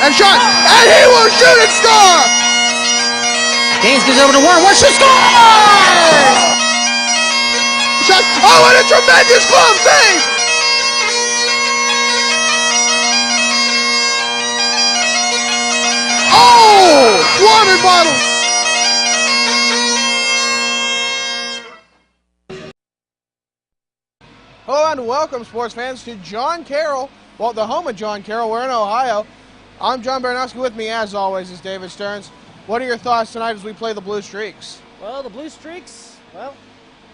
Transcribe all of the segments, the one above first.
and shot, and he will shoot and score! Gaines gives over to Warren. Warren shoots, scores! Shot, oh, and a tremendous glove save! Oh, water bottle! Hello and welcome, sports fans, to John Carroll. Well, the home of John Carroll. We're in Ohio. I'm John Baranowski. With me, as always, is David Stearns. What are your thoughts tonight as we play the Blue Streaks? Well, the Blue Streaks, well,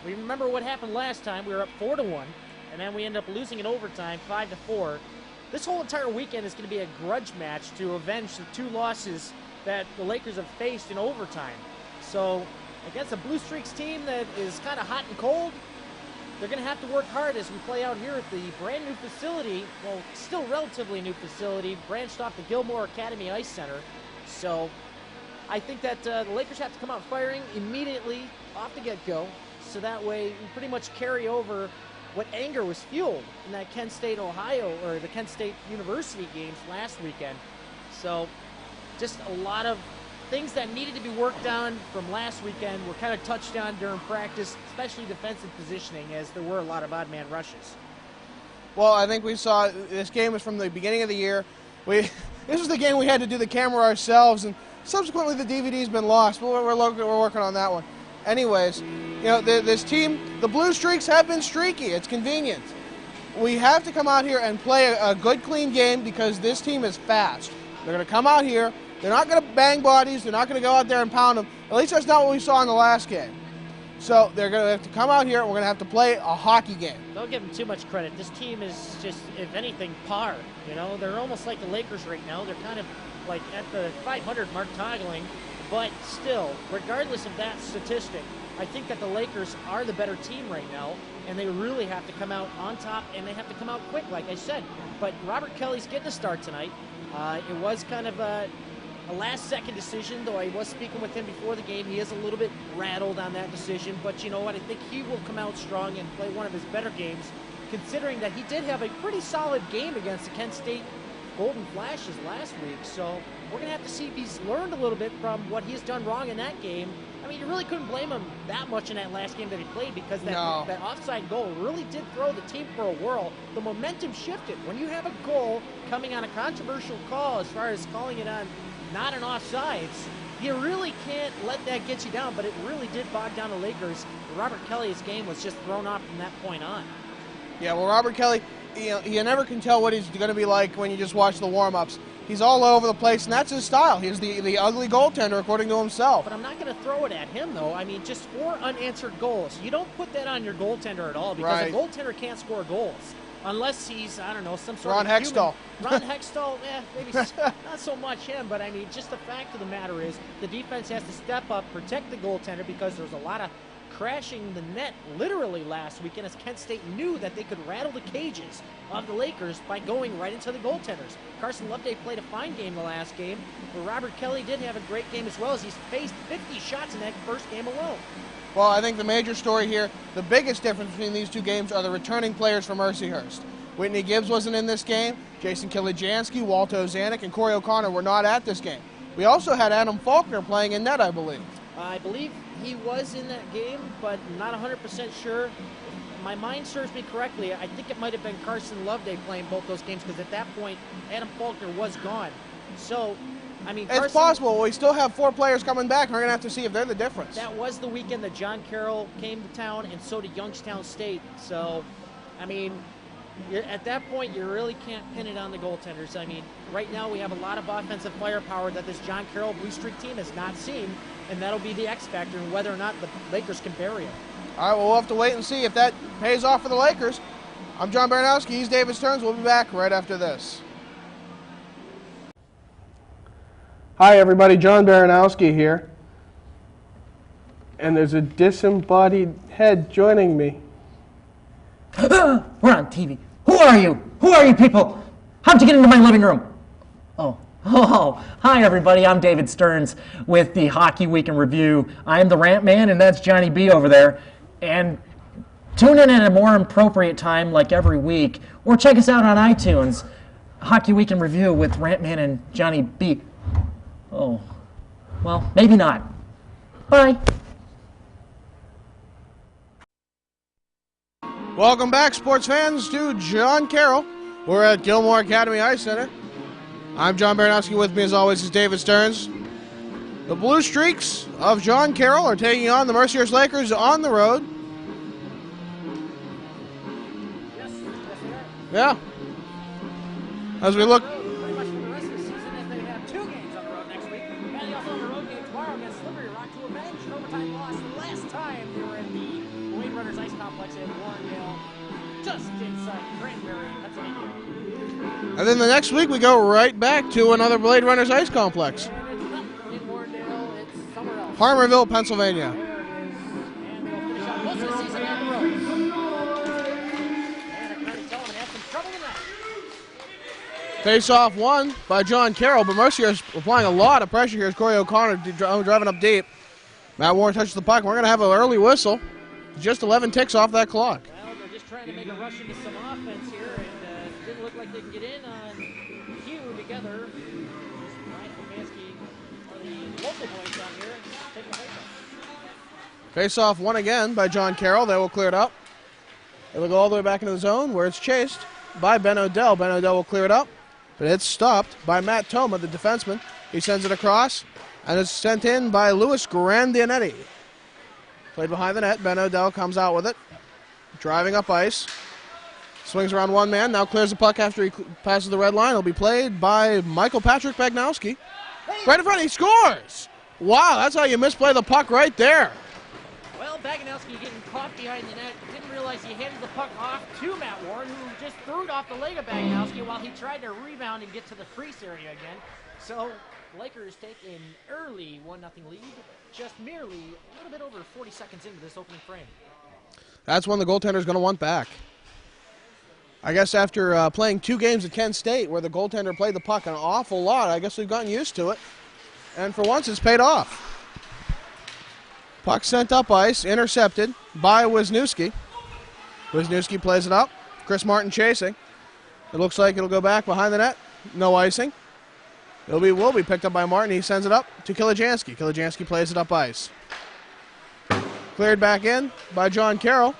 we remember what happened last time. We were up 4-1, and then we ended up losing in overtime, 5-4. This whole entire weekend is going to be a grudge match to avenge the two losses that the Lakers have faced in overtime. So, against a Blue Streaks team that is kind of hot and cold, they're going to have to work hard as we play out here at the brand new facility, well, still relatively new facility, branched off the Gilmour Academy Ice Center. So I think that the Lakers have to come out firing immediately off the get-go, so that way we pretty much carry over what anger was fueled in that Kent State, Ohio, or the Kent State University games last weekend. So just a lot of things that needed to be worked on from last weekend were kind of touched on during practice, especially defensive positioning, as there were a lot of odd man rushes. Well, I think we saw this game was from the beginning of the year. This was the game we had to do the camera ourselves, and subsequently the DVD's been lost, but we're working on that one. Anyways, you know, this team, the Blue Streaks have been streaky. It's convenient. We have to come out here and play a good, clean game because this team is fast. They're going to come out here. They're not going to bang bodies. They're not going to go out there and pound them. At least that's not what we saw in the last game. So they're going to have to come out here, and we're going to have to play a hockey game. Don't give them too much credit. This team is just, if anything, par. You know, they're almost like the Lakers right now. They're kind of like at the 500 mark toggling. But still, regardless of that statistic, I think that the Lakers are the better team right now, and they really have to come out on top, and they have to come out quick, like I said. But Robert Kelly's getting a start tonight. It was kind of a last-second decision, though I was speaking with him before the game. He is a little bit rattled on that decision, but you know what? I think he will come out strong and play one of his better games, considering that he did have a pretty solid game against the Kent State Golden Flashes last week. So we're going to have to see if he's learned a little bit from what he's done wrong in that game. I mean, you really couldn't blame him that much in that last game that he played because that offside goal really did throw the team for a whirl. The momentum shifted. When you have a goal coming on a controversial call as far as calling it on not an offsides, you really can't let that get you down, but it really did bog down the Lakers. Robert Kelly's game was just thrown off from that point on. Yeah, well, Robert Kelly, you never can tell what he's going to be like when you just watch the warm-ups. He's all over the place, and that's his style. He's the ugly goaltender, according to himself. But I'm not going to throw it at him, though. I mean, just 4 unanswered goals. You don't put that on your goaltender at all because a goaltender can't score goals. Unless he's, I don't know, some sort Ron of Hextall. Ron Hextall, maybe not so much him, but I mean, just the fact of the matter is the defense has to step up, protect the goaltender, because there's a lot of crashing the net literally last weekend as Kent State knew that they could rattle the cages of the Lakers by going right into the goaltenders. Carson Loveday played a fine game the last game, but Robert Kelly did have a great game as well as he's faced 50 shots in that first game alone. Well, I think the major story here, the biggest difference between these two games are the returning players from Mercyhurst. Whitney Gibbs wasn't in this game. Jason Kilijansky, Walto Zanuck, and Corey O'Connor were not at this game. We also had Adam Faulkner playing in net, I believe. I believe he was in that game, but not 100% sure. If my mind serves me correctly, I think it might have been Carson Loveday playing both those games because at that point, Adam Faulkner was gone. So, I mean, it's possible. We still have 4 players coming back. We're going to have to see if they're the difference. That was the weekend that John Carroll came to town, and so did Youngstown State. So, I mean, at that point, you really can't pin it on the goaltenders. I mean, right now we have a lot of offensive firepower that this John Carroll Blue Streak team has not seen, and that'll be the X factor in whether or not the Lakers can bury him. All right, well, we'll have to wait and see if that pays off for the Lakers. I'm John Baranowski. He's David Stearns. We'll be back right after this. Hi, everybody. John Baranowski here. And there's a disembodied head joining me. We're on TV. Who are you? Who are you people? How'd you get into my living room? Oh, hi everybody. I'm David Stearns with the Hockey Week in Review. I'm the Rant Man, and that's Johnny B over there. And tune in at a more appropriate time, like every week, or check us out on iTunes. Hockey Week in Review with Rantman and Johnny B. Oh, well, maybe not. Bye. Welcome back, sports fans, to John Carroll. We're at Gilmour Academy Ice Center. I'm John Baranowski. With me, as always, is David Stearns. The Blue Streaks of John Carroll are taking on the Mercyhurst Lakers on the road. Yes, they are. Yeah. As we look. Pretty much for the rest of the season, as they have 2 games on the road next week. And they also have a road game tomorrow against Slippery Rock to avenge an overtime loss last time they were at the Blade Runners Ice Complex in Warrendale, just inside Cranberry, Pennsylvania. And then the next week we go right back to another Blade Runners Ice Complex. And it's not in Warrendale, it's somewhere else. Harmerville, Pennsylvania. There it is. And they'll finish out most of the season on the road. And I tried to tell them they have some trouble tonight. Face-off won by John Carroll, but Mercyhurst applying a lot of pressure here as Corey O'Connor driving up deep. Matt Warren touches the puck. We're going to have an early whistle. Just 11 ticks off that clock. Well, they're just trying to make a rush into some offense here, and it didn't look like they could get in on Hugh together. Ryan Baranowski, one of the local boys down here, taking a face-off. Face-off won again by John Carroll. They will clear it up. It will go all the way back into the zone where it's chased by Ben Odell. Ben Odell will clear it up, but it's stopped by Matt Toma, the defenseman. He sends it across, and it's sent in by Louis Grandinetti. Played behind the net. Ben Odell comes out with it, driving up ice. Swings around one man, now clears the puck after he passes the red line. It'll be played by Michael Patrick Baranowski. Right in front, he scores! Wow, that's how you misplay the puck right there. Well, Baranowski getting caught behind the net, didn't realize he handed the puck off to Matt Warren, who just threw it off the leg of Baranowski while he tried to rebound and get to the crease area again. So, Lakers take an early 1-0 lead, just merely a little bit over 40 seconds into this opening frame. That's when the goaltender's going to want back. I guess after playing 2 games at Kent State where the goaltender played the puck an awful lot, I guess we've gotten used to it. And for once, it's paid off. Puck sent up ice, intercepted by Wisniewski. Wisniewski plays it up. Chris Martin chasing. It looks like it'll go back behind the net. No icing. Will be picked up by Martin. He sends it up to Kilijansky. Kilijansky plays it up ice. Cleared back in by John Carroll,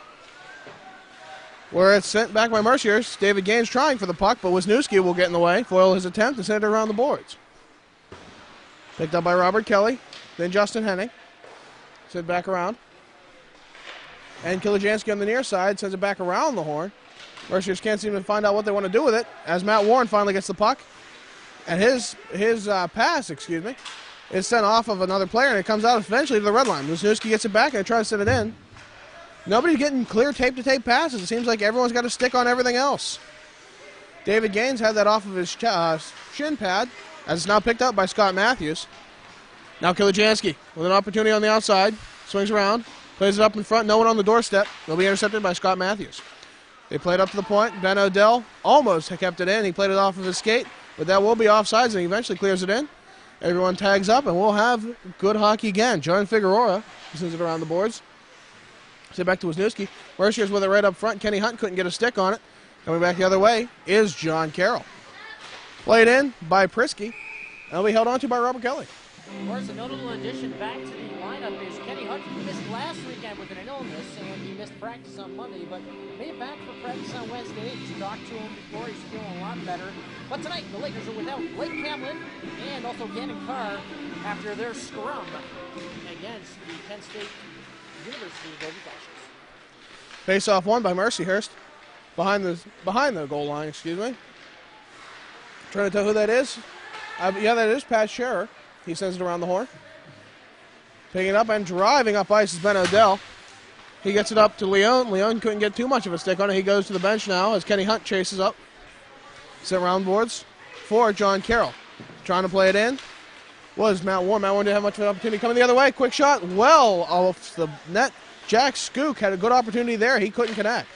where it's sent back by Mercyhurst. David Gaines trying for the puck, but Wisniewski will get in the way, foil his attempt, and send it around the boards. Picked up by Robert Kelly, then Justin Henning. Sent back around. And Kilijansky on the near side sends it back around the horn. Mercyhurst can't seem to find out what they want to do with it, as Matt Warren finally gets the puck. And his pass, is sent off of another player, and it comes out eventually to the red line. Wisniewski gets it back and tries to send it in. Nobody's getting clear tape-to-tape passes. It seems like everyone's got a stick on everything else. David Gaines had that off of his shin pad, as it's now picked up by Scott Matthews. Now Kilijansky with an opportunity on the outside. Swings around, plays it up in front, no one on the doorstep. They'll be intercepted by Scott Matthews. They played up to the point. Ben Odell almost kept it in. He played it off of his skate, but that will be offsides, and he eventually clears it in. Everyone tags up, and we'll have good hockey again. John Figueroa sends it around the boards. Send back to Wisniewski. Mercyhurst with it right up front. Kenny Hunt couldn't get a stick on it. Coming back the other way is John Carroll. Played in by Prisky, and will be held on to by Robert Kelly. Of course, a notable addition back to the lineup is Kenny Hunt. He missed last weekend with an illness, and he missed practice on Monday, but made it back for practice on Wednesday. He's talked to him before. He's feeling a lot better. But tonight, the Lakers are without Blake Camlin and also Gannon Carr after their scrum against the Kent State University Golden Flashes. Face-off won by Mercyhurst. Behind the goal line, Trying to tell who that is. Yeah, that is Pat Scherer. He sends it around the horn. Picking it up and driving up ice is Ben Odell. He gets it up to Leon. Leon couldn't get too much of a stick on it. He goes to the bench now as Kenny Hunt chases up. Set round boards for John Carroll. Trying to play it in was Matt Warren. Matt Warren didn't have much of an opportunity coming the other way. Quick shot, well off the net. Jack Skook had a good opportunity there. He couldn't connect.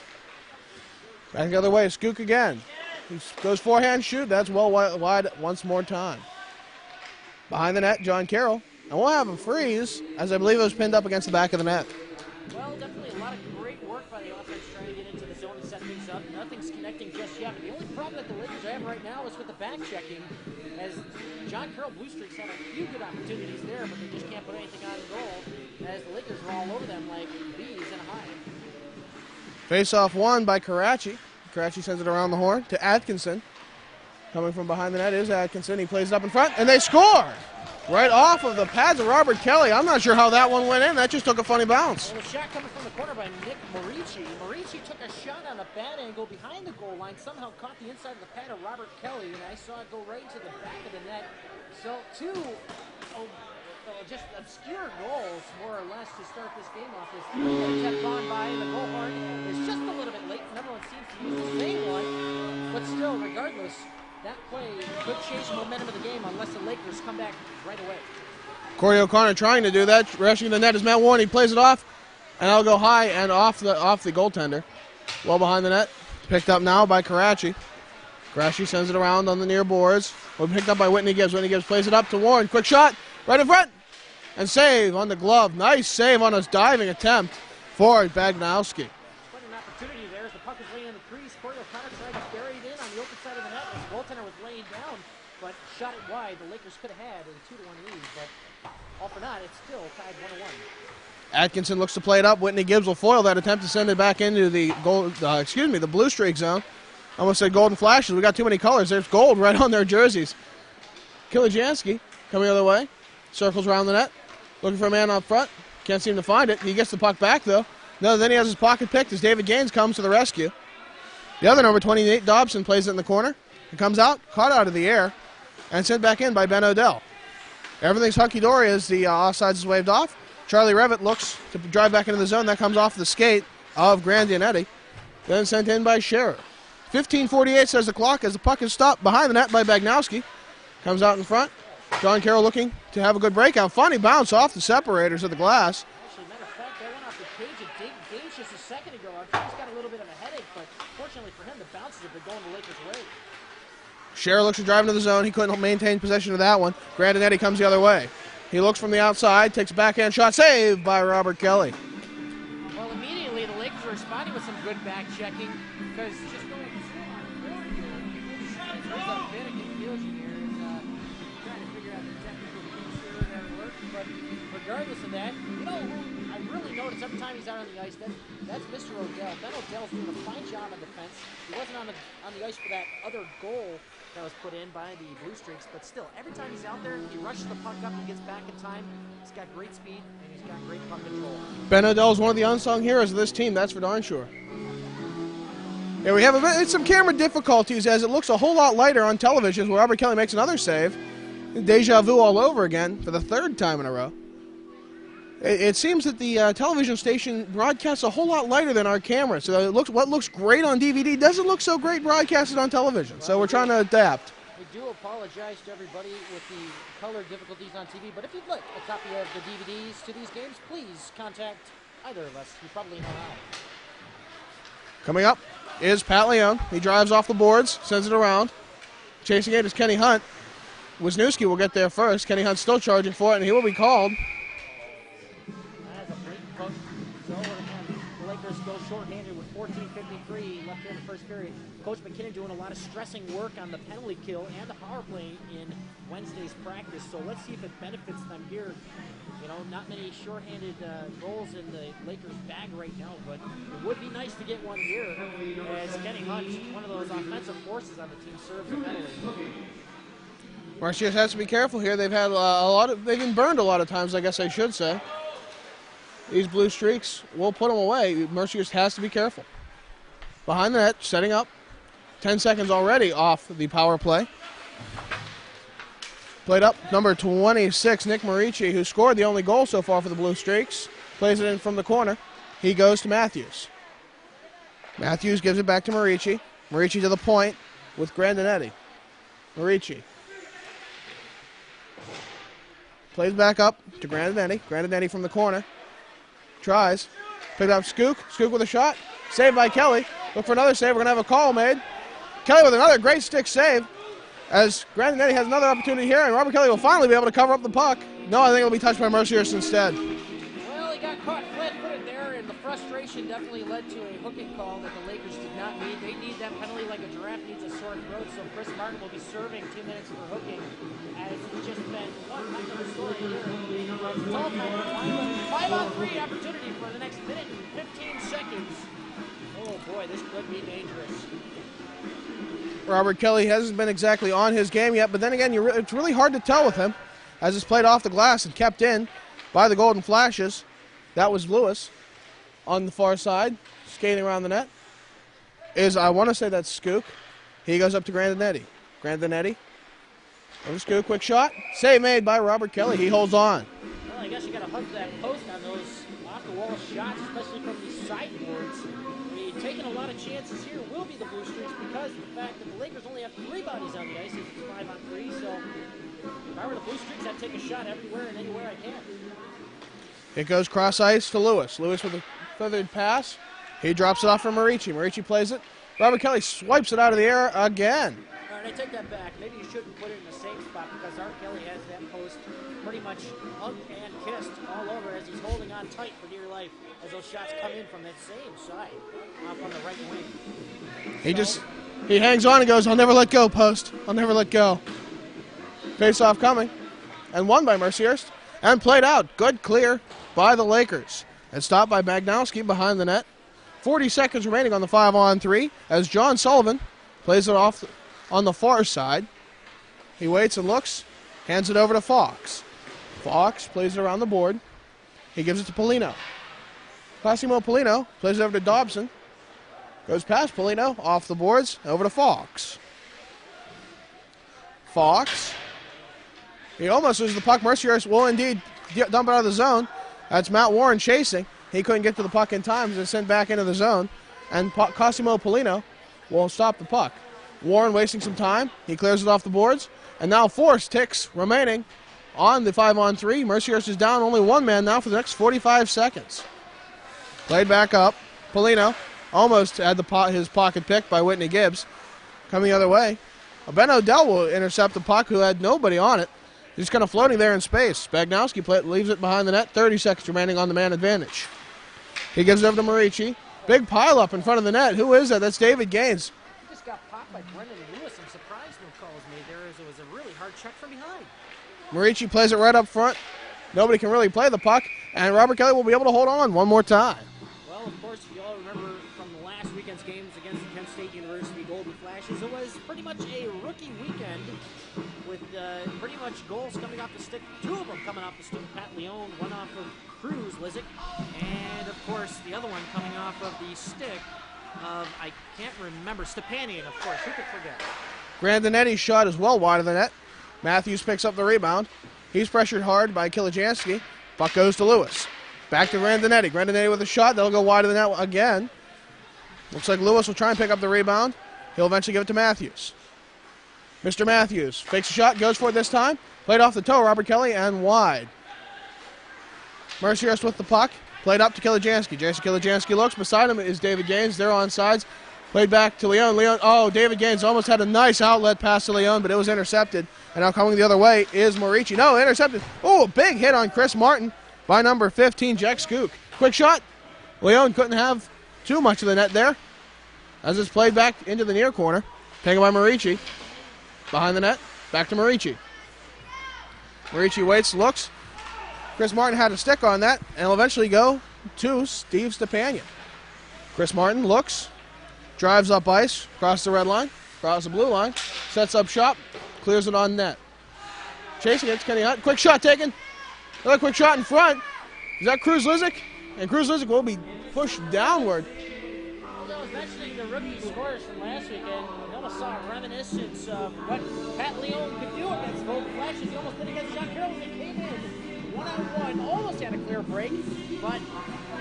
Back the other way, Skook again. He goes forehand shoot. That's well wide once more time. Behind the net, John Carroll. And we'll have a freeze, as I believe it was pinned up against the back of the net. Well, definitely a lot of great work by the offense trying to get into the zone and set things up. Nothing's connecting just yet. The only problem that the Lakers have right now is with the back checking, as John Carroll Blue Streaks had a few good opportunities there, but they just can't put anything on goal, as the Lakers are all over them like bees in a hive. Face-off won by Karachi. Karachi sends it around the horn to Atkinson. Coming from behind the net is Atkinson. He plays it up in front, and they score! Right off of the pads of Robert Kelly. I'm not sure how that one went in. That just took a funny bounce. Well, a shot coming from the corner by Nick Morici. Morici took a shot on a bad angle behind the goal line, somehow caught the inside of the pad of Robert Kelly, and I saw it go right into the back of the net. So two just obscure goals, more or less, to start this game off. This kept on by, and the goal horn is just a little bit late, and everyone seems to use the same one. But still, regardless, that play could change the momentum of the game unless the Lakers come back right away. Corey O'Connor trying to do that. Rushing the net is Matt Warren. He plays it off, and that'll go high and off the goaltender. Well behind the net. Picked up now by Karachi. Karachi sends it around on the near boards. Well, picked up by Whitney Gibbs. Whitney Gibbs plays it up to Warren. Quick shot right in front. And save on the glove. Nice save on his diving attempt for Baranowski. Quite an opportunity there as the puck is laying in the crease. Corey O'Connor tried to bury it in on the open side of the net as the goaltender was laying down, but shot it wide. The Lakers could have had a 2-1 lead, but all for naught, it's still tied 1-1. Atkinson looks to play it up. Whitney Gibbs will foil that attempt to send it back into the the blue streak zone. Almost said golden flashes. We got too many colors. There's gold right on their jerseys. Kilijansky coming the other way. Circles around the net. Looking for a man up front. Can't seem to find it. He gets the puck back, though. No, then he has his pocket picked as David Gaines comes to the rescue. The other number, 28, Dobson, plays it in the corner. It comes out, caught out of the air, and sent back in by Ben Odell. Everything's hunky-dory as the offsides is waved off. Charlie Revitt looks to drive back into the zone. That comes off the skate of Grandinetti. Then sent in by Scherer. 15:48 says the clock as the puck is stopped behind the net by Baranowski. Comes out in front. John Carroll looking to have a good breakout. Funny bounce off the separators of the glass. Actually, matter of fact, that went off the cage of Gage just a second ago. I'm sure he's got a little bit of a headache, but fortunately for him, the bounces have been going the Lakers' way. Scherer looks to drive into the zone. He couldn't maintain possession of that one. Grandinetti comes the other way. He looks from the outside, takes a backhand shot, saved by Robert Kelly. Well, immediately the Lakers are responding with some good back checking because just going to there's a bit of confusion here. Trying to figure out the technical piece here that works, but regardless of that, you know, I really notice every time he's out on the ice, that's Mr. Odell. Ben Odell's doing a fine job on defense. He wasn't on the ice for that other goal that was put in by the Blue Streaks, but still, every time he's out there, he rushes the puck up and gets back in time. He's got great speed, and he's got great puck control. Ben Odell is one of the unsung heroes of this team, that's for darn sure. Yeah, we have some camera difficulties as it looks a whole lot lighter on television where Robert Kelly makes another save. Deja vu all over again for the third time in a row. It seems that the television station broadcasts a whole lot lighter than our camera, so what looks great on DVD doesn't look so great broadcasted on television. So we're trying to adapt. We do apologize to everybody with the color difficulties on TV, but if you'd like a copy of the DVDs to these games, please contact either of us. You probably know how. Coming up is Pat Leone. He drives off the boards, sends it around. Chasing it is Kenny Hunt. Wisniewski will get there first. Kenny Hunt's still charging for it, and he will be called. That's a blatant puck. It's over, and the Lakers go shorthanded with 14:53 left in the first period. Coach McKinnon doing a lot of stressing work on the penalty kill and the power play in Wednesday's practice, so let's see if it benefits them here. You know, not many shorthanded goals in the Lakers' bag right now, but it would be nice to get one here as Kenny Hunt, one of those offensive forces on the team, serves a penalty. Mercyhurst has to be careful here. They've had they've been burned a lot of times, I guess I should say. These blue streaks will put them away. Mercyhurst has to be careful. Behind the net, setting up. 10 seconds already off the power play. Played up, number 26, Nick Morici, who scored the only goal so far for the Blue Streaks. Plays it in from the corner. He goes to Matthews. Matthews gives it back to Morici. Morici to the point with Grandinetti. Morici. Plays back up to Grandinetti. Grandinetti from the corner. Tries. Picked up Skook. Skook with a shot. Saved by Kelly. Look for another save. We're going to have a call made. Kelly with another great stick save. As Grandinetti has another opportunity here, and Robert Kelly will finally be able to cover up the puck. No, I think it'll be touched by Mercyhurst instead. Well, he got caught flat-footed there in the front frustration definitely led to a hooking call that the Lakers did not need. They need that penalty like a giraffe needs a sore throat, so Chris Martin will be serving 2 minutes for hooking, as it's just been one heck of a story here. It's all 5-on-3 opportunity for the next minute and 15 seconds. Oh boy, this could be dangerous. Robert Kelly hasn't been exactly on his game yet, but then again, it's really hard to tell with him, as it's played off the glass and kept in by the Golden Flashes. That was Lewis on the far side, skating around the net. I want to say that's Skook. He goes up to Grandinetti. Grandinetti. Over Skook, quick shot. Save made by Robert Kelly. He holds on. Well, I guess you got to hug that post on those off-the-wall shots, especially from these sideboards. I mean, taking a lot of chances here will be the Blue Streaks because of the fact that the Lakers only have 3 bodies on the ice. It's 5-on-3, so if I were the Blue Streaks, I'd take a shot everywhere and anywhere I can. It goes cross ice to Lewis. Lewis with a feathered pass. He drops it off for Marici. Marici plays it. Robert Kelly swipes it out of the air again. All right, I take that back. Maybe you shouldn't put it in the same spot because Art Kelly has that post pretty much hugged and kissed all over as he's holding on tight for dear life as those shots come in from that same side off on the right wing. He hangs on and goes, "I'll never let go, post. I'll never let go." Face-off coming. And won by Mercyhurst. And played out. Good clear by the Lakers. And stopped by Baranowski behind the net. 40 seconds remaining on the 5-on-3 as John Sullivan plays it off on the far side. He waits and looks, hands it over to Fox. Fox plays it around the board. He gives it to Polino. Cosimo Polino plays it over to Dobson. Goes past Polino, off the boards, over to Fox. Fox. He almost loses the puck. Mercyhurst will indeed dump it out of the zone. That's Matt Warren chasing. He couldn't get to the puck in time, so sent back into the zone. And Cosimo Polino will stop the puck. Warren wasting some time. He clears it off the boards. And now 4 ticks remaining on the 5-on-3. Mercyhurst is down only 1 man now for the next 45 seconds. Played back up. Polino almost had his pocket picked by Whitney Gibbs. Coming the other way. Ben O'Dell will intercept the puck, who had nobody on it. He's kind of floating there in space. Baranowski leaves it behind the net. 30 seconds remaining on the man advantage. He gives it over to Marici. Big pile up in front of the net. Who is that? That's David Gaines. He just got popped by Brendan Lewis. I'm surprised no calls made there, as it was a really hard check from behind. Marici plays it right up front. Nobody can really play the puck. And Robert Kelly will be able to hold on one more time. Well, of course, you all remember from the last weekend's games against the Kent State University Golden Flashes, it was pretty much a rookie weekend with pretty much goals coming off the stick. 2 of them coming off the stick. Pat Leone, 1 off of Cruz, Lizick, and of course the other one coming off of the stick of, I can't remember, Stepanian, of course. Who could forget? Grandinetti's shot is well wide of the net. Matthews picks up the rebound. He's pressured hard by Kilijansky. Puck goes to Lewis. Back to Grandinetti. Grandinetti with a shot. That'll go wide of the net again. Looks like Lewis will try and pick up the rebound. He'll eventually give it to Matthews. Mr. Matthews fakes a shot, goes for it this time. Played off the toe, Robert Kelly, and wide. Mercyhurst with the puck. Played up to Kilijansky. Jason Kilijansky looks. Beside him is David Gaines. They're on sides. Played back to Leone. David Gaines almost had a nice outlet pass to Leone, but it was intercepted. And now coming the other way is Marici. No, intercepted. Oh, a big hit on Chris Martin by number 15, Jack Skook. Quick shot. Leone couldn't have too much of the net there, as it's played back into the near corner. Taken by Marici. Behind the net. Back to Marici. Marici waits, looks. Chris Martin had a stick on that, and will eventually go to Steve Stepanian. Chris Martin looks, drives up ice, across the red line, across the blue line, sets up shop, clears it on net. Chasing it, Kenny Hunt. Quick shot taken. Another quick shot in front. Is that Cruz Lizick? And Cruz Lizick will be pushed downward. I was mentioning the rookie scores from last weekend. We almost saw a reminiscence of what Pat Leone could do against Golden Flashes. He almost did against John Carroll. They came in 1-on-1, almost had a clear break, but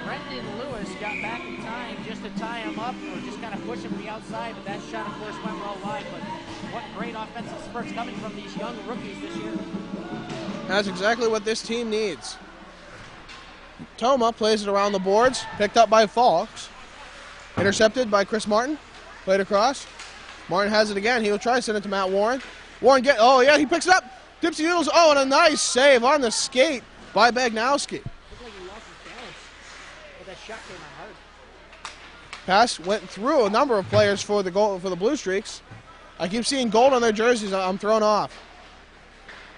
Brendan Lewis got back in time just to tie him up or just kind of push him to the outside. But that shot, of course, went well wide. But what great offensive spurts coming from these young rookies this year. That's exactly what this team needs. Toma plays it around the boards, picked up by Fox. Intercepted by Chris Martin. Played across. Martin has it again. He'll try to send it to Matt Warren. Warren he picks it up. Dipsy Doodles. Oh, and a nice save on the skate by Baranowski. Looked like he lost his balance, but that shot came out hard. Pass went through a number of players for the Blue Streaks. I keep seeing gold on their jerseys. I'm thrown off.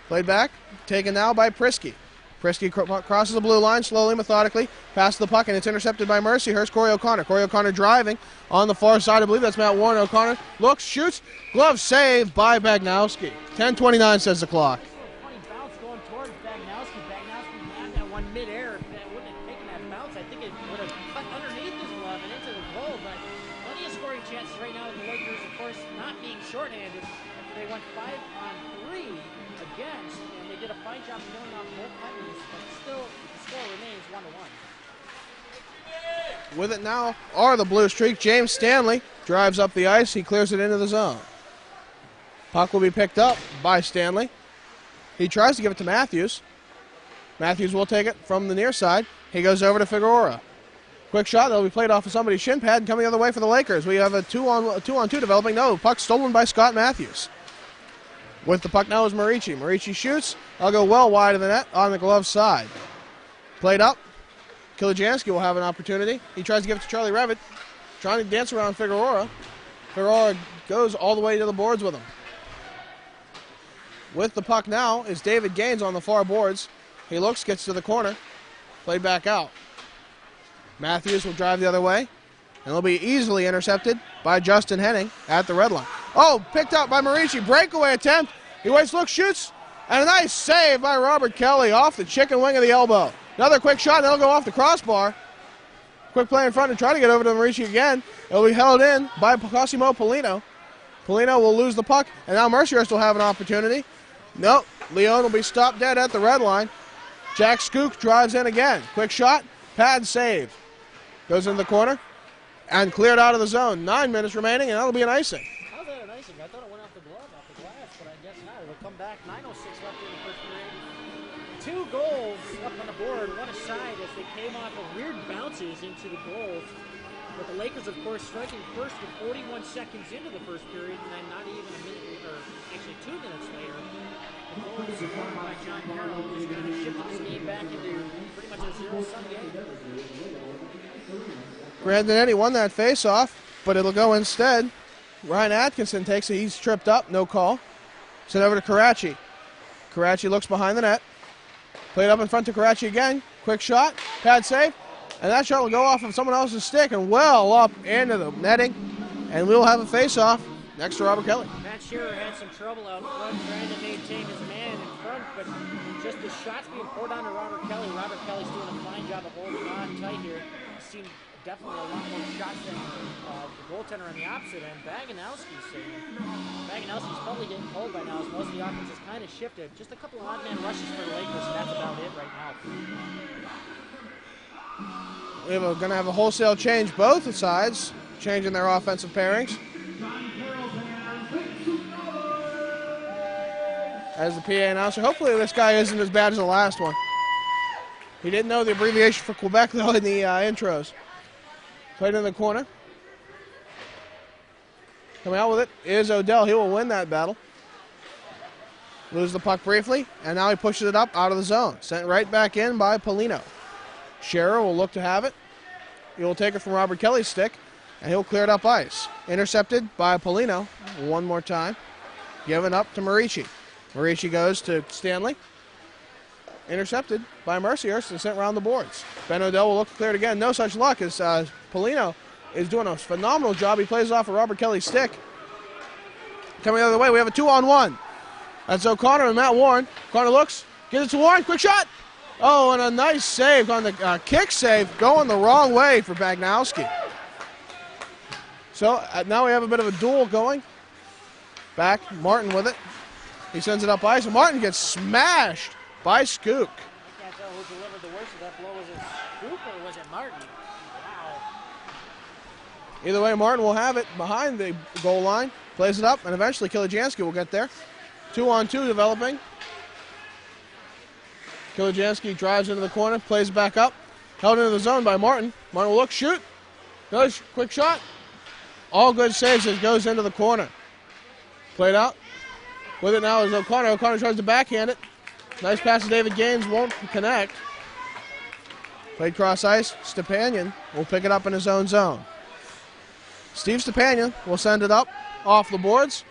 Played back, taken now by Prisky. Prisky crosses the blue line slowly, methodically, passes the puck, and it's intercepted by Mercyhurst. Corey O'Connor. Corey O'Connor driving on the far side. I believe that's Matt Warren. O'Connor looks, shoots, glove saved by Baranowski. 10:29 says the clock. Funny bounce going towards Baranowski. Baranowski had that one midair. If that wouldn't have taken that bounce, I think it would have cut underneath his glove and into the goal. But plenty of scoring chances right now with the Lakers, of course, not being shorthanded. They went 5-on-3 against, and they did a fine job filling off both penalties, but still the score remains 1-1. With it now are the Blue Streak. James Stanley drives up the ice. He clears it into the zone. Puck will be picked up by Stanley. He tries to give it to Matthews. Matthews will take it from the near side. He goes over to Figueroa. Quick shot that'll be played off of somebody's shin pad and coming the other way for the Lakers. We have a 2-on-2 developing. No, puck stolen by Scott Matthews. With the puck now is Marici. Marici shoots. I'll go well wide of the net on the glove side. Played up. Kilijansky will have an opportunity. He tries to give it to Charlie Revitt. Trying to dance around Figueroa. Figueroa goes all the way to the boards with him. With the puck now is David Gaines on the far boards. He looks, gets to the corner. Played back out. Matthews will drive the other way. And it'll be easily intercepted by Justin Henning at the red line. Oh, picked up by Marici. Breakaway attempt. He waits, looks, shoots. And a nice save by Robert Kelly off the chicken wing of the elbow. Another quick shot, and it'll go off the crossbar. Quick play in front and try to get over to Marici again. It'll be held in by Cosimo Polino. Polino will lose the puck, and now Mercyhurst will have an opportunity. Nope, Leone will be stopped dead at the red line. Jack Skook drives in again. Quick shot, pad save. Goes into the corner and cleared out of the zone. 9 minutes remaining, and that'll be an icing. How's that an icing? I thought it went off the glove, off the glass, but I guess not. It'll come back. 9:06 left in the first period. 2 goals up on the board, one aside as they came off of weird bounces into the goals. But the Lakers, of course, striking first with 41 seconds into the first period, and then not even a minute, or actually 2 minutes later, the goal was scored by John Carroll, who's going to be shifting this game back into pretty much a zero-sum game. Grandinetti won that face-off, but it'll go instead. Ryan Atkinson takes it. He's tripped up, no call. Sent over to Karachi. Karachi looks behind the net. Played up in front to Karachi again. Quick shot, pad save, and that shot will go off of someone else's stick and well up into the netting. And we'll have a face-off next to Robert Kelly. Matt Shearer had some trouble out front trying to maintain his man in front, but just the shots being poured on to Robert Kelly. Robert Kelly's doing a fine job of holding on tight here. Seen definitely a lot more shots than the goaltender on the opposite end. Baranowski's saving. Baranowski's probably getting cold by now as most of the offense has kind of shifted. Just a couple of odd man rushes for the Lakers, and that's about it right now. We're going to have a wholesale change, both sides, changing their offensive pairings. As the PA announcer, hopefully this guy isn't as bad as the last one. He didn't know the abbreviation for Quebec, though, in the intros. Played in the corner. Coming out with it is Odell. He will win that battle. Lose the puck briefly, and now he pushes it up out of the zone. Sent right back in by Polino. Scherer will look to have it. He will take it from Robert Kelly's stick, and he'll clear it up ice. Intercepted by Polino one more time. Given up to Marici. Marici goes to Stanley. Intercepted by Mercyhurst and sent around the boards. Ben Odell will look to clear it again. No such luck as Polino is doing a phenomenal job. He plays off of Robert Kelly's stick. Coming the other way, we have a 2-on-1. That's O'Connor and Matt Warren. O'Connor looks, gives it to Warren, quick shot. Oh, and a nice save on the kick save, going the wrong way for Baranowski. So now we have a bit of a duel going. Back, Martin with it. He sends it up ice, and Martin gets smashed by Skook. I can't tell who delivered the worst of that blow. Was it Skook or was it Martin? Wow. Either way, Martin will have it behind the goal line, plays it up, and eventually Kilijansky will get there. 2-on-2 developing. Kilijansky drives into the corner, plays back up, held into the zone by Martin. Martin will look, shoot, goes, quick shot. All good saves as it goes into the corner. Played out. With it now is O'Connor. O'Connor tries to backhand it. Nice pass to David Gaines, won't connect. Played cross ice. Stepanian will pick it up in his own zone. Steve Stepanian will send it up off the boards,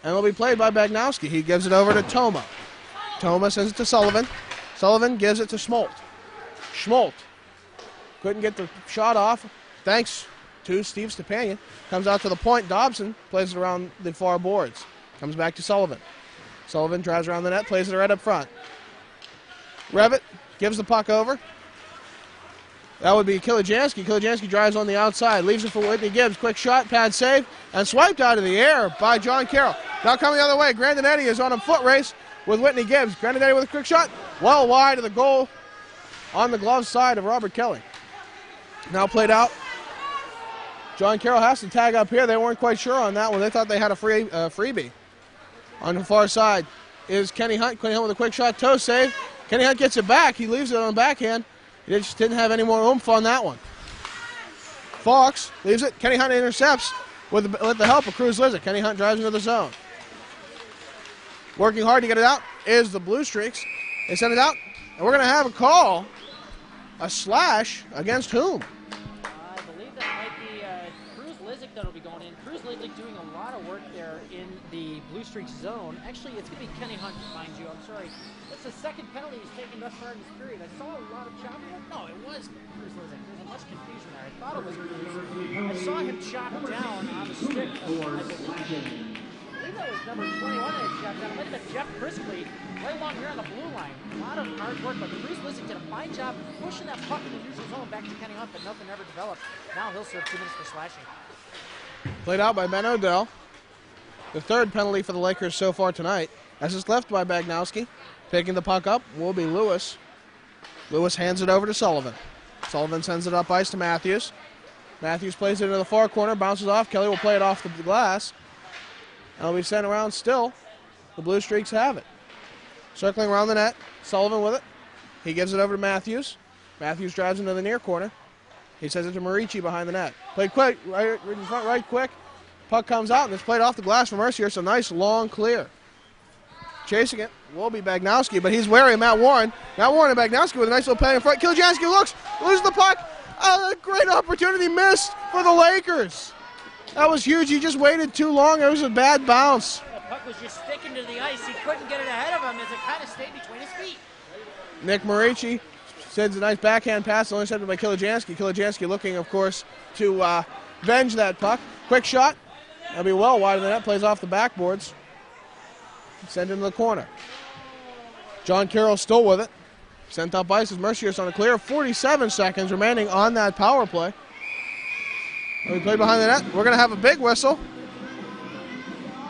and it'll be played by Baranowski. He gives it over to Toma. Toma sends it to Sullivan. Sullivan gives it to Schmolt. Schmolt couldn't get the shot off, thanks to Steve Stepanian. Comes out to the point. Dobson plays it around the far boards. Comes back to Sullivan. Sullivan drives around the net, plays it right up front. Revitt gives the puck over. That would be Kilijansky. Kilijansky drives on the outside, leaves it for Whitney Gibbs. Quick shot, pad save, and swiped out of the air by John Carroll. Now coming the other way, Grandinetti is on a foot race with Whitney Gibbs. Grandinetti with a quick shot, well wide of the goal on the glove side of Robert Kelly. Now played out. John Carroll has to tag up here. They weren't quite sure on that one. They thought they had a freebie. On the far side is Kenny Hunt. Kenny Hunt with a quick shot, toe save. Kenny Hunt gets it back. He leaves it on the backhand. He just didn't have any more oomph on that one. Fox leaves it. Kenny Hunt intercepts with the help of Cruz Lizick. Kenny Hunt drives into the zone. Working hard to get it out is the Blue Streaks. They send it out, and we're going to have a call. A slash against whom? I believe that might be Cruz Lizick that'll be going in. Cruz Lizick doing a lot of work there in the Blue Streaks zone. Actually, it's going to be Kenny Hunt, mind you. I'm sorry. That's the second penalty he's taken thus far in this period. I saw a lot of chopping. No, it was Cruz Lizick. There's much confusion there. I thought it was Cruz. I saw him chop down on the stick. I believe that was number 21 that he chopped down. It might have been Jeff Briskley right along here on the blue line. A lot of hard work, but Cruz Lizick did a fine job pushing that puck in the neutral zone back to Kenny Hunt, but nothing ever developed. Now he'll serve 2 minutes for slashing. Played out by Ben Odell. The third penalty for the Lakers so far tonight. As it's left by Baranowski. Picking the puck up will be Lewis. Lewis hands it over to Sullivan. Sullivan sends it up ice to Matthews. Matthews plays it into the far corner, bounces off. Kelly will play it off the glass. And it'll be sent around still. The Blue Streaks have it. Circling around the net, Sullivan with it. He gives it over to Matthews. Matthews drives into the near corner. He sends it to Marici behind the net. Played quick, right in front, right quick. Puck comes out and it's played off the glass for Mercyhurst. A nice long clear. Chasing it will be Baranowski, but he's wary of Matt Warren. Matt Warren and Baranowski with a nice little play in front. Kilijansky looks, loses the puck. A great opportunity missed for the Lakers. That was huge. He just waited too long. It was a bad bounce. The puck was just sticking to the ice. He couldn't get it ahead of him as it kind of stayed between his feet. Nick Marici sends a nice backhand pass, intercepted by Kilijansky. Kilijansky looking, of course, to avenge that puck. Quick shot. That'll be well wide of the net. Plays off the backboards. Sent into the corner. John Carroll still with it. Sent up ice as Mercyhurst on a clear. 47 seconds remaining on that power play. We play behind the net. We're going to have a big whistle.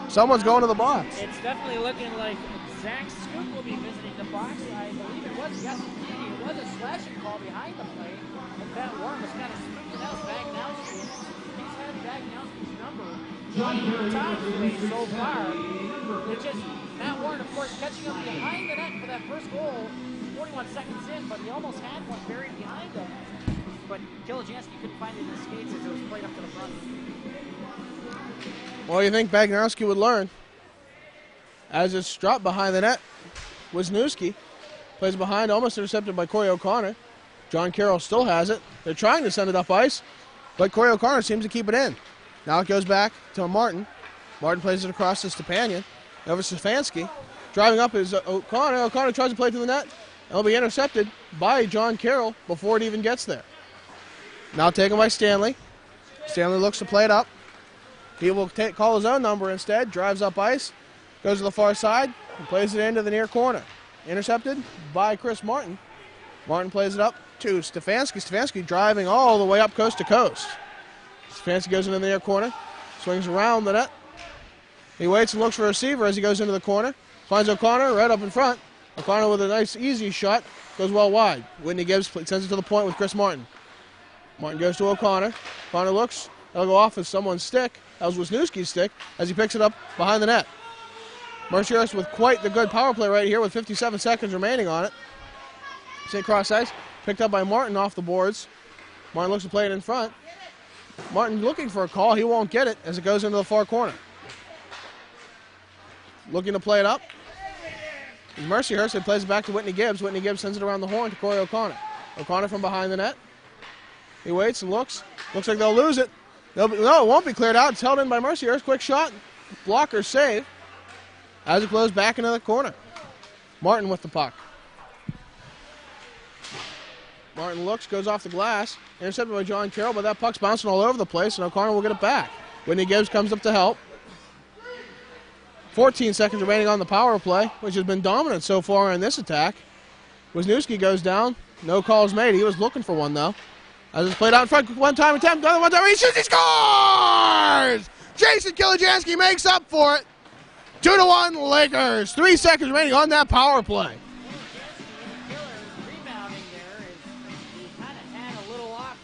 Someone's going to the box. It's definitely looking like Zach Scoop will be visiting the box. I believe it was, yes, indeed. It was a slashing call behind the play. And Pat Warren was kind of spooked out. Baranowski. He's had Baranowski's number on top today so far. It's just Matt Warren, of course, catching up behind the net for that first goal. 41 seconds in, but he almost had one buried behind him. But Kilijansky couldn't find it in his skates as it was played up to the front. Well, you think Baranowski would learn. As it's dropped behind the net, Wisniewski plays behind, almost intercepted by Corey O'Connor. John Carroll still has it. They're trying to send it up ice, but Corey O'Connor seems to keep it in. Now it goes back to Martin. Martin plays it across to Stepanian. Over Stefanski. Driving up is O'Connor. O'Connor tries to play to the net. It'll be intercepted by John Carroll before it even gets there. Now taken by Stanley. Stanley looks to play it up. He will call his own number instead. Drives up ice. Goes to the far side. And plays it into the near corner. Intercepted by Chris Martin. Martin plays it up to Stefanski. Stefanski driving all the way up coast to coast. Stefanski goes into the near corner. Swings around the net. He waits and looks for a receiver as he goes into the corner. Finds O'Connor right up in front. O'Connor with a nice, easy shot. Goes well wide. Whitney Gibbs sends it to the point with Chris Martin. Martin goes to O'Connor. O'Connor looks. That'll go off of someone's stick. That was Wisniewski's stick as he picks it up behind the net. Mercyhurst with quite the good power play right here with 57 seconds remaining on it. St. Cross ice. Picked up by Martin off the boards. Martin looks to play it in front. Martin looking for a call. He won't get it as it goes into the far corner. Looking to play it up. Mercyhurst, it plays it back to Whitney Gibbs. Whitney Gibbs sends it around the horn to Corey O'Connor. O'Connor from behind the net. He waits and looks. Looks like they'll lose it. No, it won't be cleared out. It's held in by Mercyhurst. Quick shot. Blocker save. As it goes back into the corner. Martin with the puck. Martin looks, goes off the glass. Intercepted by John Carroll, but that puck's bouncing all over the place, and O'Connor will get it back. Whitney Gibbs comes up to help. 14 seconds remaining on the power play, which has been dominant so far in this attack. Wisniewski goes down. No calls made. He was looking for one, though. As it's played out in front, one-time attempt, another one-time, he shoots, he scores! Jason Kilijansky makes up for it. 2-1 Lakers. 3 seconds remaining on that power play. Rebounding there, he kind of had a little off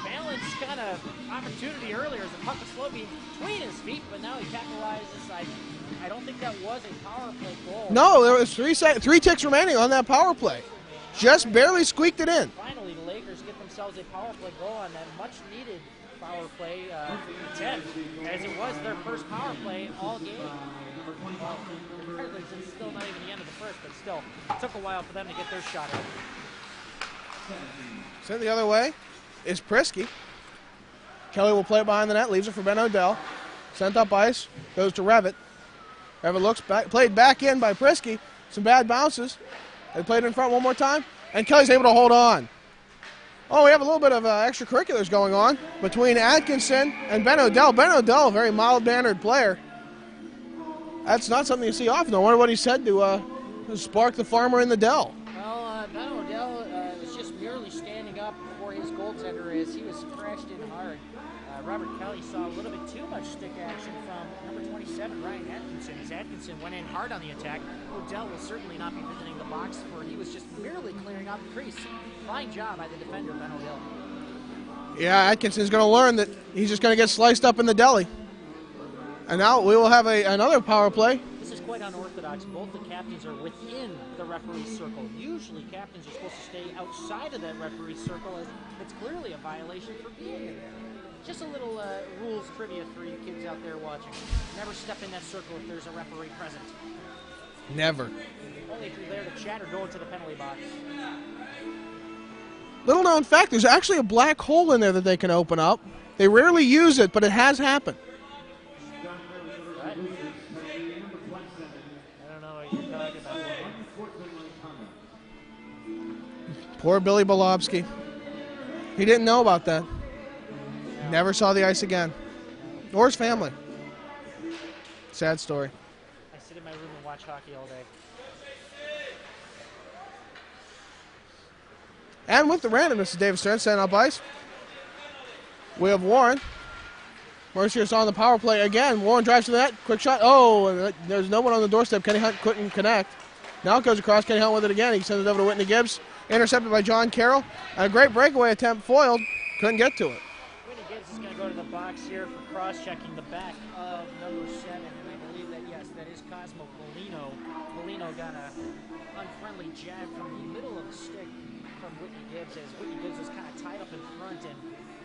balance kind of opportunity earlier as the puck was slow between his feet, but now he capitalizes. I don't think that was a power play goal. No, there was 3 ticks remaining on that power play. Just barely squeaked it in. Finally, the Lakers get themselves a power play goal on that much-needed power play attempt, as it was their first power play all game. Well, regardless, it's still not even the end of the first, but still, it took a while for them to get their shot out. Sent the other way is Prisky. Kelly will play it behind the net, leaves it for Ben O'Dell. Sent up ice, goes to Revitt. Revitt looks back, played back in by Prisky. Some bad bounces. They played in front one more time, and Kelly's able to hold on. Oh, we have a little bit of extracurriculars going on between Atkinson and Ben O'Dell. Ben O'Dell, a very mild-mannered player. That's not something you see often. I wonder what he said to spark the farmer in the Dell. Well, Ben O'Dell was just merely standing up for his goaltender as he was crashed in hard. Robert Kelly saw a little bit too much stick action from number 27, Ryan Atkinson. As Atkinson went in hard on the attack, O'Dell will certainly not be visiting the box, for he was just merely clearing out the crease. Fine job by the defender, Ben O'Dell. Yeah, Atkinson's going to learn that he's just going to get sliced up in the deli. And now we will have another power play. This is quite unorthodox. Both the captains are within the referee's circle. Usually captains are supposed to stay outside of that referee's circle, as it's clearly a violation for being in there. Just a little rules trivia for you kids out there watching. Never step in that circle if there's a referee present. Never. Only if you're there to chat or go into the penalty box. Little known fact, there's actually a black hole in there that they can open up. They rarely use it, but it has happened. Right. I don't know what you're talking about. Poor Billy Bolobsky. He didn't know about that. Never saw the ice again. Or his family. Sad story. I sit in my room and watch hockey all day. And with the randomness of David Stearns setting up ice, we have Warren. Mercyhurst on the power play again. Warren drives to the net. Quick shot. Oh, and there's no one on the doorstep. Kenny Hunt couldn't connect. Now it goes across. Kenny Hunt with it again. He sends it over to Whitney Gibbs. Intercepted by John Carroll. A great breakaway attempt foiled. Couldn't get to it. Whitney Gibbs is going to go to the box here for cross-checking the back of number 7. And I believe that, yes, that is Cosmo Polino. Polino got a unfriendly jab from the middle of the stick from Whitney Gibbs, as Whitney Gibbs was kind of tied up in front, and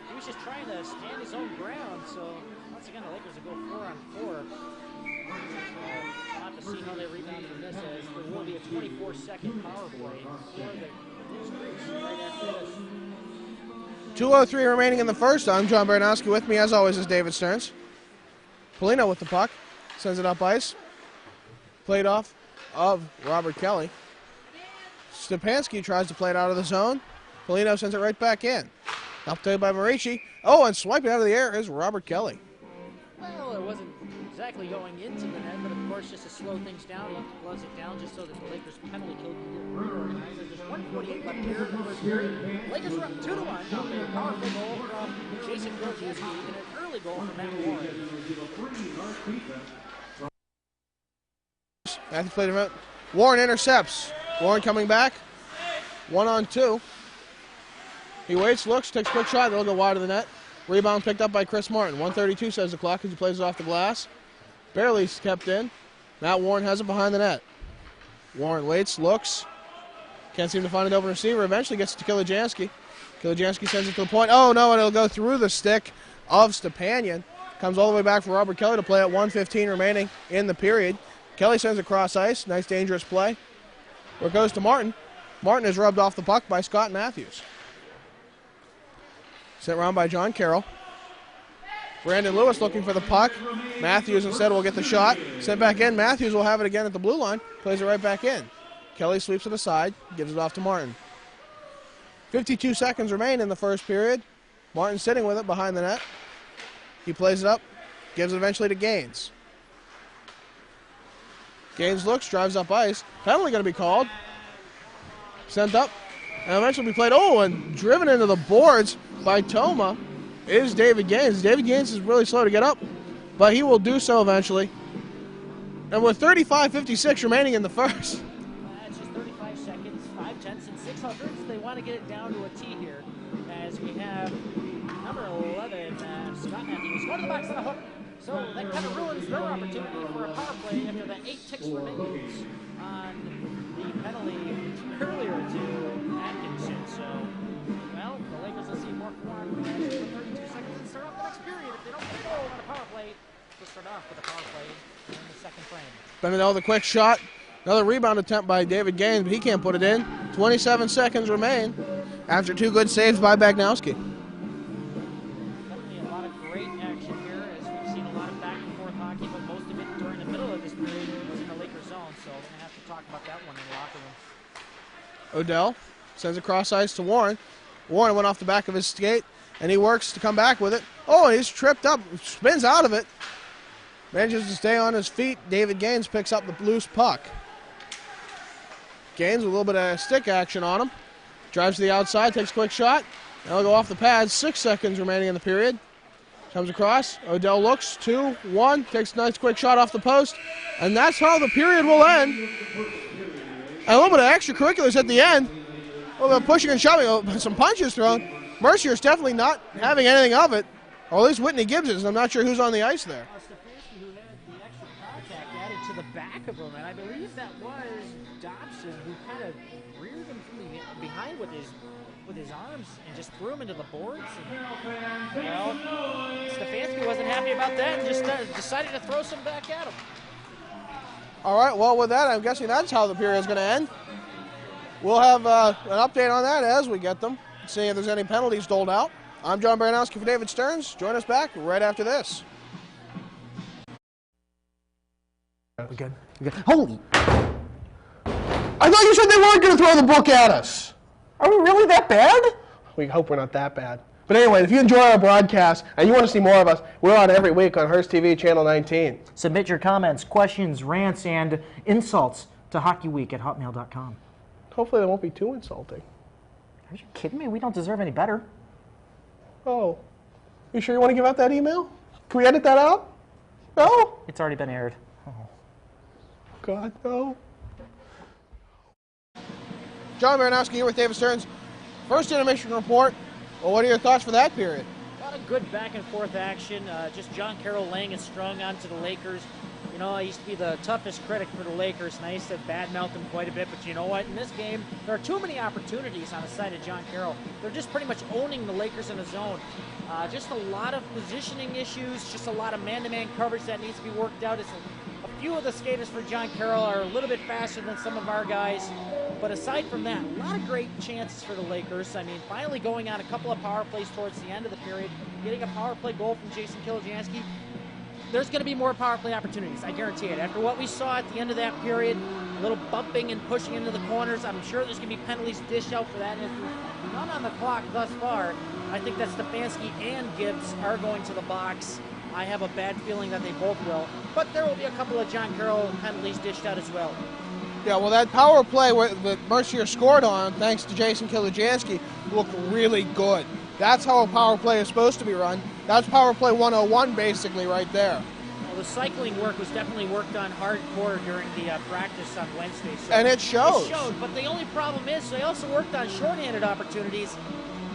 he was just trying to stand his own ground. So once again, the Lakers will go 4-on-4. We'll have to see how they rebound from this, as there will be a 24-second power play for the News Creeks right after this. 2:03 remaining in the first. I'm John Baranowski. With me, as always, is David Stearns. Polino with the puck. Sends it up ice. Played off of Robert Kelly. Stepanski tries to play it out of the zone. Polino sends it right back in. Up to by Marici. Oh, and swiping out of the air is Robert Kelly. Well, it wasn't exactly going into the net, but of course, just to slow things down, he gloves it down just so that the Lakers' penalty kill can get reorganized. There's 1:48 left here in the first period. Lakers are up 2-1. A powerful goal from Jason Kilijansky and an early goal from Matt Warren. Matthews played him. Warren intercepts. Warren coming back. 1-on-2. He waits, looks, takes a quick shot. They'll go wide of the net. Rebound picked up by Chris Martin. 1:32 says the clock as he plays it off the glass. Barely kept in. Matt Warren has it behind the net. Warren waits, looks. Can't seem to find an open receiver. Eventually gets to Kilijansky. Kilijansky sends it to the point. Oh, no, and it'll go through the stick of Stepanian. Comes all the way back for Robert Kelly to play at 1:15 remaining in the period. Kelly sends it across ice. Nice, dangerous play. Where it goes to Martin. Martin is rubbed off the puck by Scott Matthews. Sent around by John Carroll. Brandon Lewis looking for the puck. Matthews instead will get the shot. Sent back in. Matthews will have it again at the blue line. Plays it right back in. Kelly sweeps to the side. Gives it off to Martin. 52 seconds remain in the first period. Martin sitting with it behind the net. He plays it up. Gives it eventually to Gaines. Gaines looks, drives up ice. Penalty going to be called. Sent up. And eventually be played. Oh, and driven into the boards by Toma is David Gaines. David Gaines is really slow to get up, but he will do so eventually. And with 35:56 remaining in the first. That's just 35 seconds, 5 tenths, and 600ths. They want to get it down to a T here as we have number 11, Scott Matthews, going to the box on a hook. So that kind of ruins their opportunity for a power play after that 8 ticks remains on the penalty earlier to Atkinson. So, well, the Lakers will see more form for 32 seconds and start off the next period. If they don't get a goal on a power play, we'll start off with a power play in the second frame. Benedell, the quick shot. Another rebound attempt by David Gaines, but he can't put it in. 27 seconds remain after 2 good saves by Baranowski. Definitely a lot of great action here as we've seen a lot of back and forth hockey, but most of it during the middle of this period was in the Lakers zone, so we're going to have to talk about that one in the locker room. Odell sends it cross ice to Warren. Warren went off the back of his skate, and he works to come back with it. Oh, he's tripped up, spins out of it. Manages to stay on his feet. David Gaines picks up the loose puck. Gaines with a little bit of stick action on him. Drives to the outside, takes a quick shot. Now he'll go off the pads. 6 seconds remaining in the period. Comes across. Odell looks. 2, 1. Takes a nice quick shot off the post. And that's how the period will end. And a little bit of extracurriculars at the end. A little bit of pushing and shoving. Some punches thrown. Mercyhurst definitely not having anything of it. Or at least Whitney Gibbs is. I'm not sure who's on the ice there. Stefanski, who had the extra contact added to the back of him, and I believe that was Dobson who kind of reared him from behind with his arms and just threw him into the boards. And, well, Stefanski wasn't happy about that and just decided to throw some back at him. All right, well, with that, I'm guessing that's how the period is going to end. We'll have an update on that as we get them, seeing if there's any penalties doled out. I'm John Baranowski for David Stearns. Join us back right after this. We good? Holy! I thought you said they weren't going to throw the book at us. Are we really that bad? We hope we're not that bad. But anyway, if you enjoy our broadcast and you want to see more of us, we're on every week on Hearst TV, Channel 19. Submit your comments, questions, rants, and insults to hockeyweek@hotmail.com. Hopefully they won't be too insulting. Are you kidding me? We don't deserve any better. Oh. You sure you want to give out that email? Can we edit that out? No? It's already been aired. Oh. God, no. John Baranowski here with David Stearns. First intermission report. Well, what are your thoughts for that period? A lot of good back and forth action. Just John Carroll laying it strong onto the Lakers. You know, I used to be the toughest critic for the Lakers, and I used to badmouth them quite a bit. But you know what? In this game, there are too many opportunities on the side of John Carroll. They're just pretty much owning the Lakers in the zone. Just a lot of positioning issues, just a lot of man-to-man coverage that needs to be worked out. It's a few of the skaters for John Carroll are a little bit faster than some of our guys. But aside from that, a lot of great chances for the Lakers. I mean, finally going on a couple of power plays towards the end of the period, getting a power play goal from Jason Kilojanski. There's going to be more power play opportunities, I guarantee it. After what we saw at the end of that period, a little bumping and pushing into the corners, I'm sure there's going to be penalties dished out for that. And if there's none on the clock thus far, I think that Stefanski and Gibbs are going to the box. I have a bad feeling that they both will. But there will be a couple of John Carroll penalties dished out as well. Yeah, well, that power play that Mercier scored on, thanks to Jason Kilojanski, looked really good. That's how a power play is supposed to be run. That's power play 101 basically right there. Well, the cycling work was definitely worked on hardcore during the practice on Wednesday. So and it shows. It showed, but the only problem is they also worked on shorthanded opportunities.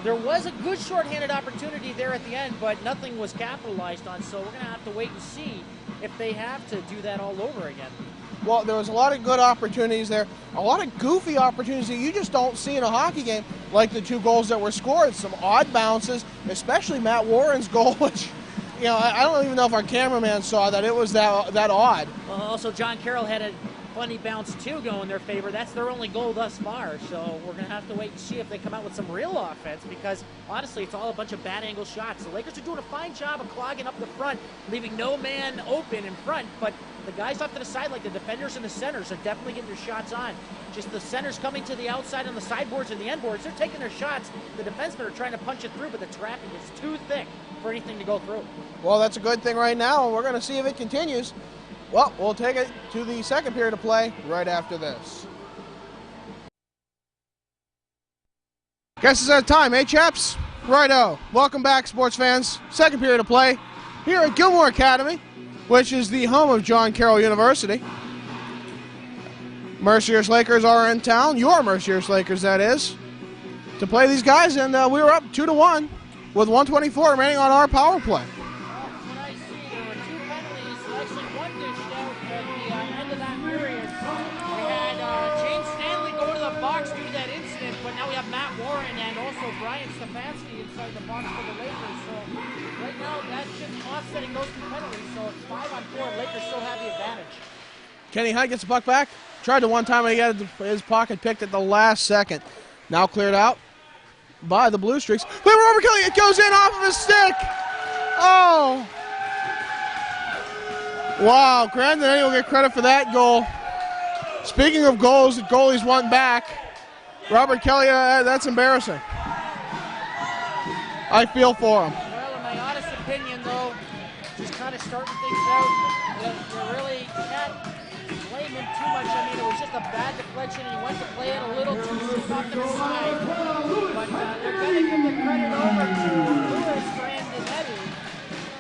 There was a good shorthanded opportunity there at the end, but nothing was capitalized on, so we're going to have to wait and see if they have to do that all over again. Well, there was a lot of good opportunities there, a lot of goofy opportunities that you just don't see in a hockey game, like the 2 goals that were scored, some odd bounces, especially Matt Warren's goal, which, you know, I don't even know if our cameraman saw that it was that odd. Well, also, John Carroll had a funny bounce two go in their favor. That's their only goal thus far. So we're going to have to wait and see if they come out with some real offense, because honestly, it's all a bunch of bad angle shots. The Lakers are doing a fine job of clogging up the front, leaving no man open in front, but the guys off to the side, like the defenders and the centers, are definitely getting their shots on. Just the centers coming to the outside on the sideboards and the end boards, they're taking their shots. The defensemen are trying to punch it through, but the traffic is too thick for anything to go through. Well, that's a good thing right now, and we're going to see if it continues. Well, we'll take it to the second period of play right after this. Guess it's that time, eh, chaps? Righto. Welcome back, sports fans. Second period of play here at Gilmour Academy, which is the home of John Carroll University. Mercyhurst Lakers are in town, your Mercyhurst Lakers, that is, to play these guys, and we were up 2-1 with 1:24 remaining on our power play. What I see, there were two penalties, actually one dished out at the end of that period. We had James Stanley go to the box due to that incident, but now we have Matt Warren and also Brian Stefanski inside the box for the Lakers. So right now, that's just offsetting those two penalties, so it's 5-on-4, Lakers still have the advantage. Kenny Hunt gets the puck back. Tried to one time, and he got his pocket picked at the last second. Now cleared out by the Blue Streaks. Wait, Robert Kelly, it goes in off of his stick. Oh. Wow, Grandin will get credit for that goal. Speaking of goals, the goalies won back. Robert Kelly, that's embarrassing. I feel for him. Well, in my honest opinion, though, just kind of starting things out, you really can't blame him too much. I mean, it was just a bad deflection, and he went to play it a little too soon off to the side. But they're going to give the credit over to Lewis Grandinetti.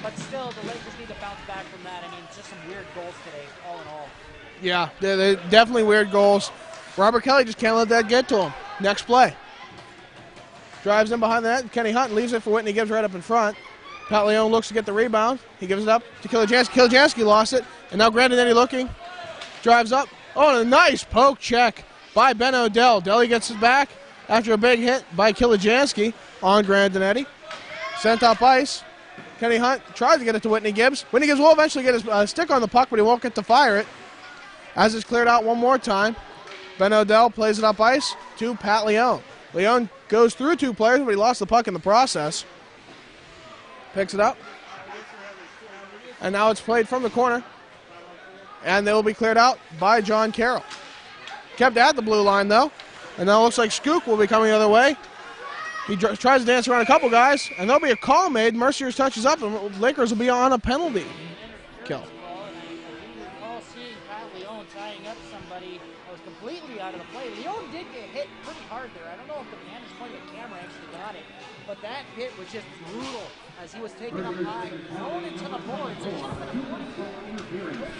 But still, the Lakers need to bounce back from that. I mean, just some weird goals today, all in all. Yeah, they're definitely weird goals. Robert Kelly just can't let that get to him. Next play. Drives in behind the net. Kenny Hunt leaves it for Whitney Gibbs right up in front. Pat Leone looks to get the rebound. He gives it up to Kilojanski. Kilojanski lost it. And now Grandinetti looking. Drives up. Oh, and a nice poke check by Ben O'Dell. Delly gets it back after a big hit by Kilojanski on Grandinetti. Sent up ice. Kenny Hunt tries to get it to Whitney Gibbs. Whitney Gibbs will eventually get his stick on the puck, but he won't get to fire it. As it's cleared out one more time, Ben O'Dell plays it up ice to Pat Leone. Leone goes through two players, but he lost the puck in the process. Picks it up. And now it's played from the corner. And they will be cleared out by John Carroll. Kept at the blue line, though. And now it looks like Skook will be coming the other way. He tries to dance around a couple guys, and there'll be a call made. Mercyhurst touches up, and Lakers will be on a penalty kill. Tying up somebody that was completely out of the play. Leone did get hit pretty hard there. I don't know if the vantage point of the camera actually got it, but that hit was just brutal as he was taken up high, thrown into the boards. It should have been a 40 goal.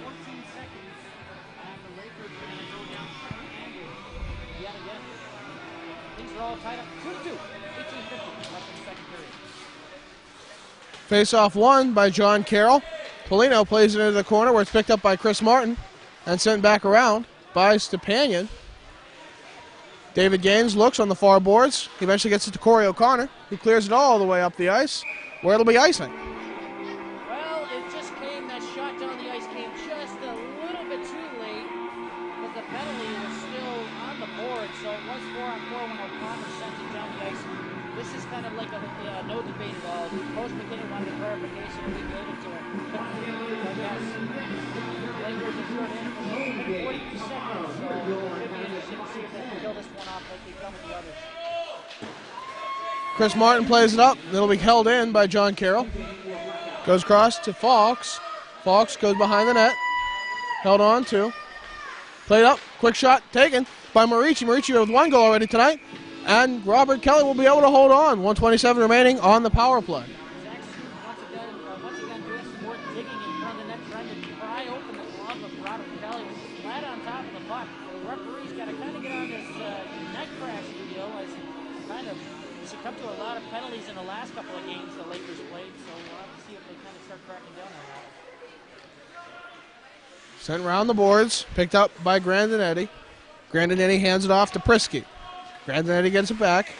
14 seconds, and the Lakers are going to go down yet again. Things are all tied up 2-2, 18-50 left in the second period. Face-off won by John Carroll. Polino plays it into the corner where it's picked up by Chris Martin and sent back around by Stepanian. David Gaines looks on the far boards. He eventually gets it to Corey O'Connor, who clears it all the way up the ice, where it'll be icing. Well, it just came, that shot down the ice came just a little bit too late, but the penalty was still on the board, so it was 4-on-4 when O'Connor sent it down the ice. This is kind of like a no debate at all. Coach McKinnon wanted a clarification, and we gave it to him. But yes, Lakers are short in for 40 seconds, so it should be interesting to see if they can kill this one off like they've done with the others. Chris Martin plays it up. It'll be held in by John Carroll. Goes across to Fawkes. Fawkes goes behind the net. Held on to. Played up. Quick shot taken by Marici. Marici with one goal already tonight. And Robert Kelly will be able to hold on. 1:27 remaining on the power play. Once again, doing some more digging in front of the net, trying to pry open the glove of Robert Kelly, which is flat on top of the puck. The referee's got to kind of get on this neck crash deal, as he kind of succumbed to a lot of penalties in the last couple of games the Lakers played, so we'll have to see if they kind of start cracking down on that. Sent around the boards, picked up by Grandinetti. Grandinetti hands it off to Prisky. Grandinetti gets it back.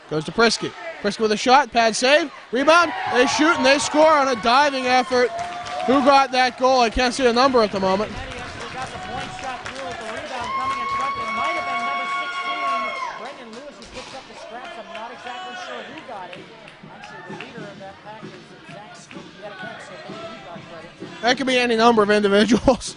Goes to Prisky. Prisky with a shot. Pad save. Rebound. They shoot and they score on a diving effort Who got that goal? I can't see a number at the moment. Eddie actually got the point shot through with the rebound coming in front. It might have been number 16, Brendan Lewis, who picks up the scraps. I'm not exactly sure who got it. Actually, the leader of that pack is Zach Scoop yet again, so maybe he got credit. That could be any number of individuals.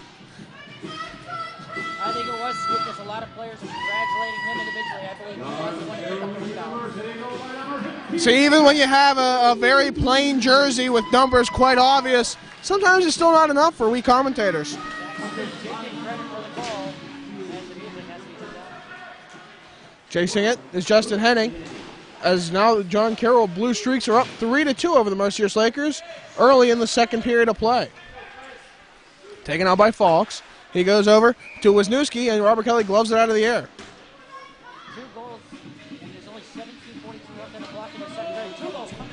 I think it was Scoop. There's a lot of players congratulating him individually. I believe he was the one to pick up the rebound. So even when you have a very plain jersey with numbers quite obvious, sometimes it's still not enough for we commentators. Zach Scoop did get credit for the goal, and the music has to be turned down. Chasing it is Justin Henning. As now John Carroll Blue Streaks are up 3-2 over the Mercyhurst Lakers early in the second period of play. Taken out by Falks. He goes over to Wisniewski, and Robert Kelly gloves it out of the air. 2 goals, and there's only 17:42 left in the clock in the second period. 2 goals coming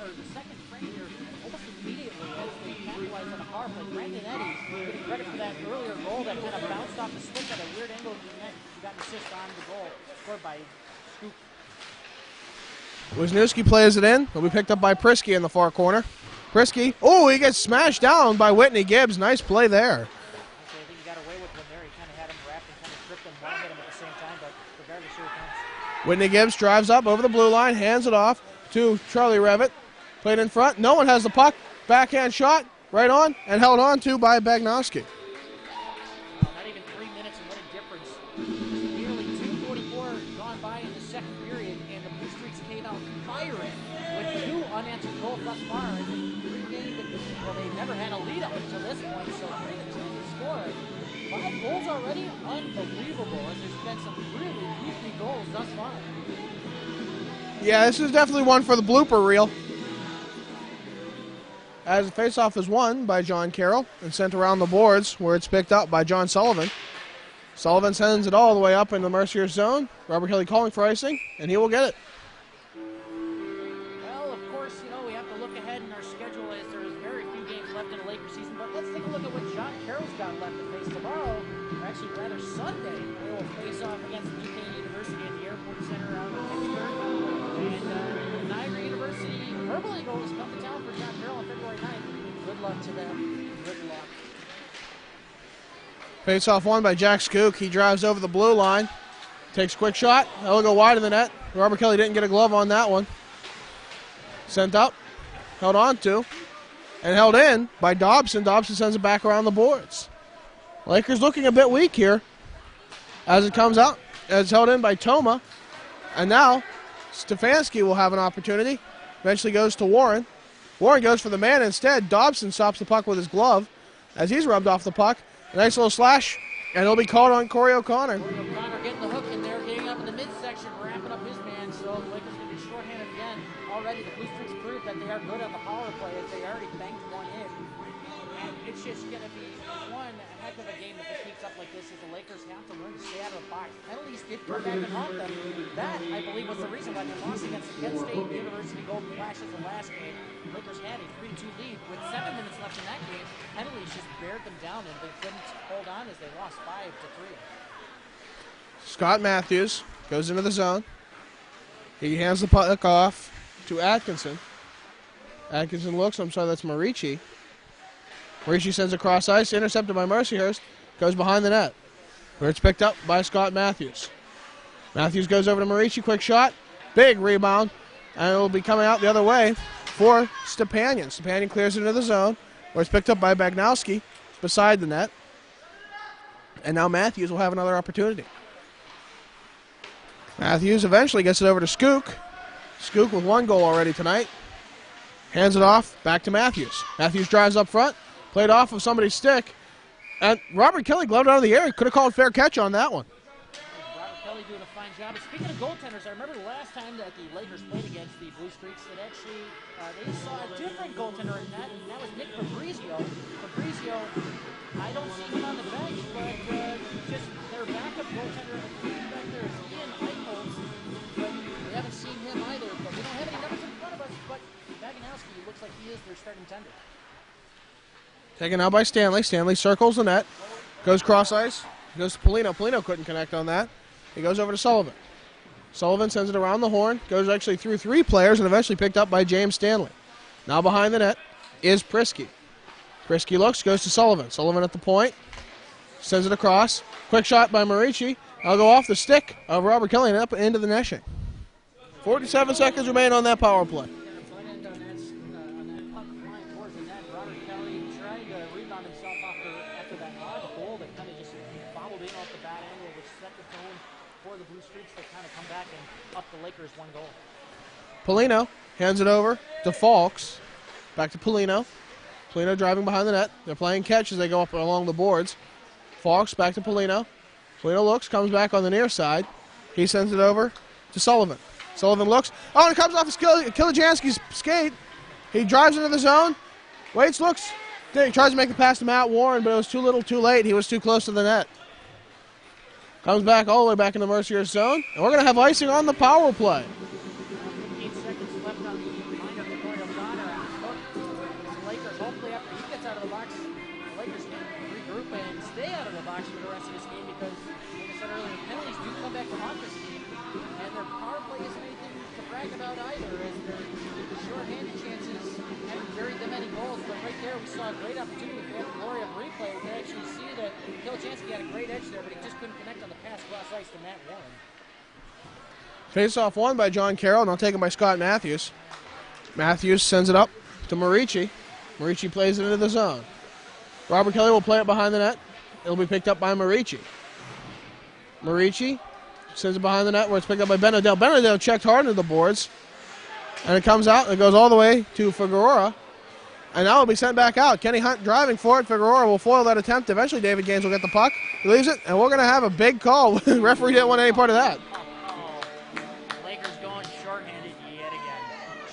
or the second frame here almost immediately as they capitalize on a power play. Brandon Eddy getting credit for that earlier goal that kind of bounced off the stick at a weird angle of the net. He got an assist on the goal scored by Scoop. Wisniewski plays it in. He'll be picked up by Prisky in the far corner. Prisky, oh, he gets smashed down by Whitney Gibbs. Nice play there. Actually, I think he got away with one there. He kind of had him wrapped and kind of tripped him, wound him at the same time, but regardless, here it comes. Whitney Gibbs drives up over the blue line, hands it off to Charlie Revitt. Played in front. No one has the puck. Backhand shot, right on, and held on to by Baranowski. Not even 3 minutes, and what a difference. Nearly 2:44 gone by in the second period, and the Blue Streaks came out firing with 2 unanswered goals thus far. Well, they never had a lead up until this point, so 3-2 to score. 5 goals already? Unbelievable, as there's been some really goofy goals thus far. Yeah, this is definitely one for the blooper reel. As the faceoff is won by John Carroll and sent around the boards, where it's picked up by John Sullivan. Sullivan sends it all the way up in the Mercyhurst zone. Robert Kelly calling for icing, and he will get it. Well, of course, we have to look ahead in our schedule as there is very few games left in the Lakers season, but let's take a look at what John Carroll's got left to face tomorrow, or actually rather Sunday. They will face off against Duquesne University in the Airport Center out in Pittsburgh. And Niagara University Purple Eagles come to town for John Carroll on February 9th. Good luck to them. Good luck. Face-off won by Jack Skook. He drives over the blue line. Takes a quick shot. That'll go wide of the net. Robert Kelly didn't get a glove on that one. Sent up. Held on to. And held in by Dobson. Dobson sends it back around the boards. Lakers looking a bit weak here. As it comes out. It's held in by Toma. And now Stefanski will have an opportunity. Eventually goes to Warren. Warren goes for the man instead. Dobson stops the puck with his glove as he's rubbed off the puck. A nice little slash, and it'll be called on Corey O'Connor. Corey O'Connor getting the hook in there, getting up in the midsection, wrapping up his man. So the Lakers going to be shorthanded again. Already the Blue Streaks proved that they are good on the power play as they already banked one in. And it's just going to be one heck of a game if it keeps up like this as the Lakers have to learn to stay out of the box. Penalties did come back and haunt them. That, I believe, was the reason why they lost against the Kent State University Golden Flashes the last game. The Lakers had a 3-2 lead with 7 minutes left in that game. Penalties just bared them down and they couldn't hold on as they lost 5-3. Scott Matthews goes into the zone. He hands the puck off to Atkinson. Atkinson looks, I'm sorry, that's Marici. Marici sends a cross ice, intercepted by Mercyhurst, goes behind the net, where it's picked up by Scott Matthews. Matthews goes over to Marici, quick shot, big rebound, and it'll be coming out the other way for Stepanian. Stepanian clears it into the zone, where it's picked up by Baranowski beside the net. And now Matthews will have another opportunity. Matthews eventually gets it over to Skook. Skook with 1 goal already tonight. Hands it off, back to Matthews. Matthews drives up front, played off of somebody's stick, and Robert Kelly gloved out of the air. He could have called fair catch on that one. Robert Kelly doing a fine job. And speaking of goaltenders, I remember the last time that the Lakers played against the Blue Streaks that actually they saw a different goaltender in that, and that was Nick Fabrizio. Fabrizio, I don't see him on the bench, but just their backup goaltender back there is Ian Eichholz, but we haven't seen him either. But we don't have any numbers in front of us, but Baranowski looks like he is their starting tender. Taken out by Stanley. Stanley circles the net, goes cross ice, goes to Polino. Polino couldn't connect on that. He goes over to Sullivan. Sullivan sends it around the horn, goes actually through 3 players and eventually picked up by James Stanley. Now behind the net, is Prisky. Prisky looks, goes to Sullivan. Sullivan at the point, sends it across. Quick shot by Marici. I'll go off the stick of Robert Kelly and up into the netting. 47 seconds remain on that power play. Polino hands it over to Falks. Back to Polino. Polino driving behind the net. They're playing catch as they go up along the boards. Falks back to Polino. Polino looks, comes back on the near side. He sends it over to Sullivan. Sullivan looks. Oh, and it comes off Kilijanski's skate. He drives into the zone. Waits, looks. He tries to make the pass to Matt Warren, but it was too little, too late. He was too close to the net. Comes back all the way back in the Mercyhurst zone. And we're going to have icing on the power play. 15 seconds left on the line of the point of Donner. Lakers, hopefully after he gets out of the box, the Lakers can regroup and stay out of the box for the rest of this game because, like I said earlier, penalties do come back to haunt this team. And their power play isn't anything to brag about either, as their short-handed chances haven't carried them any goals. But right there, we saw a great opportunity. If we had the glory of replay, we can actually see that Kilijanski had a great edge there, but he just couldn't connect on the pass cross ice to Matt Warren. Face-off won by John Carroll, and I'll take it by Scott Matthews. Matthews sends it up to Marici. Marici plays it into the zone. Robert Kelly will play it behind the net. It'll be picked up by Marici. Marici sends it behind the net where it's picked up by Benedell. Benedell checked hard into the boards, and it comes out and it goes all the way to Figueroa. And now it'll be sent back out. Kenny Hunt driving for it. Figueroa will foil that attempt. Eventually, David Gaines will get the puck. He leaves it, and we're going to have a big call. The referee didn't want any part of that. Lakers going shorthanded yet again.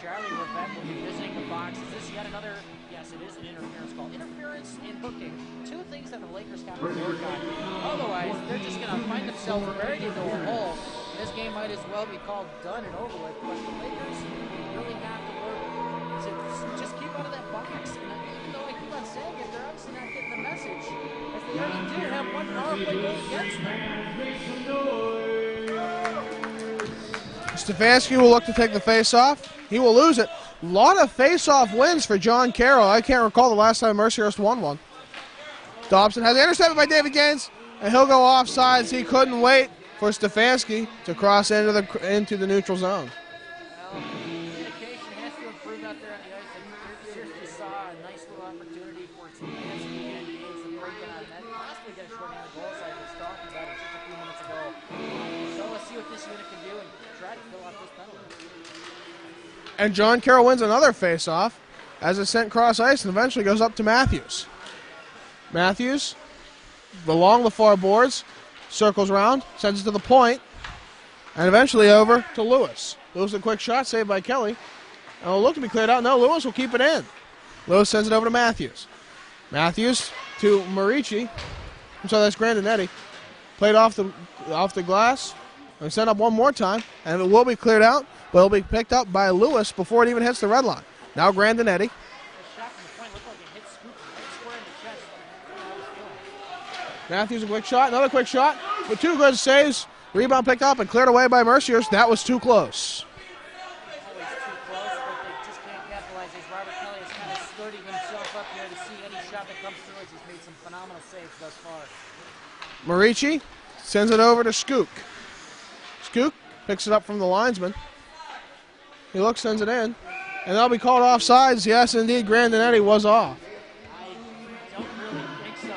Charlie Rivette will be visiting the box. Is this yet another? Yes, it is an interference call. Interference in hooking. Two things that the Lakers have to work on. Otherwise, they're just going to find themselves buried into a hole. This game might as well be called done and over with. But the Lakers really have to work to just keep out of that box. And even though I keep on saying it, they're obviously not getting the message. As they already do have one power play goal against them. Stefanski will look to take the face-off. He will lose it. A lot of face-off wins for John Carroll. I can't recall the last time Mercyhurst won one. Dobson has it intercepted by David Gaines, and he'll go offsides. He couldn't wait for Stefanski to cross into the neutral zone. Well, communication has to improve out there on the ice. I seriously saw a nice little opportunity for Stefanski and Gaines to break it on net, possibly get a short-handed goal, as I was talking about it just a few minutes ago. So let's see what this unit can do and try to fill out this penalty. And John Carroll wins another face-off as it's sent cross ice and eventually goes up to Matthews. Matthews, along the far boards, circles around, sends it to the point, and eventually over to Lewis. Lewis a quick shot, saved by Kelly. And it'll look to be cleared out. No, Lewis will keep it in. Lewis sends it over to Matthews. Matthews to Marici. I'm sorry, that's Grandinetti. Played off the glass. And sent up one more time, and it will be cleared out, but it'll be picked up by Lewis before it even hits the red line. Now Grandinetti. Matthews a quick shot, another quick shot, with two good saves. Rebound picked up and cleared away by Mercyhurst. That was too close. Always too close, but they just can't capitalize as Robert Kelly is kind of skirting himself up here to see any shot that comes through as he's made some phenomenal saves thus far. Marici sends it over to Skook. Skook picks it up from the linesman. He looks, sends it in, and they'll be called offsides. Yes, indeed, Grandinetti was off. I don't really think so.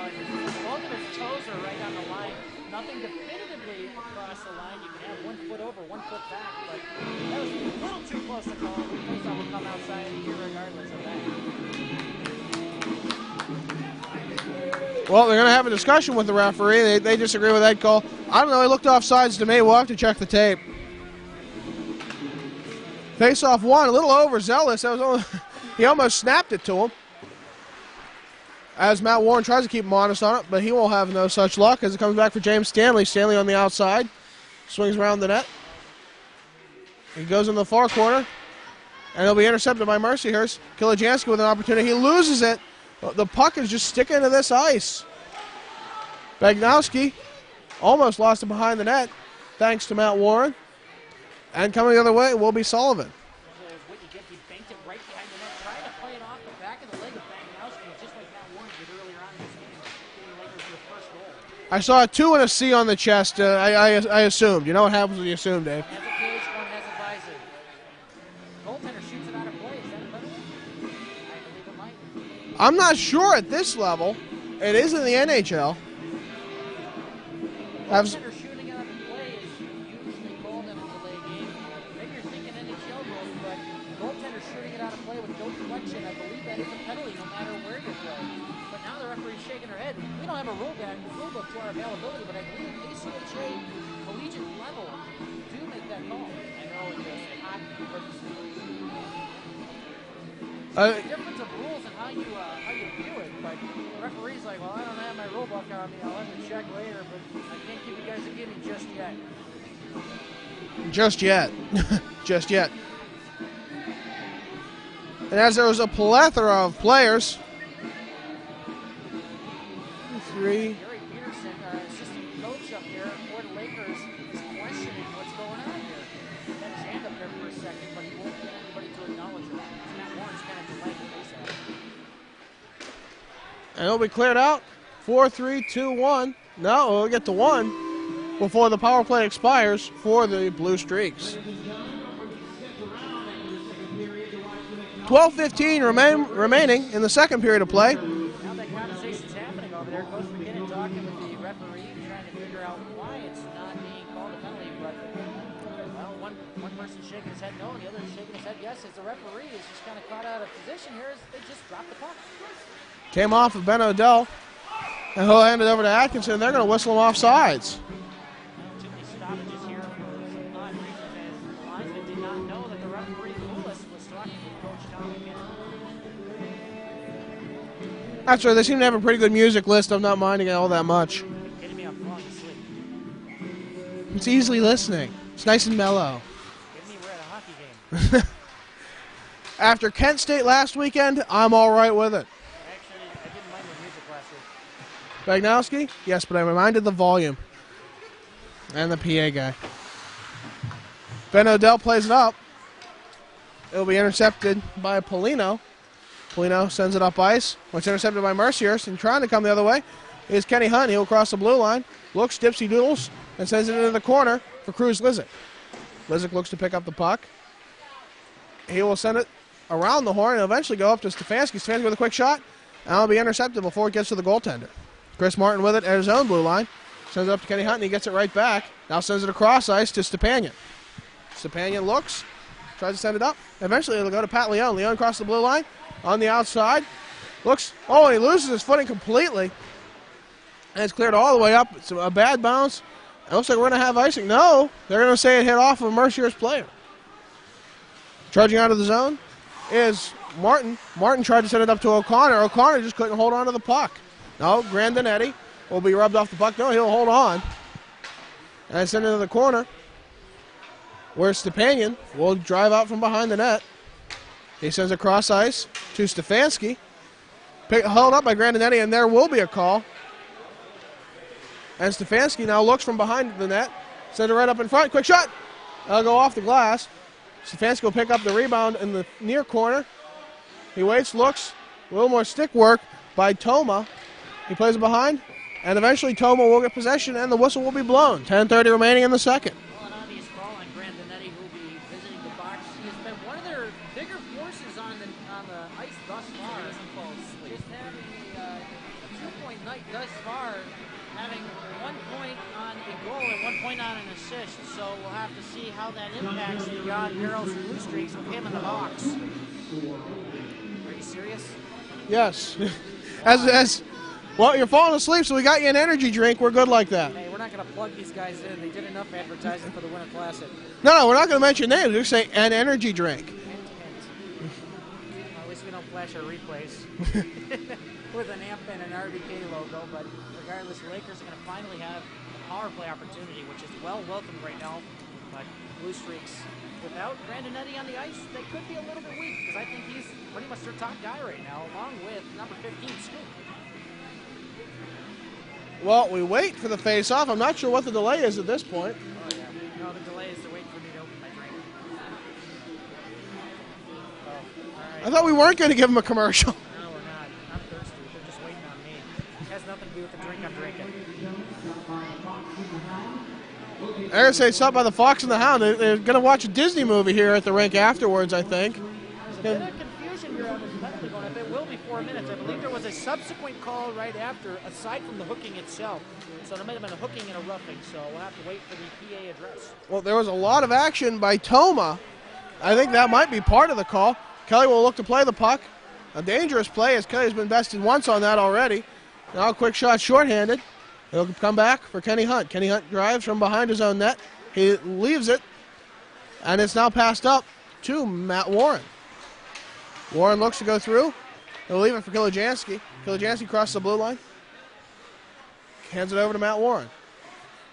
Both of his toes are right on the line. Nothing definitively across the line. You can have 1 foot over, 1 foot back, but that was a little too close to call. The faceoff will come outside regardless of that. Well, they're going to have a discussion with the referee. They disagree with that call. I don't know. He looked offsides to me. We'll have to check the tape. Face-off one, a little overzealous. He almost snapped it to him. As Matt Warren tries to keep him honest on it, but he will have no such luck as it comes back for James Stanley. Stanley on the outside. Swings around the net. He goes in the far corner. And he'll be intercepted by Mercyhurst. Kilijanski with an opportunity. He loses it. The puck is just sticking to this ice. Baranowski almost lost it behind the net, thanks to Matt Warren. And coming the other way will be Sullivan. What you get, he banked it right behind the net, trying to play it off the back of the I saw a 2 and a C on the chest. I assumed. You know what happens when you assume, Dave. Has a cage, one has a visor. Goaltender shoots it out of play. Is that a penalty? I believe it might. I'm not sure at this level. It is in the NHL. Goaltender shooting out of play is usually called in a delay game. Maybe you're thinking NHL rules, but goaltender shooting it out of play with no deflection, I believe that is a penalty no matter where you play. But now the referee's shaking her head. We don't have a rule book to our availability, but I believe ACHA collegiate level do make that call. I know it is hockey, but the difference of rules and how you view it. But the referee's like, well, I don't have my rule book on me. I'll have to check later, but I can't give you guys a gimme just yet. Just yet. Just yet. And as there was a plethora of players. 3. Gary Peterson, assistant coach up here for the Lakers, is questioning what's going on here. He had his hand up there for a second, but he won't get anybody to acknowledge it. Matt Warren's kind of delayed the face at it. And it'll be cleared out. 4, 3, 2, 1. No, we'll get to 1 before the power play expires for the Blue Streaks. 12:15 remaining in the second period of play. Now that conversation's happening over there. Coach McKinnon talking with the referee, trying to figure out why it's not being called a penalty. But, well, one person's shaking his head no, and the other is shaking his head yes, as the referee is just kind of caught out of position here as they just dropped the puck. Came off of Ben O'Dell, and he'll hand it over to Atkinson. They're going to whistle him off sides. Too many stoppages here for some odd reasons, as the linesman did not know that the referee Lewis was talking with Coach Tom McKinnon. That's right. They seem to have a pretty good music list. I'm not minding it all that much. Are you kidding me? I'm falling asleep. It's easily listening. It's nice and mellow. Kidding me? We're at a hockey game. After Kent State last weekend, I'm all right with it. Actually, I didn't mind the music last week. Baranowski? Yes, but I reminded the volume. And the PA guy. Ben O'Dell plays it up. It'll be intercepted by Polino. Polino sends it up ice. It's intercepted by Mercyhurst, and trying to come the other way is Kenny Hunt. He'll cross the blue line, looks, dipsy doodles, and sends it into the corner for Cruz Lizick. Lizick looks to pick up the puck. He will send it around the horn and eventually go up to Stefanski. Stefanski with a quick shot, and it'll be intercepted before it gets to the goaltender. Chris Martin with it at his own blue line. Sends it up to Kenny Hunt, and he gets it right back. Now sends it across ice to Stepanian. Stepanian looks, tries to send it up. Eventually it'll go to Pat Leone. Leone across the blue line. On the outside, looks, and he loses his footing completely. And it's cleared all the way up. It's a bad bounce. It looks like we're going to have icing. No, they're going to say it hit off of a Mercyhurst player. Charging out of the zone is Martin. Martin tried to send it up to O'Connor. O'Connor just couldn't hold on to the puck. No, Grandinetti will be rubbed off the puck. No, he'll hold on. And send it to the corner, where Stepanian will drive out from behind the net. He sends it across ice to Stefanski. Held up by Grandinetti, and there will be a call. And Stefanski now looks from behind the net. Sends it right up in front. Quick shot. That'll go off the glass. Stefanski will pick up the rebound in the near corner. He waits, looks. A little more stick work by Toma. He plays it behind. And eventually Toma will get possession, and the whistle will be blown. 10:30 remaining in the second. Well, an obvious call on Grandinetti, who will be visiting the box. He has been one of their bigger forces on the ice thus far. Just having a 2-point night thus far, having 1 point on a goal and 1 point on an assist. So we'll have to see how that impacts the Carroll's Blue Streaks with him in the box. Are you serious? Yes. Well, you're falling asleep, so we got you an energy drink. We're good like that. Hey, we're not going to plug these guys in. They did enough advertising for the Winter Classic. No, we're not going to mention names. We're just say an energy drink. Hint, hint. Well, at least we don't flash our replays with an AMP and an RBK logo. But regardless, the Lakers are going to finally have a power play opportunity, which is well welcomed right now. But Blue Streaks, without Grandinetti on the ice, they could be a little bit weak, because I think he's pretty much their top guy right now, along with number 15, Scoop. Well, we wait for the face-off. I'm not sure what the delay is at this point. Oh, yeah. No, the delay is to wait for me to open my drink. Oh, all right. I thought we weren't going to give him a commercial. No, we're not. I'm thirsty. They're just waiting on me. has nothing to do with the drink I'm drinking. I'm going to say something about the Fox and the Hound. They're going to watch a Disney movie here at the rink afterwards, I think. There's a bit of confusion here on this penalty going up. It will be 4 minutes. I believe there was a subsequent call right after, aside from the hooking itself. So there might have been a hooking and a roughing, so we'll have to wait for the PA address. Well, there was a lot of action by Toma. I think that might be part of the call. Kelly will look to play the puck. A dangerous play, as Kelly's been bested once on that already. Now a quick shot shorthanded. He'll come back for Kenny Hunt. Kenny Hunt drives from behind his own net. He leaves it, and it's now passed up to Matt Warren. Warren looks to go through. He'll leave it for Kilojanski. Kilojanski crosses the blue line. Hands it over to Matt Warren.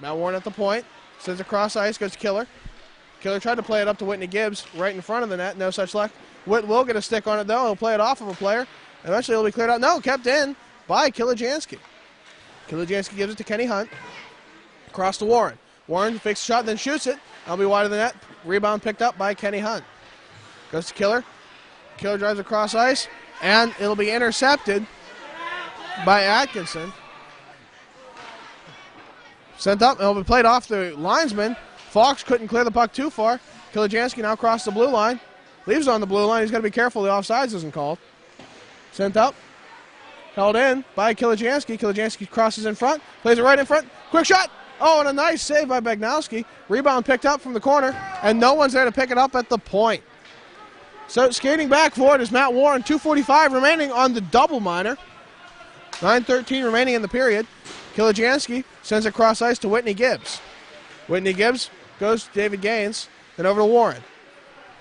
Matt Warren at the point. Sends it across ice, goes to Killer. Killer tried to play it up to Whitney Gibbs right in front of the net. No such luck. Whit will get a stick on it, though. He'll play it off of a player. Eventually, it'll be cleared out. No, kept in by Kilojanski. Kilojanski gives it to Kenny Hunt. Across to Warren. Warren fakes a shot, then shoots it. That'll be wide of the net. Rebound picked up by Kenny Hunt. Goes to Killer. Killer drives across ice, and it'll be intercepted by Atkinson. Sent up, and it'll be played off the linesman. Fox couldn't clear the puck too far. Kilojanski now crossed the blue line. Leaves it on the blue line. He's got to be careful the offsides isn't called. Sent up. Held in by Kilojanski. Kilojanski crosses in front. Plays it right in front. Quick shot. Oh, and a nice save by Baranowski. Rebound picked up from the corner, and no one's there to pick it up at the point. So skating back for it is Matt Warren. 2:45 remaining on the double minor. 9:13 remaining in the period. Kilojanski sends it cross ice to Whitney Gibbs. Whitney Gibbs goes to David Gaines, then over to Warren.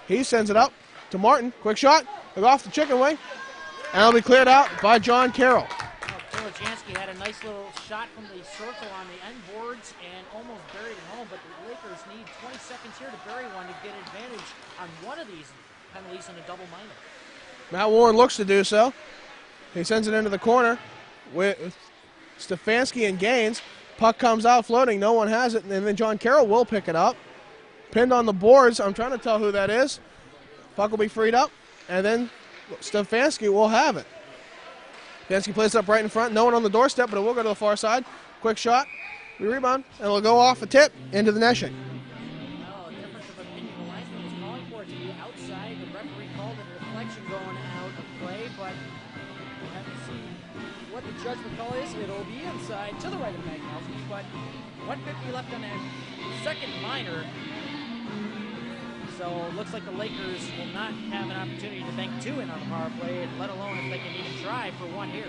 He sends it up to Martin. Quick shot. They'll go off the chicken wing. And it'll be cleared out by John Carroll. Kilojanski had a nice little shot from the circle on the end boards and almost buried it home, but the Lakers need 20 seconds here to bury one to get advantage on one of these penalties in a double minor. Matt Warren looks to do so. He sends it into the corner with Stefanski and Gaines. Puck comes out floating. No one has it, and then John Carroll will pick it up. Pinned on the boards. I'm trying to tell who that is. Puck will be freed up, and then Stefanski will have it. Stefanski plays it up right in front. No one on the doorstep, but it will go to the far side. Quick shot. We rebound, and it'll go off a tip into the netting. Well, a difference of opinion. The linesman was calling for it to be outside. The referee called it a deflection going out of play, but we haven't seen what the judgment call is. It'll be inside to the right of Baranowski, but 150 left on that second minor. So it looks like the Lakers will not have an opportunity to bank two in on the power play, let alone if they can even try for one here.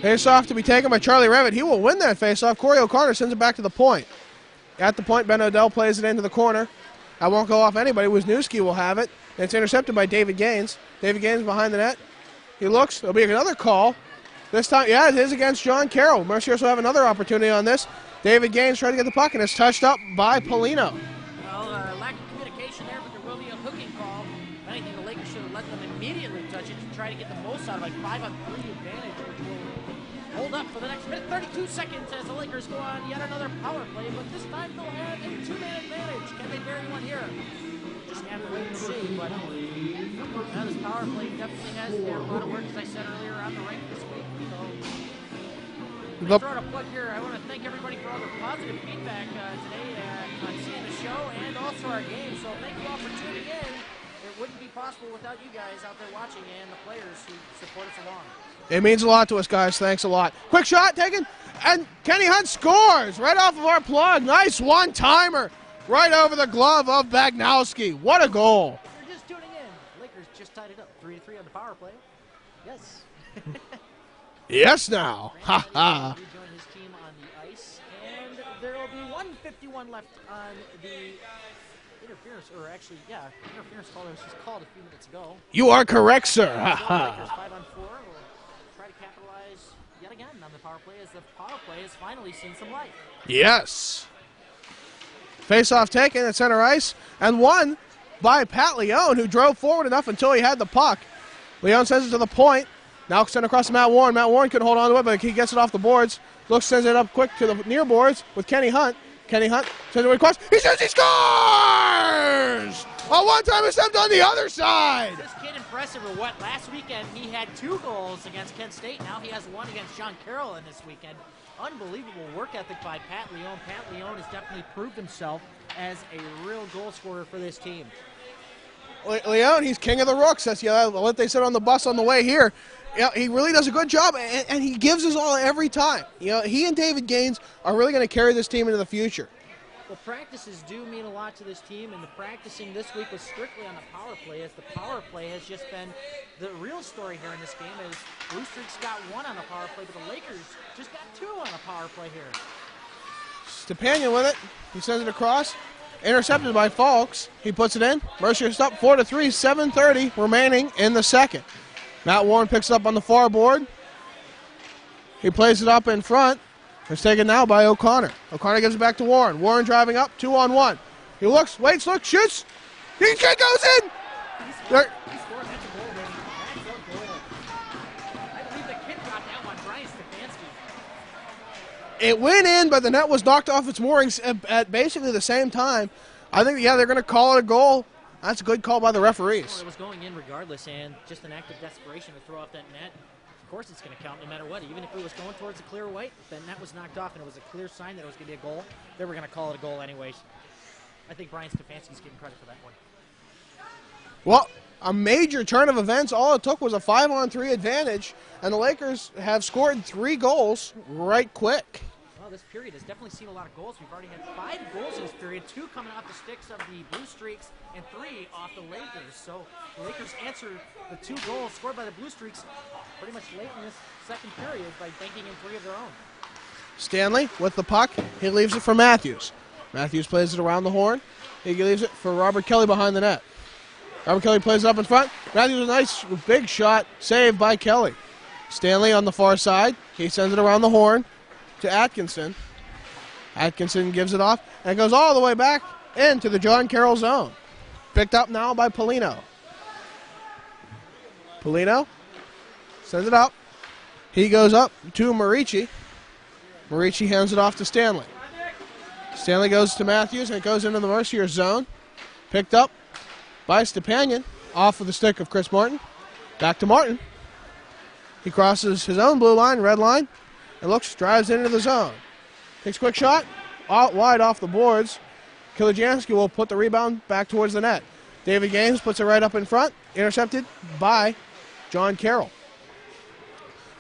Face-off to be taken by Charlie Revitt. He will win that face-off. Corey O'Connor sends it back to the point. At the point, Ben Odell plays it into the corner. That won't go off anybody. Wisniewski will have it. And it's intercepted by David Gaines. David Gaines behind the net. He looks. There'll be another call. This time, yeah, it is against John Carroll. Mercyhurst will have another opportunity on this. David Gaines trying to get the puck, and it's touched up by Polino. Lack of communication there, but there will be a hooking call. If anything, the Lakers should have let them immediately touch it to try to get the most out of a 5-on-3 advantage, which will hold up for the next minute, 32 seconds as the Lakers go on yet another power play, but this time they'll have a two-man advantage. Can they bury one here? Just have to wait and see, but now this power play definitely has a lot of work, as I said earlier, on the rink this week. So, throwing a plug here, I want to thank everybody for all the positive feedback today on seeing the show and also our game. So thank you all for tuning in. It wouldn't be possible without you guys out there watching and the players who support us along. It means a lot to us, guys. Thanks a lot. Quick shot taken, and Kenny Hunt scores right off of our plug. Nice one-timer right over the glove of Baranowski. What a goal. If you're just tuning in, Lakers just tied it up 3-3 on the power play. Yes. Yes, now. Ha ha. Rejoin his team on the ice, and there will be 1:51 left on the interference, or actually, yeah, interference call that was just called a few minutes ago. You are correct, sir. Ha So ha. Lakers 5-on-4 will try to capitalize yet again on the power play as the power play has finally seen some life. Yes. Face-off taken at center ice, and won by Pat Leone, who drove forward enough until he had the puck. Leone sends it to the point. Now sent across to Matt Warren. Matt Warren couldn't hold on to it, but he gets it off the boards. Looks, sends it up quick to the near boards with Kenny Hunt. Kenny Hunt sends it across. He shoots, he scores! A one-time attempt on the other side. This kid impressive or what? Last weekend he had 2 goals against Kent State. Now he has 1 against John Carroll in this weekend. Unbelievable work ethic by Pat Leone. Pat Leone has definitely proved himself as a real goal scorer for this team. Leone, he's king of the rooks. That's what they said on the bus on the way here. He really does a good job, and he gives us all every time. He and David Gaines are really going to carry this team into the future. Well, practices do mean a lot to this team, and the practicing this week was strictly on the power play, as the power play has just been the real story here in this game, as Blue Streaks got 1 on the power play, but the Lakers just got 2 on the power play here. Stepanian with it. He sends it across. Intercepted by Falks. He puts it in. Mercyhurst up 4-3, 7:30 remaining in the second. Matt Warren picks it up on the far board. He plays it up in front. It's taken now by O'Connor. O'Connor gives it back to Warren. Warren driving up, 2-on-1. He looks, waits, looks, shoots. He goes in. He scored. That's a goal, baby. That's a goal. I believe the kid got that one, Brian Stefanski. It went in, but the net was knocked off its moorings at basically the same time. I think, they're going to call it a goal. That's a good call by the referees. Well, it was going in regardless, and just an act of desperation to throw off that net. Of course it's going to count no matter what. Even if it was going towards a clear white, if the net was knocked off and it was a clear sign that it was going to be a goal, they were going to call it a goal anyways. I think Brian Stefanski's getting credit for that one. Well, a major turn of events. All it took was a 5-on-3 advantage, and the Lakers have scored 3 goals right quick. Well, this period has definitely seen a lot of goals. We've already had 5 goals in this period, 2 coming off the sticks of the Blue Streaks and 3 off the Lakers. So the Lakers answered the 2 goals scored by the Blue Streaks pretty much late in this second period by banking in 3 of their own. Stanley with the puck. He leaves it for Matthews. Matthews plays it around the horn. He leaves it for Robert Kelly behind the net. Robert Kelly plays it up in front. Matthews with a nice big shot saved by Kelly. Stanley on the far side. He sends it around the horn to Atkinson. Atkinson gives it off and it goes all the way back into the John Carroll zone. Picked up now by Polino. Polino sends it up. He goes up to Marici. Marici hands it off to Stanley. Stanley goes to Matthews and it goes into the Mercyhurst zone. Picked up by Stepanian off of the stick of Chris Martin. Back to Martin. He crosses his own blue line, red line, and drives into the zone. Takes a quick shot, out wide off the boards. Kilijansky will put the rebound back towards the net. David Gaines puts it right up in front, intercepted by John Carroll.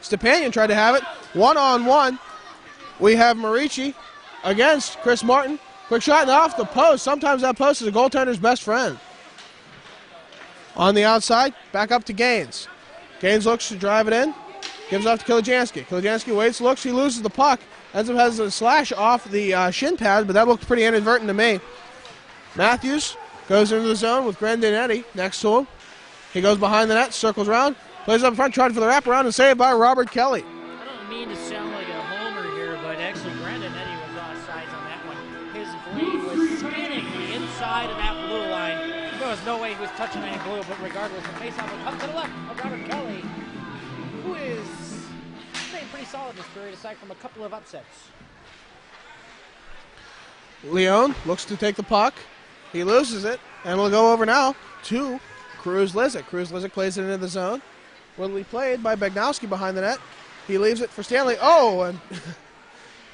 Stepanian tried to have it, 1-on-1. We have Marici against Chris Martin. Quick shot and off the post. Sometimes that post is a goaltender's best friend. On the outside, back up to Gaines. Gaines looks to drive it in. Gives off to Kilijansky. Kilijansky waits, looks, he loses the puck. Ends up has a slash off the shin pad, but that looked pretty inadvertent to me. Matthews goes into the zone with Grandinetti next to him. He goes behind the net, circles around, plays up front, tried for the wraparound, and saved by Robert Kelly. I don't mean to sound like a homer here, but actually Grandinetti was offsides on that one. His blade was skinning the inside of that blue line. There was no way he was touching any blue, but regardless, the faceoff will come to the left of Robert Kelly, who is staying pretty solid this period, aside from a couple of upsets. Leone looks to take the puck. He loses it, and we'll go over now to Cruz Lizick. Cruz Lizick plays it into the zone. Will be played by Baranowski behind the net. He leaves it for Stanley. Oh, and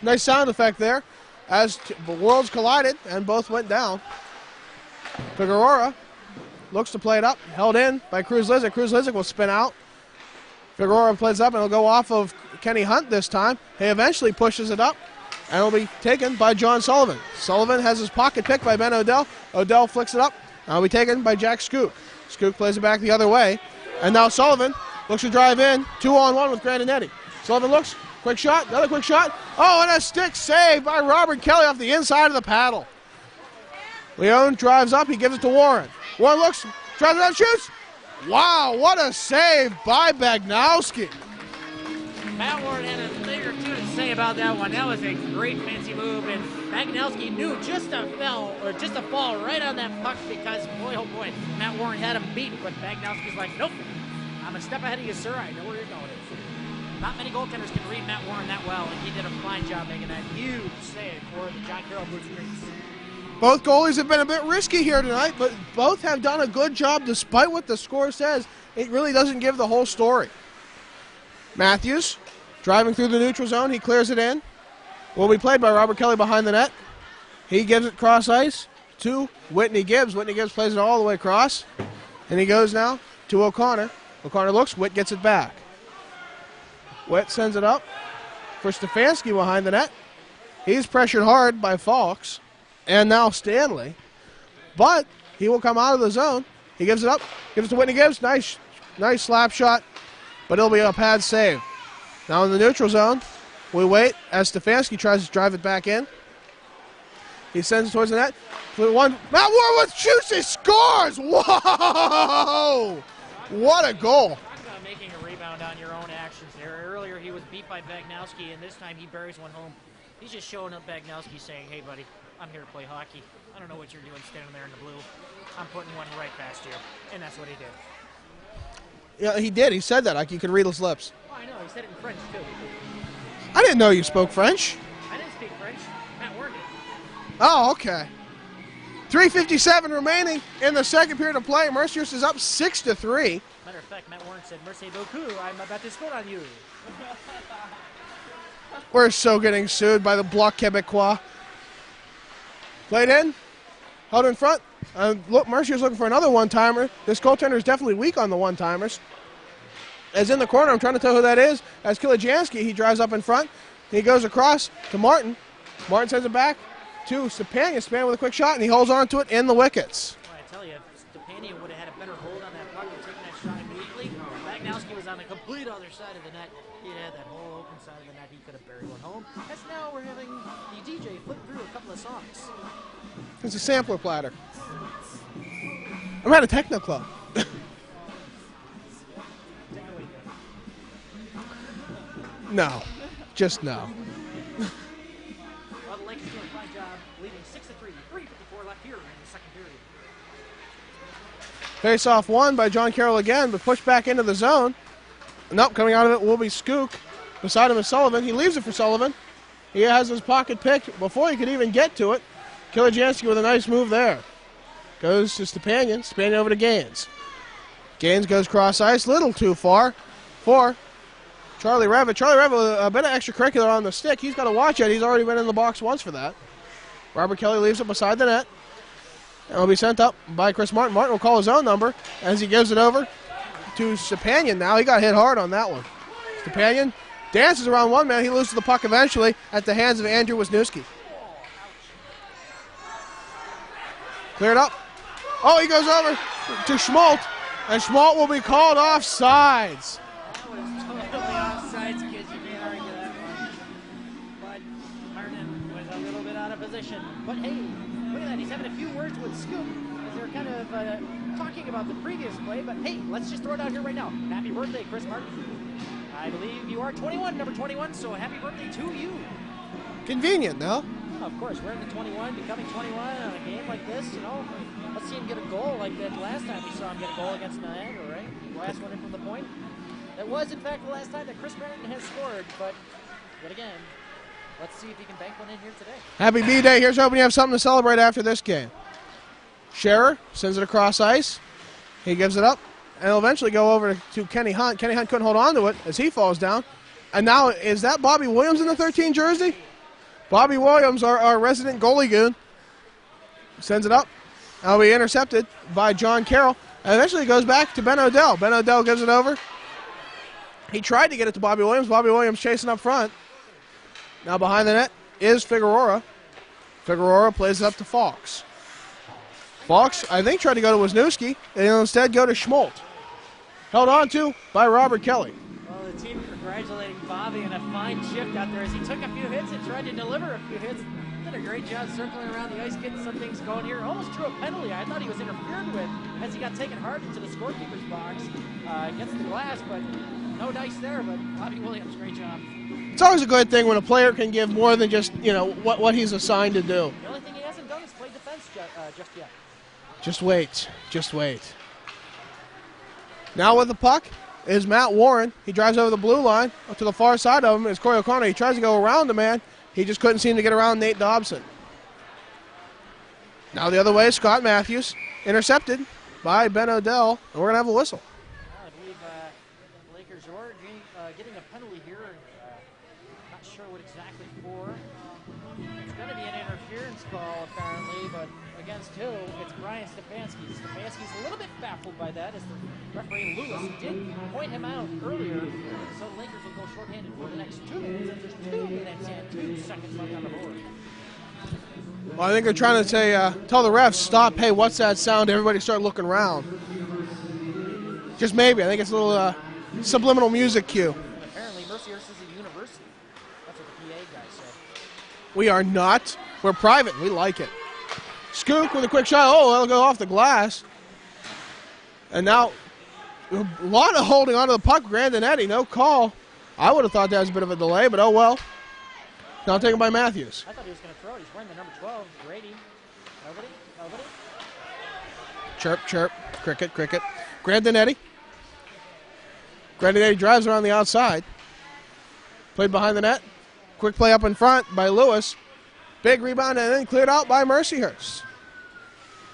nice sound effect there as the worlds collided and both went down. Figueroa looks to play it up, held in by Cruz Lizick. Cruz Lizick will spin out. Figueroa plays up and it'll go off of Kenny Hunt this time. He eventually pushes it up and it'll be taken by John Sullivan. Sullivan has his pocket picked by Ben Odell. Odell flicks it up and it'll be taken by Jack Skook. Skook plays it back the other way. And now Sullivan looks to drive in, 2-on-1 with Grandinetti. Sullivan looks, quick shot, another quick shot. Oh, and a stick save by Robert Kelly off the inside of the paddle. Leone drives up, he gives it to Warren. Warren looks, drives it up, shoots. Wow, what a save by Baranowski. Matt Warren had a thing or two to say about that one. That was a great fancy move, and Baranowski knew just to fall right on that puck because, boy, oh boy, Matt Warren had him beat, but Baranowski's like, nope, I'm a step ahead of you, sir. I know where you're going. Not many goaltenders can read Matt Warren that well, and he did a fine job making that huge save for the John Carroll Blue Jays. Both goalies have been a bit risky here tonight, but both have done a good job despite what the score says. It really doesn't give the whole story. Matthews driving through the neutral zone. He clears it in. Will be played by Robert Kelly behind the net. He gives it cross ice to Whitney Gibbs. Whitney Gibbs plays it all the way across. And he goes now to O'Connor. O'Connor looks. Witt gets it back. Witt sends it up for Stefanski behind the net. He's pressured hard by Fawkes and now Stanley. But he will come out of the zone. He gives it up. Gives it to Whitney Gibbs. Nice slap shot. But it'll be a pad save. Now in the neutral zone, we wait as Stefanski tries to drive it back in. He sends it towards the net. Matt Warren with shoots. He scores. Whoa! What a goal. Talk about making a rebound on your own actions there. Earlier he was beat by Baranowski, and this time he buries one home. He's just showing up Baranowski saying, hey, buddy, I'm here to play hockey. I don't know what you're doing standing there in the blue. I'm putting one right past you. And that's what he did. Yeah, he did. He said that. Like you could read his lips. Oh, I know. He said it in French, too. I didn't know you spoke French. I didn't speak French. Matt Warren did. Oh, okay. 3:57 remaining in the second period of play. Mercyhurst is up 6-3. Matter of fact, Matt Warren said, Merci beaucoup, I'm about to score on you. We're so getting sued by the Bloc Québécois. Played in. Held in front. Look, Mercyhurst looking for another one-timer. This goaltender is definitely weak on the one-timers. As in the corner, I'm trying to tell who that is. As Kilijanski, he drives up in front. He goes across to Martin. Martin sends it back to Stepanian. Stepanian with a quick shot, and he holds on to it in the wickets. Well, I tell you, Stepanian would have had a better hold on that puck and taken that shot immediately. Baranowski was on the complete other side of the net. He had that whole open side of the net. He could have buried one home. As now we're having the DJ flip through a couple of songs. It's a sampler platter. I'm at a techno club. No. Just no. Well, the Lakers doing a fine job, leading 6-3. 3:54 left here in the second period. Face-off won by John Carroll again, but pushed back into the zone. Nope, coming out of it will be Skook. Beside him is Sullivan. He leaves it for Sullivan. He has his pocket picked before he could even get to it. Kilijanski with a nice move there. Goes to Stepanian. Stepanian over to Gaines. Gaines goes cross ice, little too far for Charlie Revitt. Charlie Revitt with a bit of extracurricular on the stick. He's got to watch it. He's already been in the box once for that. Robert Kelly leaves it beside the net. And will be sent up by Chris Martin. Martin will call his own number as he gives it over to Stepanian now. He got hit hard on that one. Stepanian dances around one man. He loses the puck eventually at the hands of Andrew Wisniewski. Cleared up. Oh, he goes over to Schmaltz. And Schmaltz will be called offsides. That was totally offsides, kids. You can't argue that one. But Martin was a little bit out of position. But hey, look at that. He's having a few words with Scoop as they're kind of talking about the previous play. But hey, let's just throw it out here right now. Happy birthday, Chris Martin. I believe you are 21, number 21, so happy birthday to you. Convenient, no? Of course, we're in the 21, becoming 21 on a game like this, you know. Let's see him get a goal like that last time we saw him get a goal against Niagara, right? Last one in from the point. That was, in fact, the last time that Chris Martin has scored, but yet again, let's see if he can bank one in here today. Happy B-Day. Here's hoping you have something to celebrate after this game. Scherer sends it across ice. He gives it up, and he'll eventually go over to Kenny Hunt. Kenny Hunt couldn't hold on to it as he falls down. And now, is that Bobby Williams in the 13 jersey? Bobby Williams, our resident goalie goon, sends it up. That'll be intercepted by John Carroll. And eventually goes back to Ben O'Dell. Ben O'Dell gives it over. He tried to get it to Bobby Williams. Bobby Williams chasing up front. Now behind the net is Figueroa. Figueroa plays it up to Fawkes. Fawkes, I think, tried to go to Wisniewski, and instead go to Schmaltz. Held on to by Robert Kelly. Well, the team congratulating Bobby on a fine shift out there as he took a few hits and tried to deliver a few hits. Did a great job circling around the ice, getting some things going here. Almost drew a penalty. I thought he was interfered with as he got taken hard into the scorekeeper's box against the glass, but no dice there. But Bobby Williams, great job. It's always a good thing when a player can give more than just, you know, what he's assigned to do. The only thing he hasn't done is play defense just yet. Just wait. Just wait. Now with the puck is Matt Warren. He drives over the blue line up to the far side of him. It's Corey O'Connor. He tries to go around the man. He just couldn't seem to get around Nate Dobson. Now the other way, Scott Matthews, intercepted by Ben Odell, and we're going to have a whistle. I believe the Lakers are getting a penalty here. Not sure what exactly for. It's going to be an interference call, apparently, but against who? It's Brian Stefanski. Stefanski's a little bit baffled by that, as the referee Lewis did point him out earlier. So the Lakers will go shorthanded for the next 2 minutes, and there's 2 minutes and 2 seconds left on the board. Well, I think they're trying to say, tell the refs, stop, hey, what's that sound? Everybody start looking around. Just maybe. I think it's a little subliminal music cue. And apparently Mercyhurst is a university. That's what the PA guy said. We are not. We're private. We like it. Skook with a quick shot. Oh, that'll go off the glass. And now, a lot of holding onto the puck. Grandinetti, no call. I would have thought that was a bit of a delay, but oh well. Now taken by Matthews. I thought he was going to throw it. He's wearing the number 12. Grady. Nobody. Chirp, chirp. Cricket, cricket. Grandinetti. Grandinetti drives around the outside. Played behind the net. Quick play up in front by Lewis. Big rebound and then cleared out by Mercyhurst.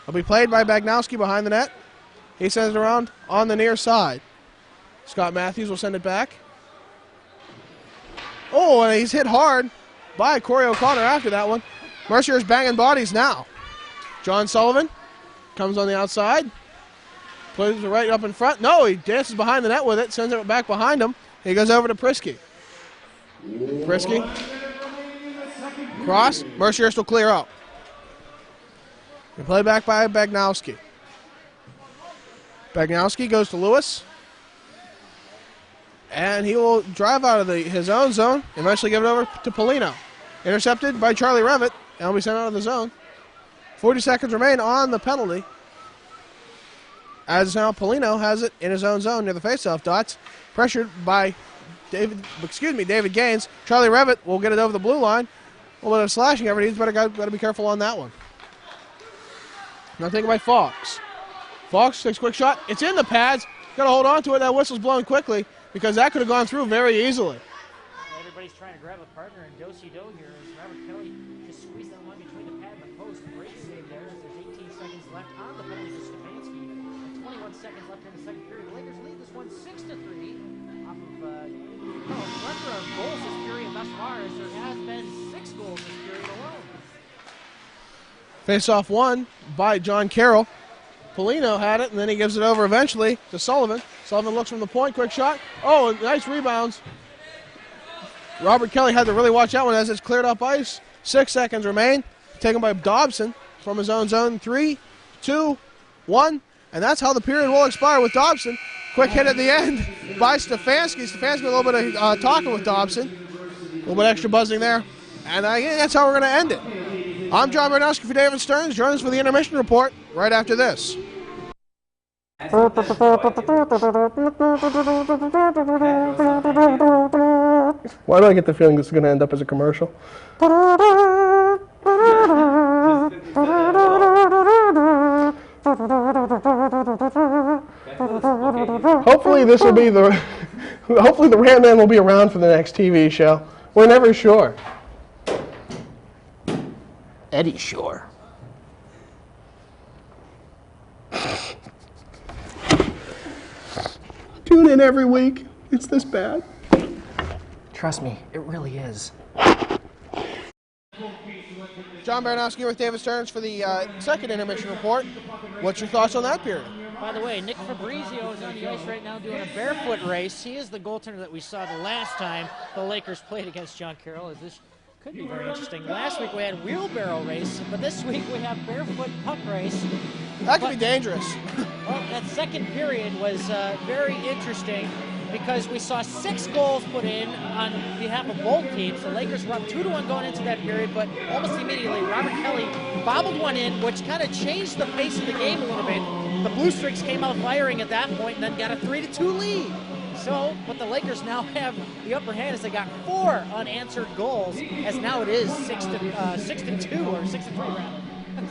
It'll be played by Baranowski behind the net. He sends it around on the near side. Scott Matthews will send it back. Oh, and he's hit hard by Corey O'Connor after that one. Mercyhurst banging bodies now. John Sullivan comes on the outside. Plays it right up in front. No, he dances behind the net with it. Sends it back behind him. He goes over to Prisky. Prisky. Cross. Mercyhurst will clear out. The play back by Baranowski. Baranowski goes to Lewis. And he will drive out of his own zone and eventually give it over to Polino. Intercepted by Charlie Revitt, and will be sent out of the zone. 40 seconds remain on the penalty. As now Polino has it in his own zone near the faceoff dots. Pressured by David Gaines. Charlie Revitt will get it over the blue line. A little bit of slashing effort. He's got to be careful on that one. Now taken by Fox. Fox takes a quick shot. It's in the pads. Got to hold on to it. That whistle's blowing quickly because that could have gone through very easily. Everybody's trying to grab a partner in do-si-do here as Robert Kelly just squeezed that one between the pad and the post. Great save there as there's 18 seconds left on the penalty to Stefanski. And 21 seconds left in the second period. The Lakers lead this one 6-3 off of plethora of goals this period thus far, as there has been 6 goals this period alone. Face-off won by John Carroll. Polino had it, and then he gives it over eventually to Sullivan. Sullivan looks from the point, quick shot. Oh, nice rebounds. Robert Kelly had to really watch that one as it's cleared up ice. 6 seconds remain. Taken by Dobson from his own zone. 3, 2, 1. And that's how the period will expire with Dobson. Quick hit at the end by Stefanski. Stefanski with a little bit of talking with Dobson. A little bit extra buzzing there. And I think that's how we're going to end it. I'm John Baranowski for David Stearns. Join us for the intermission report right after this. Why do I get the feeling this is going to end up as a commercial? Hopefully this will be the hopefully the Ram Man will be around for the next TV show. We're never sure. Eddie Shore. Tune in every week. It's this bad. Trust me, it really is. John Baranowski with David Stearns for the second intermission report. What's your thoughts on that period? By the way, Nick Fabrizio is on the ice right now doing a barefoot race. He is the goaltender that we saw the last time the Lakers played against John Carroll. As this could be very interesting. Last week we had wheelbarrow race, but this week we have barefoot puck race. That could be dangerous. Well, that second period was very interesting because we saw 6 goals put in on behalf of both teams. The Lakers were up 2-1 going into that period, but almost immediately Robert Kelly bobbled one in, which kind of changed the pace of the game a little bit. The Blue Streaks came out firing at that point and then got a 3-2 lead. So, but the Lakers now have the upper hand as they got 4 unanswered goals, as now it is 6-2 or 6-3 rather.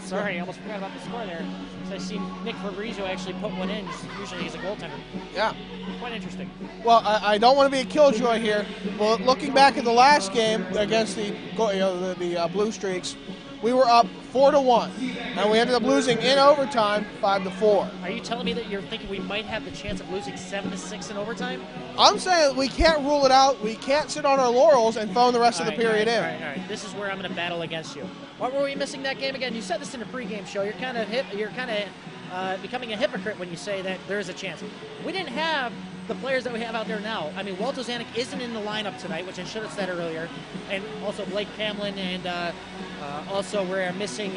Sorry, I almost forgot about the score there. So I seen Nick Fabrizio actually put one in. Usually he's a goaltender. Yeah. Quite interesting. Well, I don't want to be a killjoy here, but looking back at the last game against the Blue Streaks, we were up 4-1, and we ended up losing in overtime 5-4. Are you telling me that you're thinking we might have the chance of losing 7-6 in overtime? I'm saying we can't rule it out. We can't sit on our laurels and phone the rest of the period in. All right. This is where I'm going to battle against you. What were we missing that game again? You said this in a pregame show. You're kind of becoming a hypocrite when you say that there is a chance. We didn't have the players that we have out there now. I mean, Walter Zanuck isn't in the lineup tonight, which I should have said earlier, and also Blake Camlin, and also we're missing,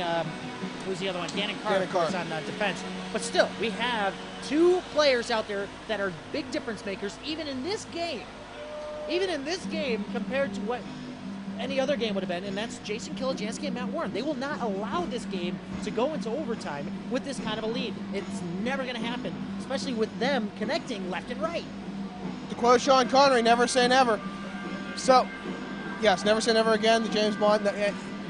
who's the other one? Gannon Carr, of course, on defense. But still, we have two players out there that are big difference makers, even in this game. Even in this game, compared to what any other game would have been, and that's Jason Killajansky and Matt Warren. They will not allow this game to go into overtime with this kind of a lead. It's never going to happen, especially with them connecting left and right. To quote Sean Connery, never say never. So, yes, never say never again, the James Bond.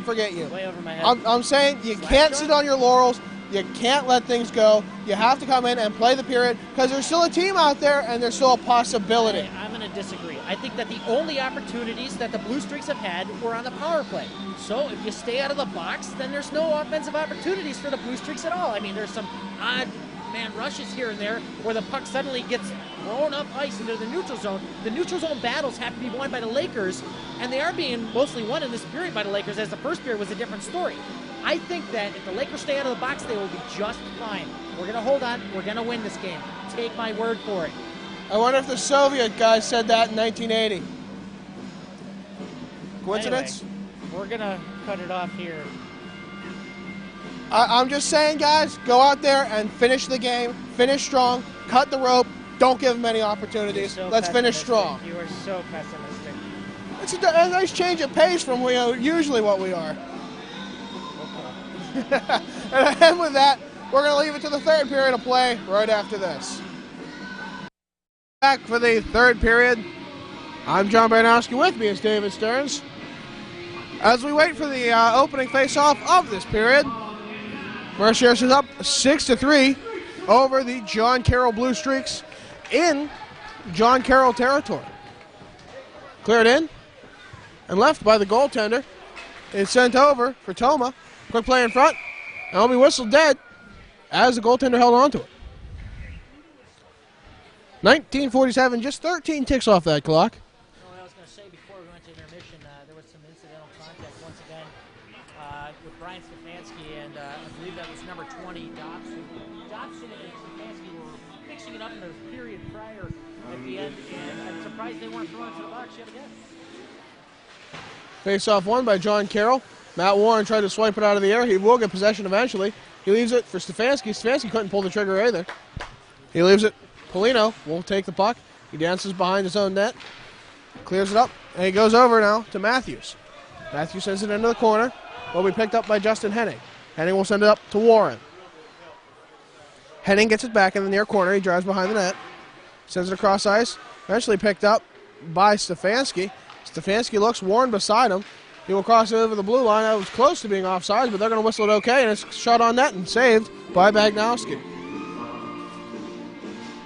Forget you. Way over my head. I'm saying you can't sit on your laurels. You can't let things go. You have to come in and play the period because there's still a team out there and there's still a possibility. I'm going to disagree. I think that the only opportunities that the Blue Streaks have had were on the power play. So if you stay out of the box, then there's no offensive opportunities for the Blue Streaks at all. I mean, there's some odd man rushes here and there where the puck suddenly gets thrown up ice into the neutral zone. The neutral zone battles have to be won by the Lakers, and they are being mostly won in this period by the Lakers, as the first period was a different story. I think that if the Lakers stay out of the box, they will be just fine. We're going to hold on. We're going to win this game. Take my word for it. I wonder if the Soviet guys said that in 1980. Coincidence? Anyway, we're going to cut it off here. I'm just saying, guys, go out there and finish the game. Finish strong. Cut the rope. Don't give them any opportunities. Let's finish strong. You are so pessimistic. It's a nice change of pace from usually what we are. And with that, we're going to leave it to the third period of play right after this. Back for the third period. I'm John Baranowski. With me is David Stearns. As we wait for the opening face-off of this period, Mercyhurst is up 6-3 over the John Carroll Blue Streaks in John Carroll territory. Cleared in and left by the goaltender. It's sent over for Toma. Quick play in front. And will be whistled dead as the goaltender held on to it. 19:47, just 13 ticks off that clock. You know what I was going to say before we went to intermission, there was some incidental contact once again with Brian Stefanski, and I believe that was number 20, Dobson. Dobson and Stefanski were mixing it up in the period prior at the end, and I'm surprised they weren't thrown into the box yet again. Face-off won by John Carroll. Matt Warren tried to swipe it out of the air. He will get possession eventually. He leaves it for Stefanski. Stefanski couldn't pull the trigger either. He leaves it. Polino will take the puck. He dances behind his own net. Clears it up. And he goes over now to Matthews. Matthews sends it into the corner. Will be picked up by Justin Henning. Henning will send it up to Warren. Henning gets it back in the near corner. He drives behind the net. Sends it across ice. Eventually picked up by Stefanski. Stefanski looks. Warren beside him. He will cross it over the blue line. That was close to being offside, but they're going to whistle it okay, and it's shot on net and saved by Baranowski.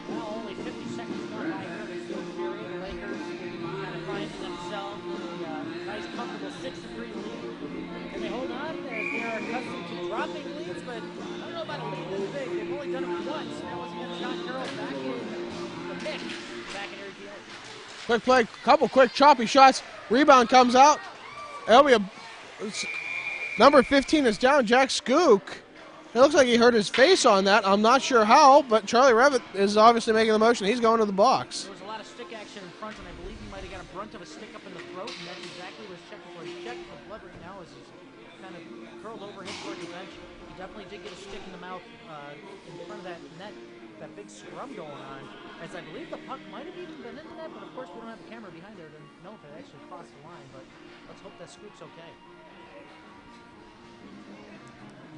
Well, only 50 seconds gone by here in the period. The Lakers kind of find themselves with a nice, comfortable 6-3 lead. Can they hold on as they are accustomed to dropping leads? But I don't know about a lead this big. They've only done it once. That was against John Carroll back in the mix, back in RGA. Quick play, couple quick choppy shots. Rebound comes out. That'll be number 15 is down, Jack Skook. It looks like he hurt his face on that. I'm not sure how, but Charlie Revitt is obviously making the motion. He's going to the box. There was a lot of stick action in front, and I believe he might have got a brunt of a stick up in the throat, and that's exactly what he's checking for. He's checking for blood right now as he's kind of curled over him toward the bench. He definitely did get a stick in the mouth in front of that net, that big scrum going on. As I believe the puck might have even been into that, but of course we don't have a camera behind there to know if it actually crossed the line, but let's hope that Skook's okay.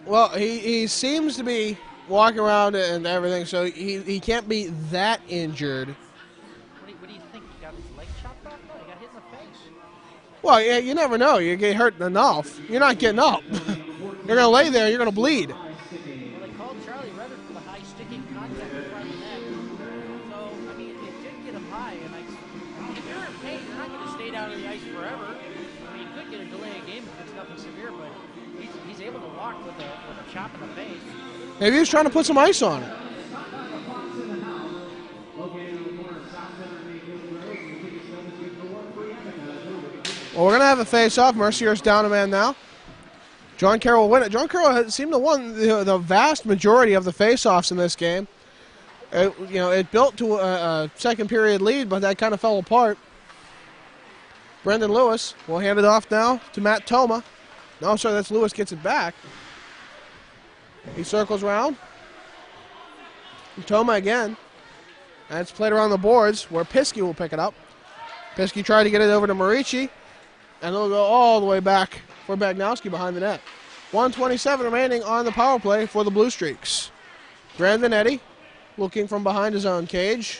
Well, he seems to be walking around and everything, so he can't be that injured. What do you think? He got his leg chopped off? No, he got hit in the face. Well, yeah, you never know. You get hurt enough. You're not getting up. You're going to lay there, you're going to bleed. Well, they called Charlie Redder for the high sticking contact in front of the net. So, I mean, it did get him high, and if you're in pain, you're not going to stay down on the ice forever. I mean, you could get a delay of game if it's nothing severe, but he's able to walk with a chop in the face. Maybe he was trying to put some ice on it. Well, we're going to have a face-off. Mercyhurst down a man now. John Carroll will win it. John Carroll seemed to win the vast majority of the face-offs in this game. It built to a second period lead, but that kind of fell apart. Brendan Lewis will hand it off now to Matt Toma. No, sorry, that's Lewis gets it back. He circles around. Toma again. And it's played around the boards where Piskey will pick it up. Piskey tried to get it over to Marici. And they'll go all the way back for Baranowski behind the net. 1:27 remaining on the power play for the Blue Streaks. Brandon Eddy looking from behind his own cage.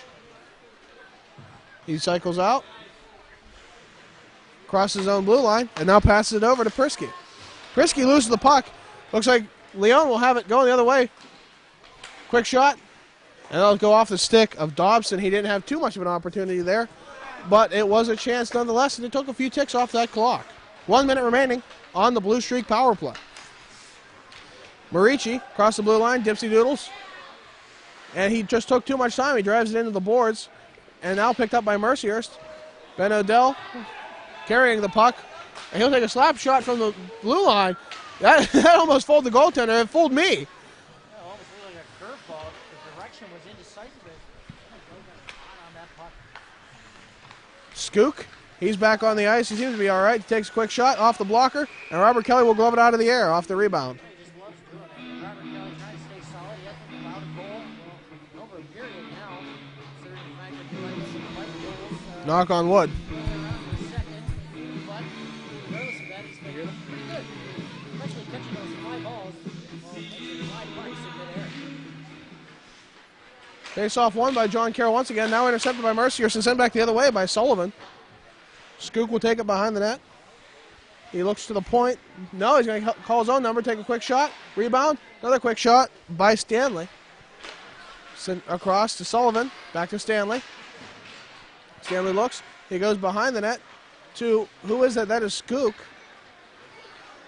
He cycles out. Crosses his own blue line. And now passes it over to Piskey. Piskey loses the puck. Looks like Leon will have it going the other way. Quick shot. And that'll go off the stick of Dobson. He didn't have too much of an opportunity there. But it was a chance nonetheless, and it took a few ticks off that clock. 1 minute remaining on the Blue Streak power play. Marici across the blue line, dipsy doodles. And he just took too much time. He drives it into the boards. And now picked up by Mercyhurst. Ben Odell carrying the puck. And he'll take a slap shot from the blue line. That almost fooled the goaltender. It fooled me. Yeah, almost like a curveball. The direction was indecisive. On that puck. Skook, he's back on the ice. He seems to be all right. He takes a quick shot off the blocker, and Robert Kelly will glove it out of the air off the rebound. He just loves doing it. Robert Kelly trying to stay solid. He hasn't allowed a goal over a period now. Considering the fact that he likes some fight goals. Knock on wood. Around for a second, but regardless of that, he's been pretty good. Especially catching those fly balls. Well, making fly pucks in midair. Face-off won by John Carroll once again. Now intercepted by Mercyhurst and sent back the other way by Sullivan. Skook will take it behind the net. He looks to the point. No, he's going to call his own number, take a quick shot. Rebound. Another quick shot by Stanley. Sent across to Sullivan. Back to Stanley. Stanley looks. He goes behind the net to, who is that? That is Skook.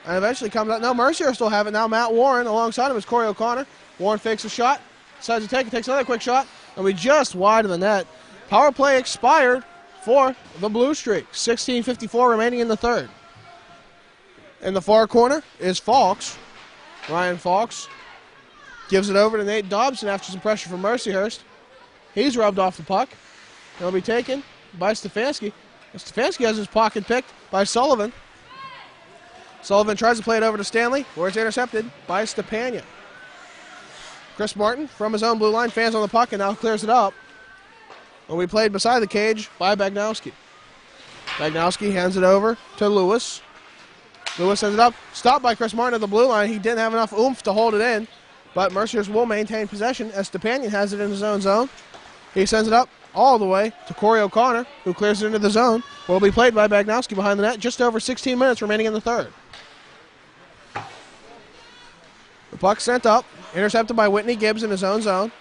And eventually comes out. No, Mercyhurst will have it. Now Matt Warren alongside him is Corey O'Connor. Warren fakes a shot. Decides to take it, takes another quick shot, and we just wide of the net. Power play expired for the Blue Streak. 16:54 remaining in the third. In the far corner is Fawkes. Ryan Fawkes gives it over to Nate Dobson after some pressure from Mercyhurst. He's rubbed off the puck. It'll be taken by Stefanski. Stefanski has his pocket picked by Sullivan. Sullivan tries to play it over to Stanley, where it's intercepted by Stepania. Chris Martin from his own blue line fans on the puck and now clears it up. And we played beside the cage by Baranowski. Baranowski hands it over to Lewis. Lewis sends it up. Stopped by Chris Martin at the blue line. He didn't have enough oomph to hold it in. But Mercyhurst will maintain possession as Stepanian has it in his own zone. He sends it up all the way to Corey O'Connor, who clears it into the zone. Will be played by Baranowski behind the net. Just over 16 minutes remaining in the third. The puck sent up. Intercepted by Whitney Gibbs in his own zone.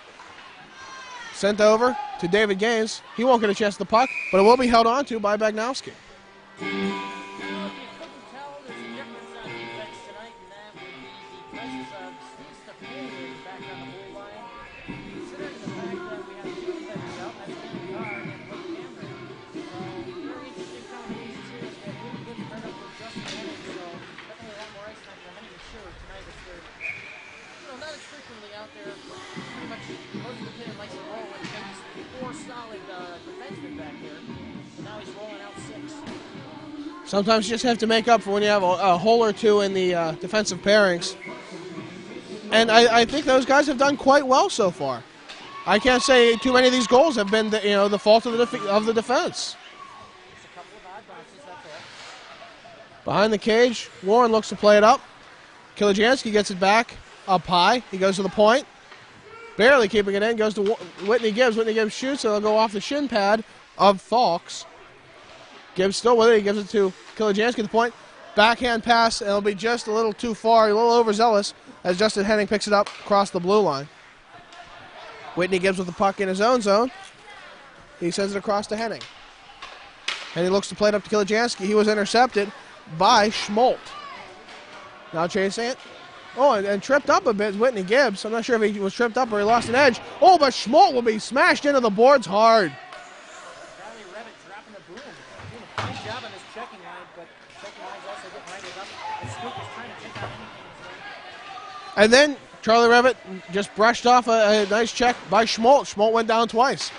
Sent over to David Gaines. He won't get a chance at the puck, but it will be held on to by Baranowski. Well, if you couldn't tell, there's a difference on defense tonight, and that would be the presence of Steve Stepanian back on the blue line. Considering the fact that we have two defenders out, that's Ian Carr and Blake Cameron. Very interesting combinations here. It's been really good spread up with Justin Hennig, so definitely a lot more ice time for Hennig and Sure tonight if they're not as frequently out there. Pretty much most of the pin likes to roll with maybe four solid defensemen back here. So now he's rolling out six. Sometimes you just have to make up for when you have a hole or two in the defensive pairings. And I think those guys have done quite well so far. I can't say too many of these goals have been the fault of the defense. Just a couple of odd bounces, that's all. Behind the cage, Warren looks to play it up. Kilijansky gets it back up high. He goes to the point. Barely keeping it in. Goes to Whitney Gibbs. Whitney Gibbs shoots. It'll go off the shin pad of Fawkes. Gibbs still with it. He gives it to Kilijansky at the point. Backhand pass, and it'll be just a little too far, a little overzealous, as Justin Henning picks it up across the blue line. Whitney Gibbs with the puck in his own zone. He sends it across to Henning. And he looks to play it up to Kilijansky. He was intercepted by Schmolt. Now chasing it. Oh, and tripped up a bit, Whitney Gibbs. I'm not sure if he was tripped up or he lost an edge. Oh, but Schmolt will be smashed into the boards hard. Riley Revitt dropping the boom. Doing a fine job on his checking line, but checking line's also getting righted up. And Scoop is trying to take out anything. And then Charlie Revitt just brushed off a nice check by Schmolt. Schmolt went down twice.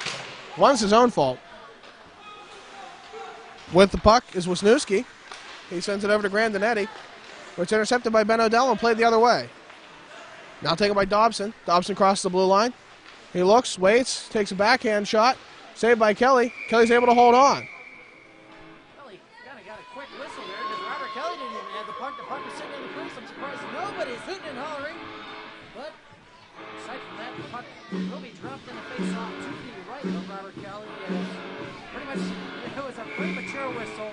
Once his own fault. With the puck is Wisniewski. He sends it over to Grandinetti. It's intercepted by Ben O'Dell and played the other way. Now taken by Dobson. Dobson crosses the blue line. He looks, waits, takes a backhand shot. Saved by Kelly. Kelly's able to hold on. Kelly kind of got a quick whistle there because Robert Kelly didn't even have the puck. The puck was sitting in the crease. I'm surprised nobody's hooting and hollering. But aside from that, the puck will be dropped in the face-off to the right of Robert Kelly. Pretty much, it was a premature whistle.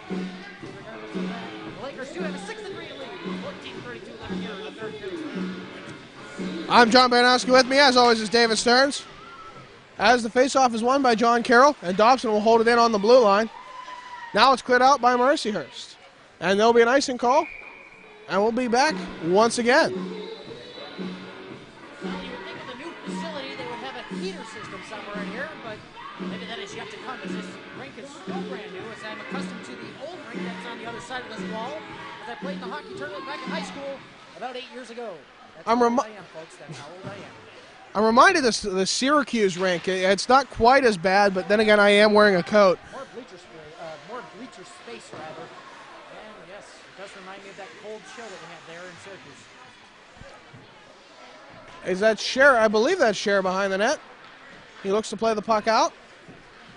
Regardless of that, the Lakers do have a 6-3 lead. 14:32 left here in the third period. I'm John Baranowski. With me, as always, is David Stearns. As the faceoff is won by John Carroll, and Dobson will hold it in on the blue line. Now it's cleared out by Mercyhurst. And there'll be an icing call, and we'll be back once again. Well, you would think with a new facility they would have a heater system somewhere in here, but maybe that is yet to come, as this rink is still brand new, as I'm accustomed to the old rink that's on the other side of this wall, as I played in the hockey tournament back in high school about 8 years ago. That's how old I am, folks. That's how old I am. I'm reminded of the Syracuse rink. It's not quite as bad, but then again, I am wearing a coat. More bleacher space, rather. And yes, it does remind me of that cold chill that we had there in Syracuse. Is that Scher? I believe that's Scher behind the net. He looks to play the puck out.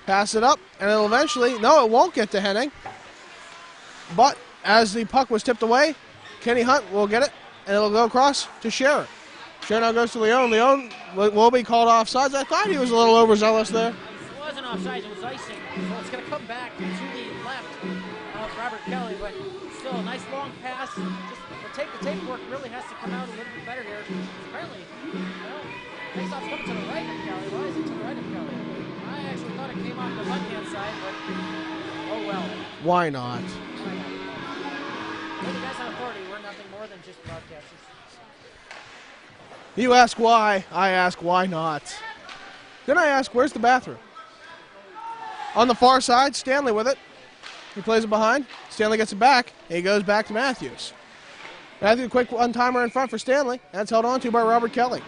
Pass it up, and it'll eventually, no, it won't get to Henning. But as the puck was tipped away, Kenny Hunt will get it, and it'll go across to Scher. Scher now goes to Leon. Leon will be called offsides. I thought he was a little overzealous there. It wasn't offsides, it was icing. So it's going to come back to the left of Robert Kelly, but still a nice long pass. Just the tape work really has to come out a little bit better here. Apparently, well, face-off's coming to the right of Kelly. Why is it to the right of Kelly? I actually thought it came off the left-hand side, but oh well. Why not? Well, the guys on authority, we're nothing more than just broadcasters. You ask why, I ask why not. Then I ask, where's the bathroom? On the far side, Stanley with it. He plays it behind. Stanley gets it back. He goes back to Matthews. Matthews, quick one-timer in front for Stanley. That's held on to by Robert Kelly.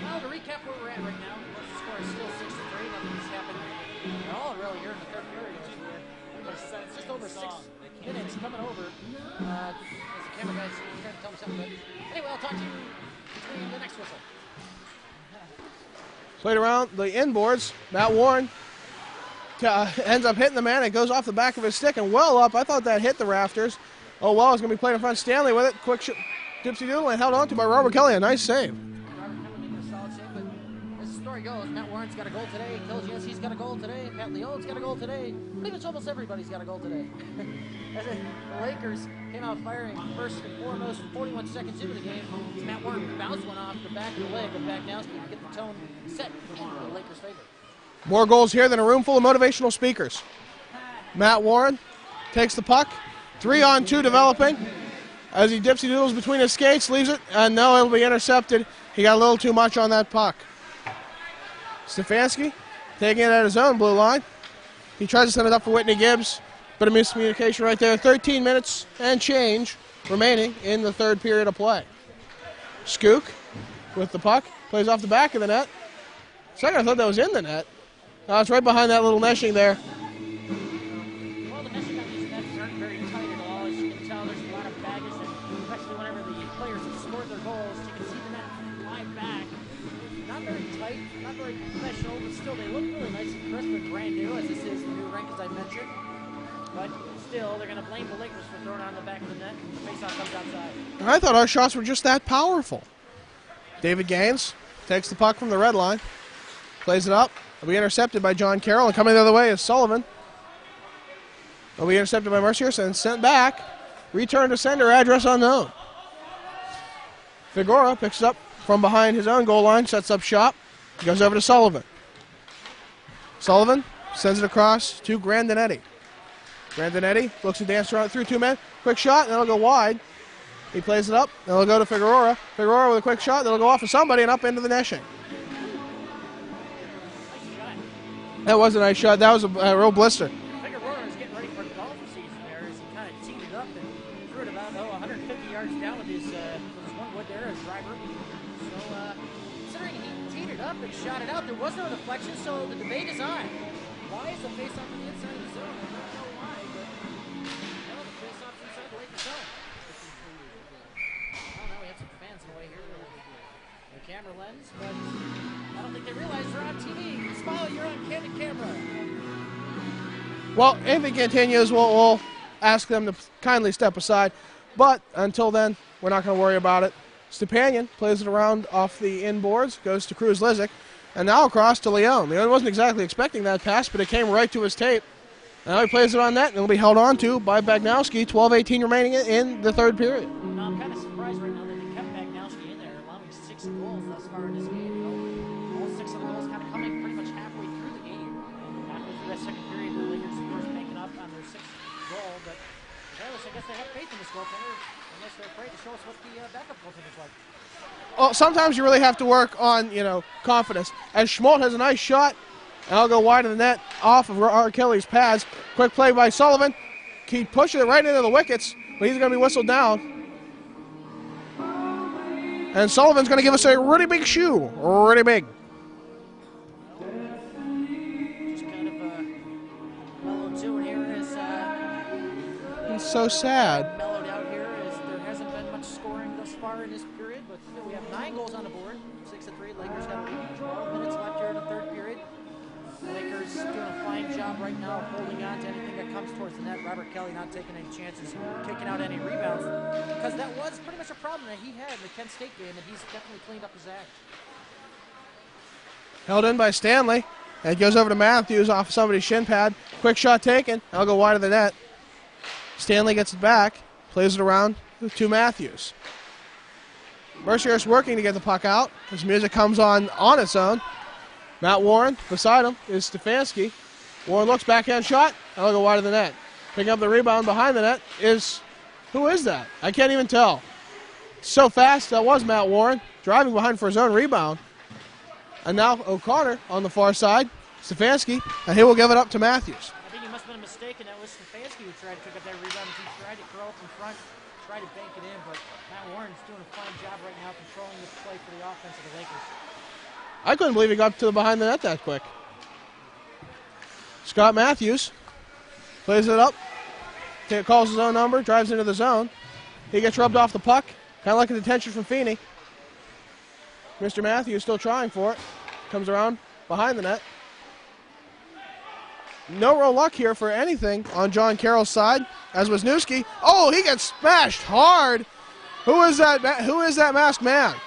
Well, to recap where we're at right now, the score is still 6-3. Nothing's happened at all really here in the third period. It's just over 6 minutes coming over. As the camera guy's trying to tell me something. But anyway, I'll talk to you between the next whistle. Played around the inboards. Matt Warren ends up hitting the man. It goes off the back of his stick and well up. I thought that hit the rafters. Oh, well, it's going to be played in front. Stanley with it. Quick dipsy doodle and held on to by Robert Kelly. A nice save. Robert Kelly making a solid save, but as the story goes, Matt Warren's got a goal today. Kilijansky's got a goal today. Pat Leon's got a goal today. I believe it's almost everybody's got a goal today. As the Lakers came out firing first and foremost 41 seconds into the game. Matt Warren bounced one off the back of the leg of Baranowski to get the tone set in the Lakers' favor. More goals here than a room full of motivational speakers. Matt Warren takes the puck. 3-on-2 developing. As he dipsy doodles between his skates, leaves it, and no, it'll be intercepted. He got a little too much on that puck. Stefanski taking it at his own blue line. He tries to send it up for Whitney Gibbs. Bit of miscommunication right there. 13 minutes and change remaining in the third period of play. Skook with the puck. Plays off the back of the net. Second, I thought that was in the net. It's right behind that little meshing there. Well, the meshing on these nets aren't very tight at all. As you can tell, there's a lot of baggage, and especially whenever the players have scored their goals, you can see the net fly back. Not very tight, not very professional, but still they look really nice and crisp and brand new, as this is the new rink, as I mentioned. But still, they're going to blame the Lakers for throwing it on the back of the net. The faceoff comes outside. I thought our shots were just that powerful. David Gaines takes the puck from the red line. Plays it up. It'll be intercepted by John Carroll. And coming the other way is Sullivan. It'll be intercepted by Mercyhurst and sent back Return to sender, address unknown. Figueroa picks it up from behind his own goal line, sets up shop, goes over to Sullivan. Sullivan sends it across to Grandinetti. Grandinetti looks to dance around through 2 men. Quick shot, and that'll go wide. He plays it up, and it'll go to Figueroa. Figueroa with a quick shot, that'll go off of somebody and up into the netting. That was a nice shot. That was a real blister. Figueroa is getting ready for the golf season there as he kind of teed it up and threw it about 150 yards down with his one wood there, his driver. So considering he teed it up and shot it out, there was no deflection, so the debate is on. Why is the face-off on the inside of the zone? I don't know why, but the face-off's inside the Lakers zone. Oh no, we have some fans in the way here. The camera lens, but I don't think they realize they're on TV. Smiley, you're on candid camera. Well, if it continues, we'll ask them to kindly step aside. But until then, we're not going to worry about it. Stepanian plays it around off the inboards, goes to Cruz Lizick, and now across to Leone. Leone wasn't exactly expecting that pass, but it came right to his tape. Now he plays it on net, and it'll be held on to by Baranowski. 12:18 remaining in the third period. No, I'm kind of surprised right now that they kept Baranowski in there, allowing 6 goals thus far in this game. All 6 of the goals kind of coming pretty much halfway through the game. Halfway through that second period, the Lakers, of course, making up on their 6th goal. But regardless, I guess they have faith in this goaltender, unless they're afraid to show us what the backup goaltender's like. Well, sometimes you really have to work on, confidence. As Schmaltz has a nice shot, and I'll go wide of the net off of R. Kelly's pads. Quick play by Sullivan. He pushes it right into the wickets, but he's going to be whistled down. And Sullivan's going to give us a really big shoe. Really big. Just kind of mellowed to it here as It's so sad. mellowed out here as there hasn't been much scoring thus far in this period, but still we have 9 goals on the board, 6-3. Lakers have 12 minutes left here in the third period. Lakers doing a fine job right now of holding on to anything that comes towards the net. Robert Kelly not taking any chances, kicking out any rebounds, because that was pretty much a problem that he had in the Kent State game, and he's definitely cleaned up his act. Held in by Stanley. And it goes over to Matthews off somebody's shin pad. Quick shot taken. I'll go wide of the net. Stanley gets it back. Plays it around to Matthews. Mercyhurst working to get the puck out. His music comes on its own. Matt Warren beside him is Stefanski. Warren looks, backhand shot. I'll go wide of the net. Picking up the rebound behind the net is, who is that? I can't even tell. So fast, that was Matt Warren. Driving behind for his own rebound. And now O'Connor on the far side. Stefanski, and he will give it up to Matthews. I think it must have been a mistake, and that was Stefanski who tried to pick up that rebound. He tried to curl up in front, tried to bank it in, but Matt Warren's doing a fine job right now controlling the play for the offense of the Lakers. I couldn't believe he got to the behind the net that quick. Scott Matthews plays it up. Calls his own number, drives into the zone. He gets rubbed off the puck, kind of like a detention from Feeney. Mr. Matthews still trying for it. Comes around behind the net. No real luck here for anything on John Carroll's side, as was Newski. Oh, he gets smashed hard. Who is that masked man? Matt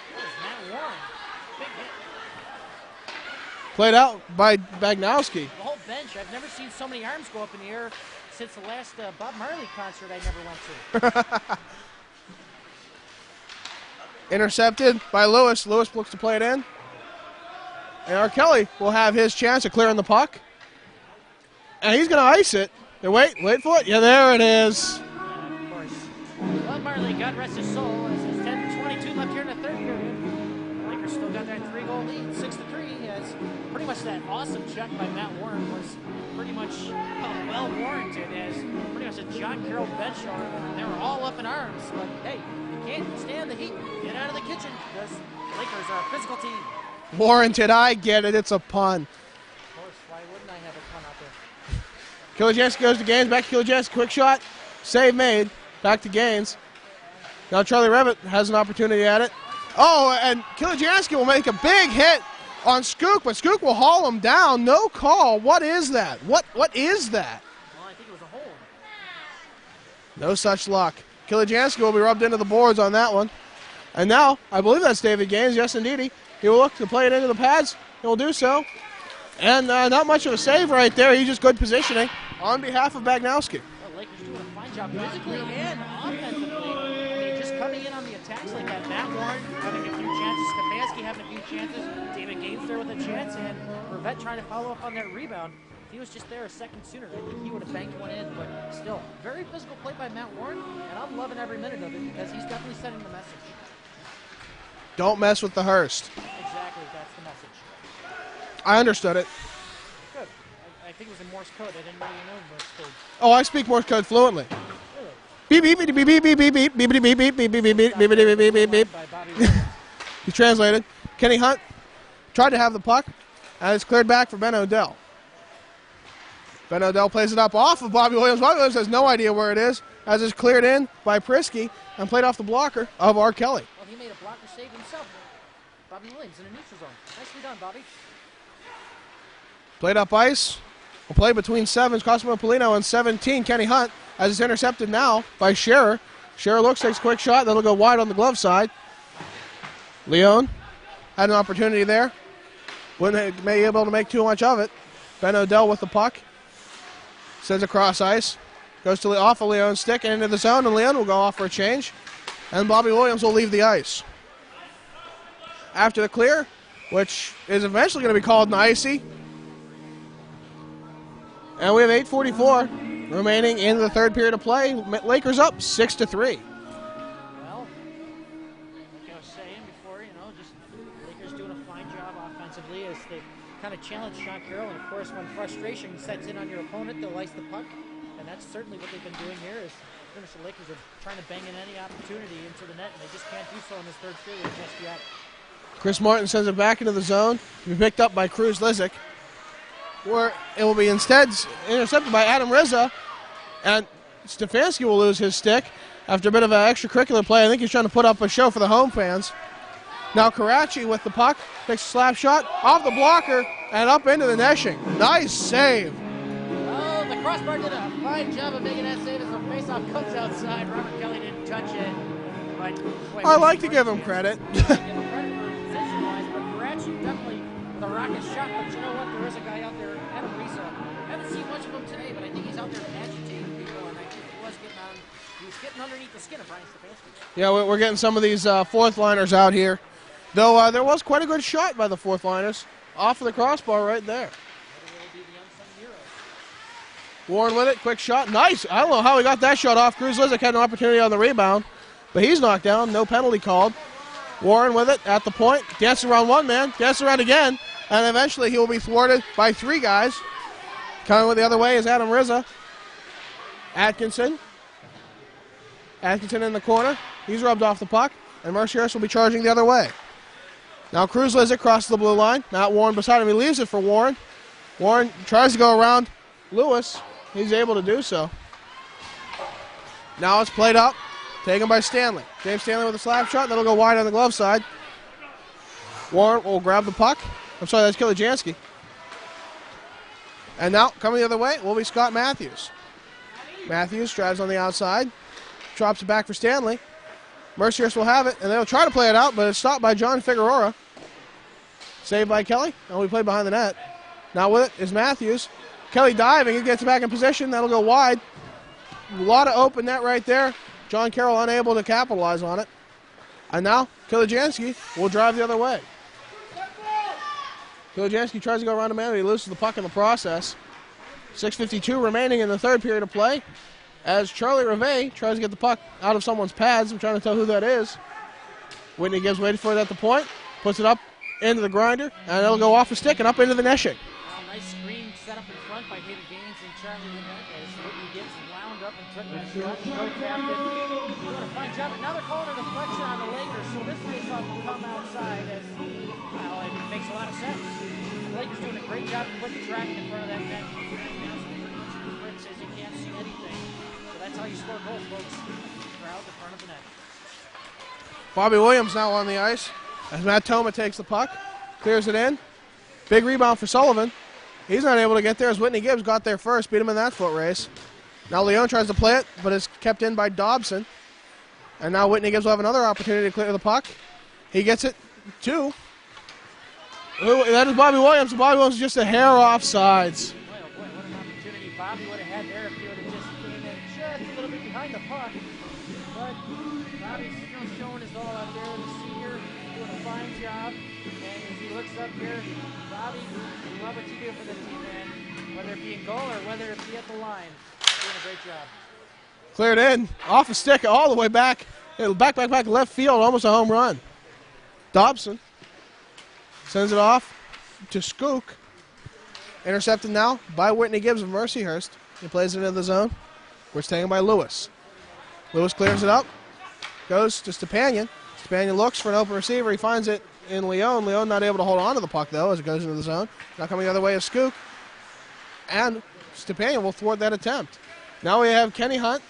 Warren. Big hit. Played out by Baranowski. The whole bench. I've never seen so many arms go up in the air since the last Bob Marley concert I never went to. Intercepted by Lewis. Lewis looks to play it in. And R. Kelly will have his chance of clearing the puck. And he's going to ice it. And wait for it. Yeah, there it is. Of course. Bob Marley, God rest his soul, as there's 10:22 left here in the third period. The Lakers still got that 3-goal lead, 6-3, as pretty much that awesome check by Matt Warren was pretty much well warranted, as pretty much a John Carroll bench arm. They were all up in arms, but hey, you can't stand the heat. Get out of the kitchen, because the Lakers are a physical team. Warranted, I get it. It's a pun. Of course, why wouldn't I have a pun out there? Kilijanski goes to Gaines. Back to Kilijanski. Quick shot. Save made. Back to Gaines. Now Charlie Revitt has an opportunity at it. Oh, and Kilijanski will make a big hit on Skook, but Skook will haul him down. No call. What is that? What is that? Well, I think it was a hold. No such luck. Kilijanski will be rubbed into the boards on that one. And now, I believe that's David Gaines. Yes, indeed. He will look to play it into the pads. He will do so. And not much of a save right there. He's just good positioning on behalf of Baranowski. Well, the Lakers doing a fine job physically and offensively. I mean, just coming in on the attacks like that. Matt Warren having a few chances, Stefanski having a few chances, David Gaines there with a chance, and Rivette trying to follow up on that rebound. If he was just there a second sooner, I think he would have banked one in, but still, very physical play by Matt Warren, and I'm loving every minute of it because he's definitely sending the message. Don't mess with the Hurst. Exactly, that's the message. I understood it. Good. I think it was in Morse code. I didn't really know Morse code. Oh, I speak Morse code fluently. Beep beep beep beep beep beep beep beep beep beep beep beep beep beep beep beep beep beep beep beep. He translated. Kenny Hunt tried to have the puck, and it's cleared back for Ben O'Dell. Ben O'Dell plays it up off of Bobby Williams. Bobby Williams has no idea where it is, as it's cleared in by Prisky and played off the blocker of R. Kelly. Well, he made a blocker save himself. Bobby Williams in a neutral zone. Nicely done, Bobby. Played up ice. A play between sevens, Cosimo Polino, and 17, Kenny Hunt, as it's intercepted now by Scherer. Scherer looks, takes a quick shot, that'll go wide on the glove side. Leone had an opportunity there. Wouldn't be able to make too much of it. Ben O'Dell with the puck. Sends across ice. Goes to off of Leone's stick and into the zone, and Leone will go off for a change. And Bobby Williams will leave the ice. After the clear, which is eventually going to be called an icy. And we have 8:44 remaining in the third period of play. Lakers up 6-3. Well, like I was saying before, just Lakers doing a fine job offensively as they kind of challenge Sean Carroll. And of course, when frustration sets in on your opponent, they'll ice the puck. And that's certainly what they've been doing here is pretty much the Lakers are trying to bang in any opportunity into the net, and they just can't do so in this third period just yet. Chris Martin sends it back into the zone to be picked up by Cruz Lizick, where it will be instead intercepted by Adam Rizza, and Stefanski will lose his stick after a bit of an extracurricular play. I think he's trying to put up a show for the home fans. Now Karachi with the puck, takes a slap shot off the blocker and up into the netting. Nice save. Oh, the crossbar did a fine job of making that save as the faceoff comes outside. Robert Kelly didn't touch it. But boy, I like to give him credit. Give him credit for position-wise, but Karachi definitely with a rocket shot. But you know what? There is a guy out there, Adam Rizza. I haven't seen much of him today, but I think he's out there agitating people, and I think he was getting underneath the skin of Brian Stefanski. Yeah, we're getting some of these fourth liners out here. Though there was quite a good shot by the fourth liners off of the crossbar right there. Warren with it, quick shot, nice. I don't know how he got that shot off. Cruz Lizick had an opportunity on the rebound, but he's knocked down, no penalty called. Warren with it at the point, dancing around one man, dancing around again, and eventually he will be thwarted by three guys. Coming with the other way is Adam Rizza. Atkinson in the corner, he's rubbed off the puck, and Mercyhurst will be charging the other way. Now Cruz Lizick crosses the blue line. Matt Warren beside him. He leaves it for Warren. Warren tries to go around Lewis. He's able to do so. Now it's played up. Taken by Stanley. James Stanley with a slap shot. That'll go wide on the glove side. Warren will grab the puck. I'm sorry, that's Kilijansky. And now, coming the other way, will be Scott Matthews. Matthews drives on the outside. Drops it back for Stanley. Mercyhurst will have it, and they'll try to play it out, but it's stopped by John Figueroa. Saved by Kelly, and we play behind the net. Now with it is Matthews. Kelly diving, he gets it back in position. That'll go wide. A lot of open net right there. John Carroll unable to capitalize on it. And now Kilijansky will drive the other way. Kilijansky tries to go around a man, but he loses the puck in the process. 6:52 remaining in the third period of play. As Charlie Reve tries to get the puck out of someone's pads. I'm trying to tell who that is. Whitney Gibbs waiting for it at the point. Puts it up into the grinder, and it'll go off the stick and up into the netting. Nice screen set up in front by David Gaines and Charlie Reve as Whitney Gibbs wound up and took that shot. Co-captain doing a fine job. Now they're calling a deflection on the Lakers, so this face-off will come outside as, well, it makes a lot of sense. The Lakers doing a great job of putting the tracking in front of that net. Says you can't see anything. That's how you score goals, folks. Crowd in front of the net. Bobby Williams now on the ice as Matt Toma takes the puck, clears it in. Big rebound for Sullivan. He's not able to get there as Whitney Gibbs got there first, beat him in that foot race. Now Leone tries to play it, but it's kept in by Dobson. And now Whitney Gibbs will have another opportunity to clear the puck. He gets it to. That is Bobby Williams. Bobby Williams is just a hair off sides. Boy, what an opportunity Bobby would have had there if he would have just came in just a little bit behind the puck. But Bobby's still showing his all out there. The senior doing a fine job. And as he looks up here, Bobby, we love what you do for the team, man. Whether it be in goal or whether it be at the line, doing a great job. Cleared in, off a stick, all the way back. Back, left field, almost a home run. Dobson sends it off to Skook. Intercepted now by Whitney Gibbs of Mercyhurst. He plays it into the zone. We're taken by Lewis. Lewis clears it up. Goes to Stepanian. Stepanian looks for an open receiver. He finds it in Leon. Leon not able to hold on to the puck, though, as it goes into the zone. Now coming the other way is Skook. And Stepanian will thwart that attempt. Now we have Kenny Hunt.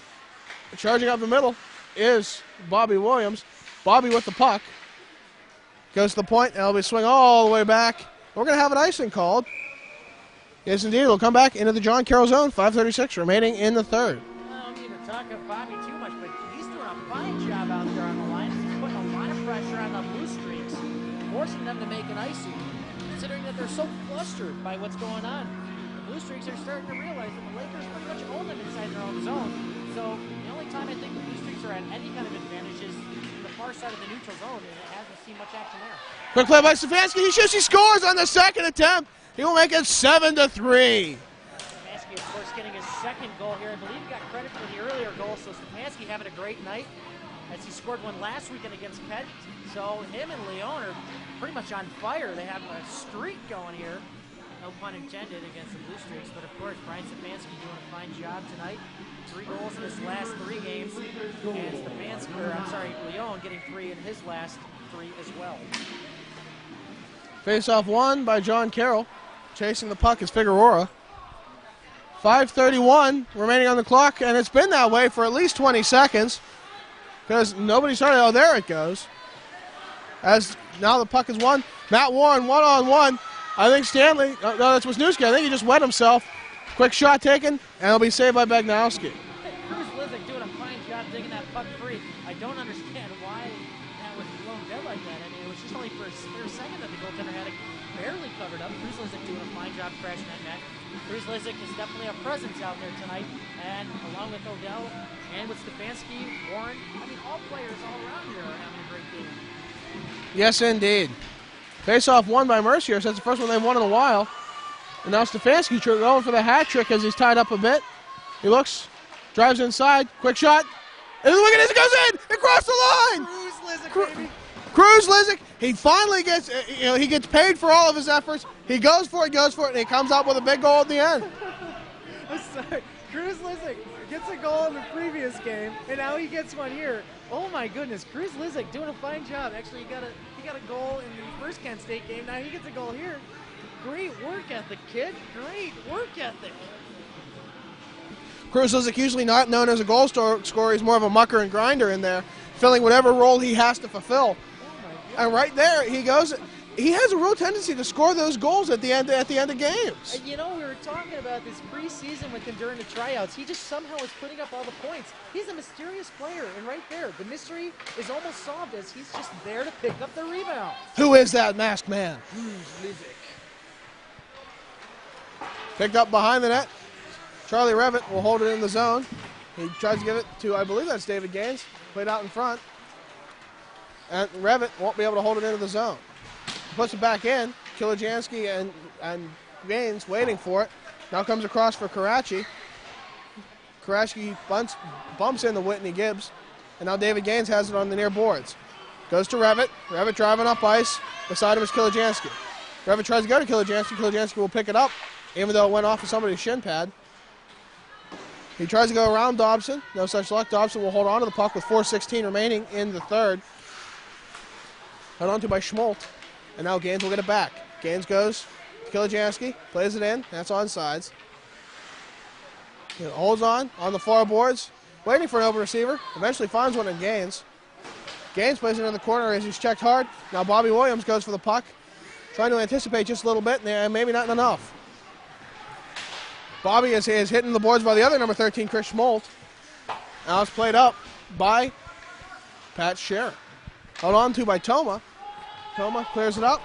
Charging up the middle is Bobby Williams. Bobby with the puck. Goes to the point, and it'll be swing all the way back. We're going to have an icing called. Yes, indeed. It'll come back into the John Carroll zone. 5:36 remaining in the third. I don't need to talk of Bobby too much, but he's doing a fine job out there on the line. He's putting a lot of pressure on the Blue Streaks, forcing them to make an icing, considering that they're so flustered by what's going on. The Blue Streaks are starting to realize that the Lakers pretty much own them inside their own zone. So the only time I think the Blue Streaks are at any kind of advantage is the far side of the neutral zone, and it hasn't seen much action there. Quick play by Stefanski. He shoots. He scores on the second attempt. He will make it 7-3. Stefanski, of course, getting his second goal here. I believe he got credit for the earlier goal, so Stefanski having a great night as he scored one last weekend against Kent. So him and Leon are pretty much on fire. They have a streak going here. No pun intended against the Blue Streaks, but of course, Brian Stefanski doing a fine job tonight. 3 goals in his last 3 games, and Leon getting 3 in his last 3 as well. Face-off won by John Carroll. Chasing the puck is Figueroa. 5:31 remaining on the clock, and it's been that way for at least 20 seconds because nobody started. Oh, there it goes. As now the puck is won. Matt Warren one-on-one. I think Stanley, no, that's Wisniewski. I think he just wet himself. Quick shot taken, and it'll be saved by Baranowski. Cruz Lizick doing a fine job digging that puck free. I don't understand why that was blown dead like that. I mean, it was just only for a spare second that the goaltender had it barely covered up. Cruz Lizick doing a fine job crashing that net. Cruz Lizick is definitely a presence out there tonight, and along with Odell and with Stefanski, Warren, I mean, all players all around here are having a great game. Yes, indeed. Face-off won by Mercyhurst. That's the first one they've won in a while. And now Stefanski going for the hat trick as he's tied up a bit. He looks, drives inside, quick shot. And look at this, it goes in! Across the line! Cruz Lizick, baby! Cruz Lizick, he finally gets, he gets paid for all of his efforts. He goes for it, and he comes up with a big goal at the end. I'm sorry. Cruz Lizick gets a goal in the previous game, and now he gets one here. Oh my goodness, Cruz Lizick doing a fine job. Actually, he got a goal in the first Kent State game. Now he gets a goal here. Great work ethic, kid. Great work ethic. Cruz Lizick, usually not known as a goal scorer, he's more of a mucker and grinder in there, filling whatever role he has to fulfill. And right there, he goes. He has a real tendency to score those goals at the end of games. You know, we were talking about this preseason with him during the tryouts. He just somehow is putting up all the points. He's a mysterious player, and right there, the mystery is almost solved as he's just there to pick up the rebound. Who is that masked man? Lizick. Picked up behind the net. Charlie Revitt will hold it in the zone. He tries to give it to, I believe that's David Gaines, played out in front. And Revitt won't be able to hold it into the zone. Puts it back in. Kilojansky and Gaines waiting for it. Now comes across for Karachi. Karachi bumps into Whitney Gibbs. And now David Gaines has it on the near boards. Goes to Revitt. Revitt driving up ice. Beside him is Kilojansky. Revitt tries to go to Kilojansky. Kilojansky will pick it up, even though it went off of somebody's shin pad. He tries to go around Dobson. No such luck. Dobson will hold on to the puck with 4:16 remaining in the third. Held on to by Schmolt. And now Gaines will get it back. Gaines goes to Kilojansky, plays it in. That's onside. He holds on the far boards, waiting for an open receiver. Eventually finds one in Gaines. Gaines plays it in the corner as he's checked hard. Now Bobby Williams goes for the puck, trying to anticipate just a little bit, and maybe not enough. Bobby is hitting the boards by the other number 13, Chris Schmolt. Now it's played up by Pat Scherer. Held on to by Toma. Toma clears it up.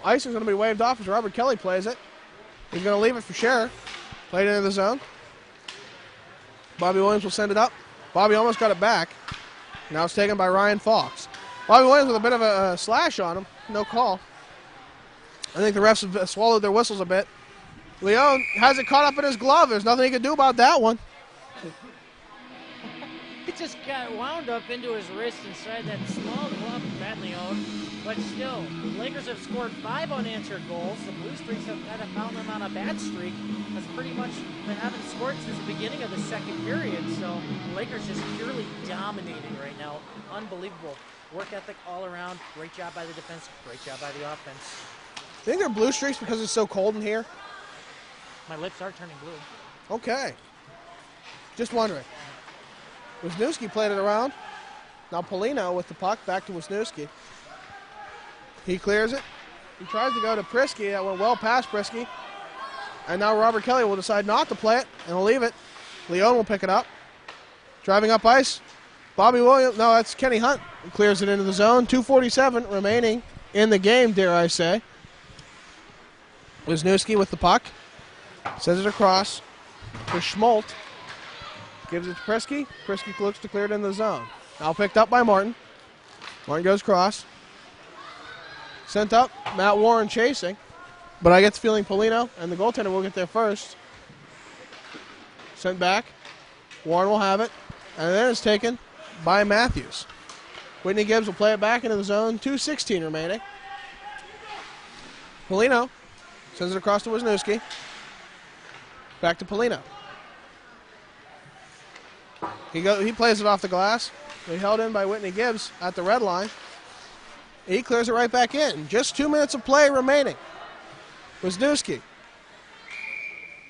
Icing's going to be waved off as Robert Kelly plays it. He's going to leave it for Scherer. Played into the zone. Bobby Williams will send it up. Bobby almost got it back. Now it's taken by Ryan Fox. Bobby Williams with a bit of a slash on him. No call. I think the refs have swallowed their whistles a bit. Leon has it caught up in his glove. There's nothing he can do about that one. It just got wound up into his wrist inside that small glove of Matt Leon. But still, the Lakers have scored 5 unanswered goals. The Blue Streaks have kind of found them on a bad streak. That's pretty much they haven't scored since the beginning of the second period. So the Lakers just purely dominating right now. Unbelievable work ethic all around. Great job by the defense. Great job by the offense. You think they're Blue Streaks because it's so cold in here? My lips are turning blue. Okay. Just wondering. Wisniewski played it around. Now Polino with the puck back to Wisniewski. He clears it. He tries to go to Prisky. That went well past Prisky. And now Robert Kelly will decide not to play it and will leave it. Leon will pick it up. Driving up ice. Bobby Williams. No, that's Kenny Hunt. He clears it into the zone. 2:47 remaining in the game, dare I say. Wisniewski with the puck. Sends it across for Schmolt. Gives it to Prisky. Prisky looks to clear it in the zone. Now picked up by Martin. Martin goes cross. Sent up. Matt Warren chasing. But I get the feeling Polino and the goaltender will get there first. Sent back. Warren will have it. And then it's taken by Matthews. Whitney Gibbs will play it back into the zone. 2:16 remaining. Polino sends it across to Wisniewski. Back to Polino. He plays it off the glass. He held in by Whitney Gibbs at the red line. He clears it right back in. Just 2 minutes of play remaining. Wisniewski.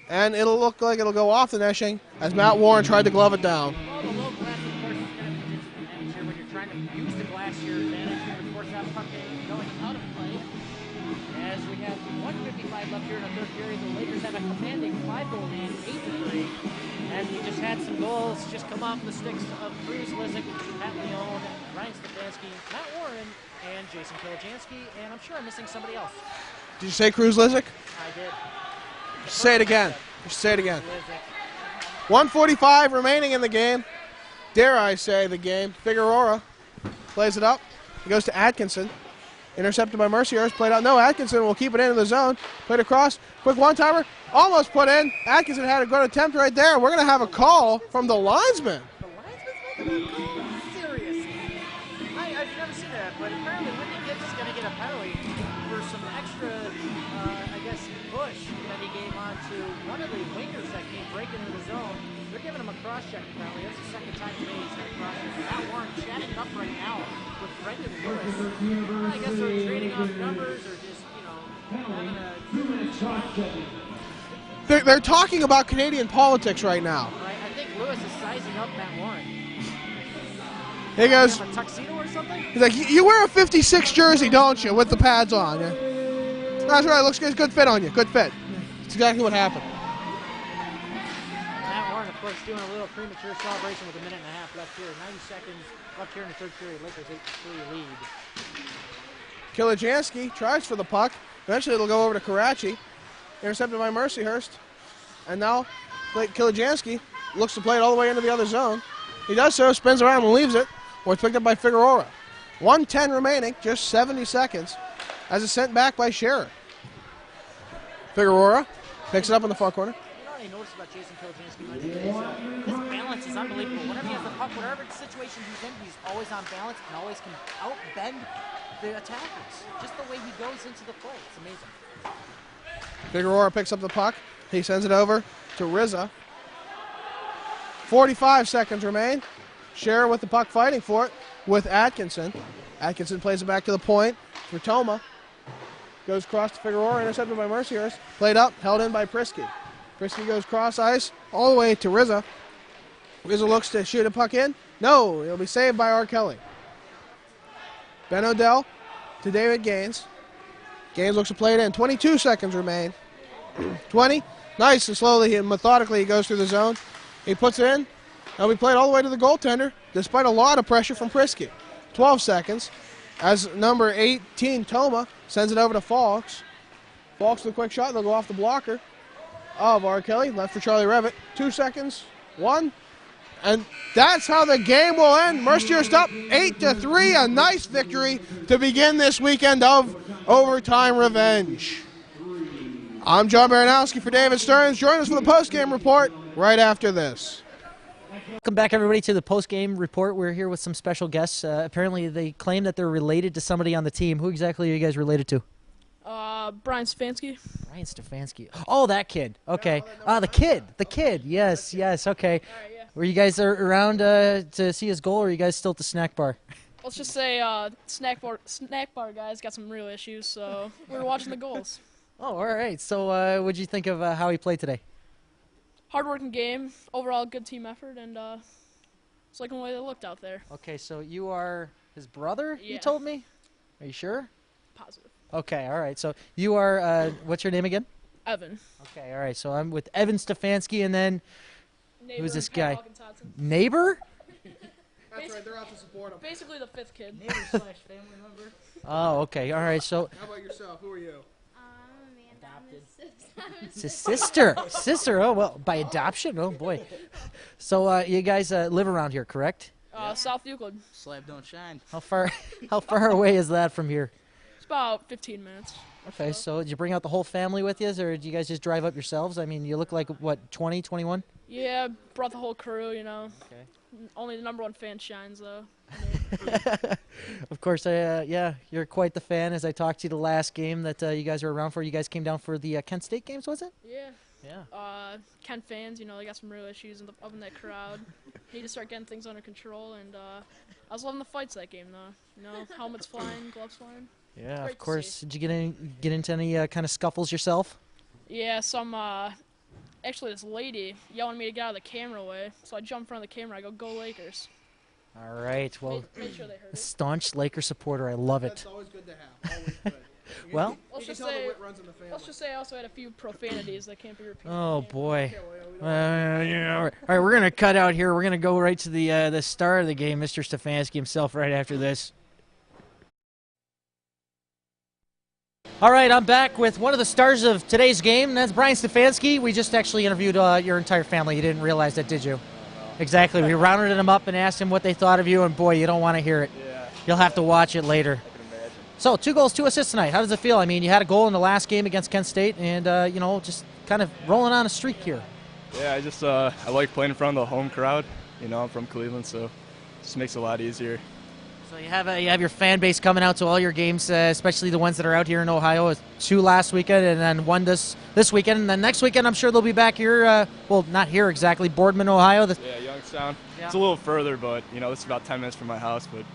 And it'll look like it'll go off the neshing as Matt Warren tried to glove it down. Well, the low glass, of course, is going to be disadvantage here when you're trying to use the glass to your advantage here to force that puck going out of play. As we have 1:55 left here in the third period, the Lakers have a commanding 5-goal lead, 8-3. And we just had some goals just come off the sticks of Cruz Lizick, Matt Leon, Ryan Stefanski, Matt Warren, and Jason Kieljansky, and I'm sure I'm missing somebody else. Did you say Cruz Lizick? I did. Say it again. Just say it again. 1:45 remaining in the game. Dare I say the game. Figueroa plays it up. He goes to Atkinson. Intercepted by Mercyhurst. Played out. No, Atkinson will keep it into the zone. Played across. Quick one-timer. Almost put in. Atkinson had a good attempt right there. We're going to have a call from the linesman. The linesman's making a call? Seriously? I've never seen that, but apparently Whitney Gibbs is going to get a penalty for some extra, I guess, push that he gave onto one of the wingers that came breaking into the zone. They're giving him a cross-check apparently. That's the second time today he's had a cross-check. Matt Warren chatting up right now with Brendan Lewis. I guess they're trading off numbers or just, having a 2-minute cross-check. They're talking about Canadian politics right now. Right, I think Lewis is sizing up Matt Warren. He goes, Have a tuxedo or something? he's like, you wear a 56 jersey, don't you, with the pads on? Yeah. That's right, looks good. Good fit on you. Good fit. That's exactly what happened. Matt Warren, of course, doing a little premature celebration with a minute and a half left here. 90 seconds left here in the third period. Lakers 8-3 lead. Kieljansky tries for the puck. Eventually it'll go over to Karachi. Intercepted by Mercyhurst. And now Kieljansky looks to play it all the way into the other zone. He does so, spins around and leaves it. Where it's picked up by Figueroa. 1:10 remaining, just 70 seconds. As it's sent back by Scherer. Figueroa picks it up in the far corner. You know what I noticed about Jason Kieljansky today? His balance is unbelievable. Whenever he has the puck, whatever situation he's in, he's always on balance and always can outbend the attackers. Just the way he goes into the play. It's amazing. Figueroa picks up the puck. He sends it over to Rizza. 45 seconds remain. Scherer with the puck fighting for it with Atkinson. Atkinson plays it back to the point for Toma. Goes cross to Figueroa, intercepted by Mercyhurst. Played up, held in by Prisky. Prisky goes cross ice all the way to Rizza. Rizza looks to shoot a puck in. No, it'll be saved by R. Kelly. Ben O'Dell to David Gaines. Gaines looks to play it in. 22 seconds remain. 20. Nice and slowly and methodically he goes through the zone. He puts it in. It'll be played all the way to the goaltender despite a lot of pressure from Prisky. 12 seconds as number 18, Toma, sends it over to Falks. Falks with a quick shot. They'll go off the blocker of R. Kelly. Left for Charlie Revitt. 2 seconds. 1. And that's how the game will end. Mercyhurst up 8-3, a nice victory to begin this weekend of overtime revenge. I'm John Baranowski for David Stearns. Join us for the post-game report right after this. Welcome back, everybody, to the post-game report. We're here with some special guests. Apparently, they claim that they're related to somebody on the team. Who exactly are you guys related to? Brian Stefanski. Brian Stefanski. Oh, that kid. Okay. The kid. The kid. Yes, yes. Okay. All right, yeah. Were you guys around to see his goal, or are you guys still at the snack bar? Let's just say snack bar guys got some real issues, so we were watching the goals. Oh, all right. So what'd you think of how he played today? Hard-working game, overall good team effort, and it's like the way they looked out there. Okay, so you are his brother, you Yeah. told me? Are you sure? Positive. Okay, all right. So you are, what's your name again? Evan. Okay, all right. So I'm with Evan Stefanski, and then Neighbor, who's this Pat guy? Hawkins Hodson. Neighbor? That's right, they're out to support him. Basically the fifth kid. Family member. Oh, okay. All right. So How about yourself? Who are you? it's his sister. Sister. Oh, well, by adoption. Oh, boy. So you guys live around here, correct? South Euclid. Slab don't shine. How far away is that from here? It's about 15 minutes. Okay, so did you bring out the whole family with you, or did you guys just drive up yourselves? I mean, you look like, what, 20, 21? Yeah, brought the whole crew, you know. Okay. Only the #1 fan shines, though. Of course, yeah, you're quite the fan. As I talked to you the last game that you guys were around for, you guys came down for the Kent State games, was it? Yeah. Yeah. Kent fans, you know, they got some real issues up in that crowd. Need to start getting things under control, and I was loving the fights that game, though. You know, helmets flying, gloves flying. Yeah, Great of to course. see. Did you get into any kind of scuffles yourself? Yeah, actually this lady yelling at me to get out of the camera way, so I jump in front of the camera, I go Lakers. All right. Well, Made sure they heard a it. staunch Laker supporter. I love That's it. always good to have. Always good. Well, Let's You can just tell the say, wit runs in the family. let's just say I also had a few profanities that can't be repeated. oh boy. Okay, well, we don't- Yeah, all right, we're gonna cut out here. We're gonna go right to the star of the game, Mr. Stefanski himself, right after this. All right, I'm back with one of the stars of today's game. That's Brian Stefanski. We just actually interviewed your entire family. You didn't realize that, did you? Exactly. We rounded them up and asked them what they thought of you, and boy, you don't want to hear it. Yeah, You'll have to watch it later. I can imagine. So, 2 goals, 2 assists tonight. How does it feel? I mean, you had a goal in the last game against Kent State, and you know, just kind of rolling on a streak here. Yeah, I like playing in front of the home crowd. You know, I'm from Cleveland, so it just makes it a lot easier. So you have your fan base coming out to all your games, especially the ones that are out here in Ohio. 2 last weekend, and then 1 this weekend, and then next weekend I'm sure they'll be back here. Well, not here exactly, Boardman, Ohio. Yeah, Youngstown. Yeah. It's a little further, but you know, it's about 10 minutes from my house, but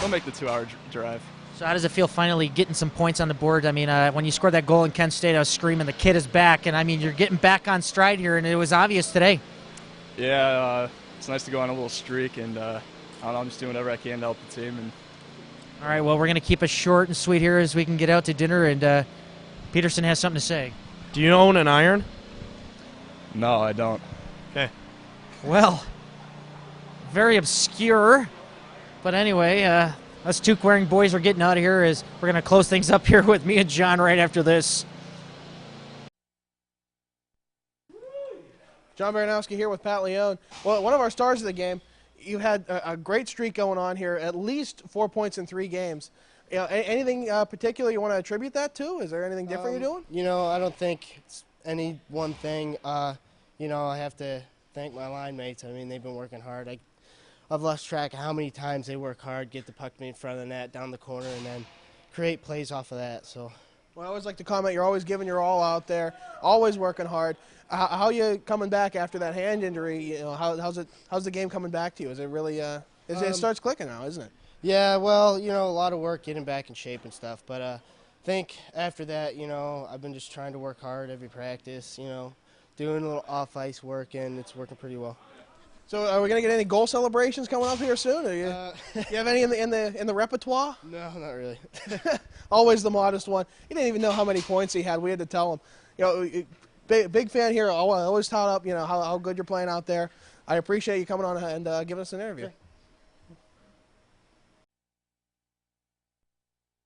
they'll make the 2-hour drive. So how does it feel finally getting some points on the board? I mean, when you scored that goal in Kent State, I was screaming, the kid is back, and I mean, you're getting back on stride here, and it was obvious today. Yeah, it's nice to go on a little streak, and I don't know, I'm just doing whatever I can to help the team. And All right, well, we're going to keep it short and sweet here as we can get out to dinner, and Peterson has something to say. Do you own an iron? no, I don't. Okay. Well, very obscure, but anyway, us 2 wearing boys are getting out of here as we're going to close things up here with me and John right after this. John Baranowski here with Pat Leone. Well, one of our stars of the game. You had a great streak going on here, at least 4 points in 3 games. You know, anything particular you want to attribute that to? Is there anything different you're doing? You know, I don't think it's any one thing. You know, I have to thank my line mates. I mean, they've been working hard. I've lost track of how many times they work hard, get the puck to me in front of the net, down the corner, and then create plays off of that. So. Well, I always like to comment, you're always giving your all out there, always working hard. How are you coming back after that hand injury? You know, how's the game coming back to you? Is it really it starts clicking now, isn't it? Yeah, well, you know, a lot of work getting back in shape and stuff. But I think after that, you know, I've been just trying to work hard every practice, you know, doing a little off-ice work, and it's working pretty well. So are we going to get any goal celebrations coming up here soon? Or you have any in the repertoire? No, not really. Always the modest one. He didn't even know how many points he had. We had to tell him. You know, big fan here. Always tout up, you know, how good you're playing out there. I appreciate you coming on and giving us an interview.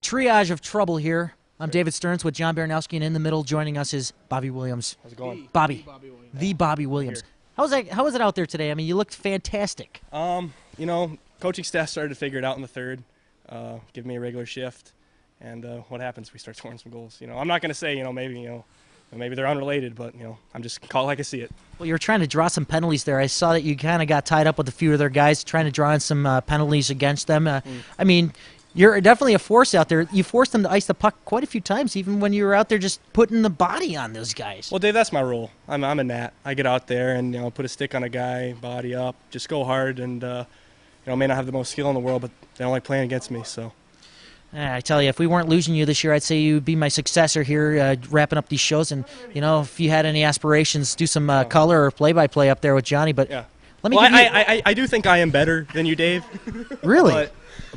Sure. Triage of trouble here. I'm David Stearns with John Baranowski, and in the middle joining us is Bobby Williams. How's it going? Bobby. Bobby Williams. The Bobby Williams. How was it out there today? I mean, you looked fantastic. Coaching staff started to figure it out in the third, give me a regular shift, and what happens? We start scoring some goals. I'm not going to say, maybe they're unrelated, but I'm just call it like I see it. Well, you were trying to draw some penalties there. I saw that you kind of got tied up with a few of their guys trying to draw in some penalties against them. I mean, you're definitely a force out there. You forced them to ice the puck quite a few times, even when you were out there just putting the body on those guys. Well, Dave, that's my role. I'm a gnat. I get out there and put a stick on a guy, body up, just go hard, and may not have the most skill in the world, but they don't like playing against me. So. I tell you, if we weren't losing you this year, I'd say you'd be my successor here, wrapping up these shows. And if you had any aspirations, do some color or play-by-play up there with Johnny. But yeah. Let me. I do think I am better than you, Dave. Really?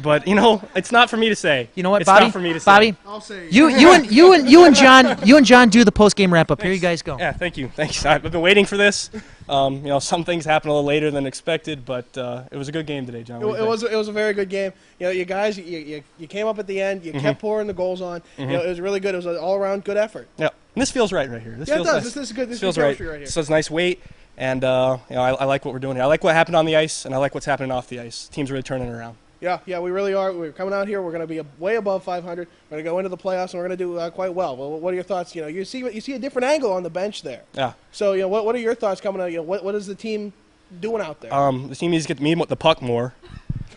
But it's not for me to say. You know what, it's Bobby? Not for me to say. Bobby, I'll say you and John do the post-game wrap-up. Here you guys go. Yeah, thank you. Thanks. I've been waiting for this. Some things happen a little later than expected, but it was a good game today, John. It was a very good game. You guys, you came up at the end. You kept pouring the goals on. It was really good. It was an all-around good effort. Yeah, and this feels right here. This feels it does. Nice. This is good. This feels right here. So it's nice weight, and I like what we're doing here. I like what happened on the ice, and I like what's happening off the ice. Team's really turning it around. Yeah, we really are. We're coming out here. We're going to be way above 500. We're going to go into the playoffs, and we're going to do quite well. What are your thoughts? You see a different angle on the bench there. Yeah. So what are your thoughts coming out? What is the team doing out there? The team needs to get me the puck more.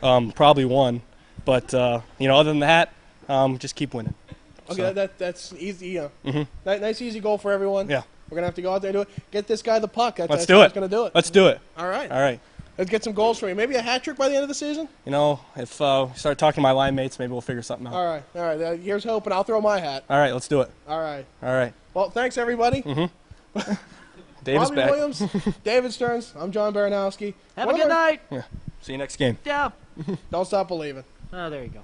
Probably one, but other than that, just keep winning. Okay, so. that's easy. Nice easy goal for everyone. Yeah. We're going to have to go out there and do it. Get this guy the puck. Let's do it. Going to do it. Let's do it. All right. All right. Let's get some goals for you. Maybe a hat trick by the end of the season? If we start talking to my line mates, maybe we'll figure something out. All right. Here's hoping. I'll throw my hat. All right, let's do it. All right. Well, thanks, everybody. David's Bobby back. Williams, David Stearns. I'm John Baranowski. Have a good night. Yeah. See you next game. Yeah. Don't stop believing. Oh, there you go.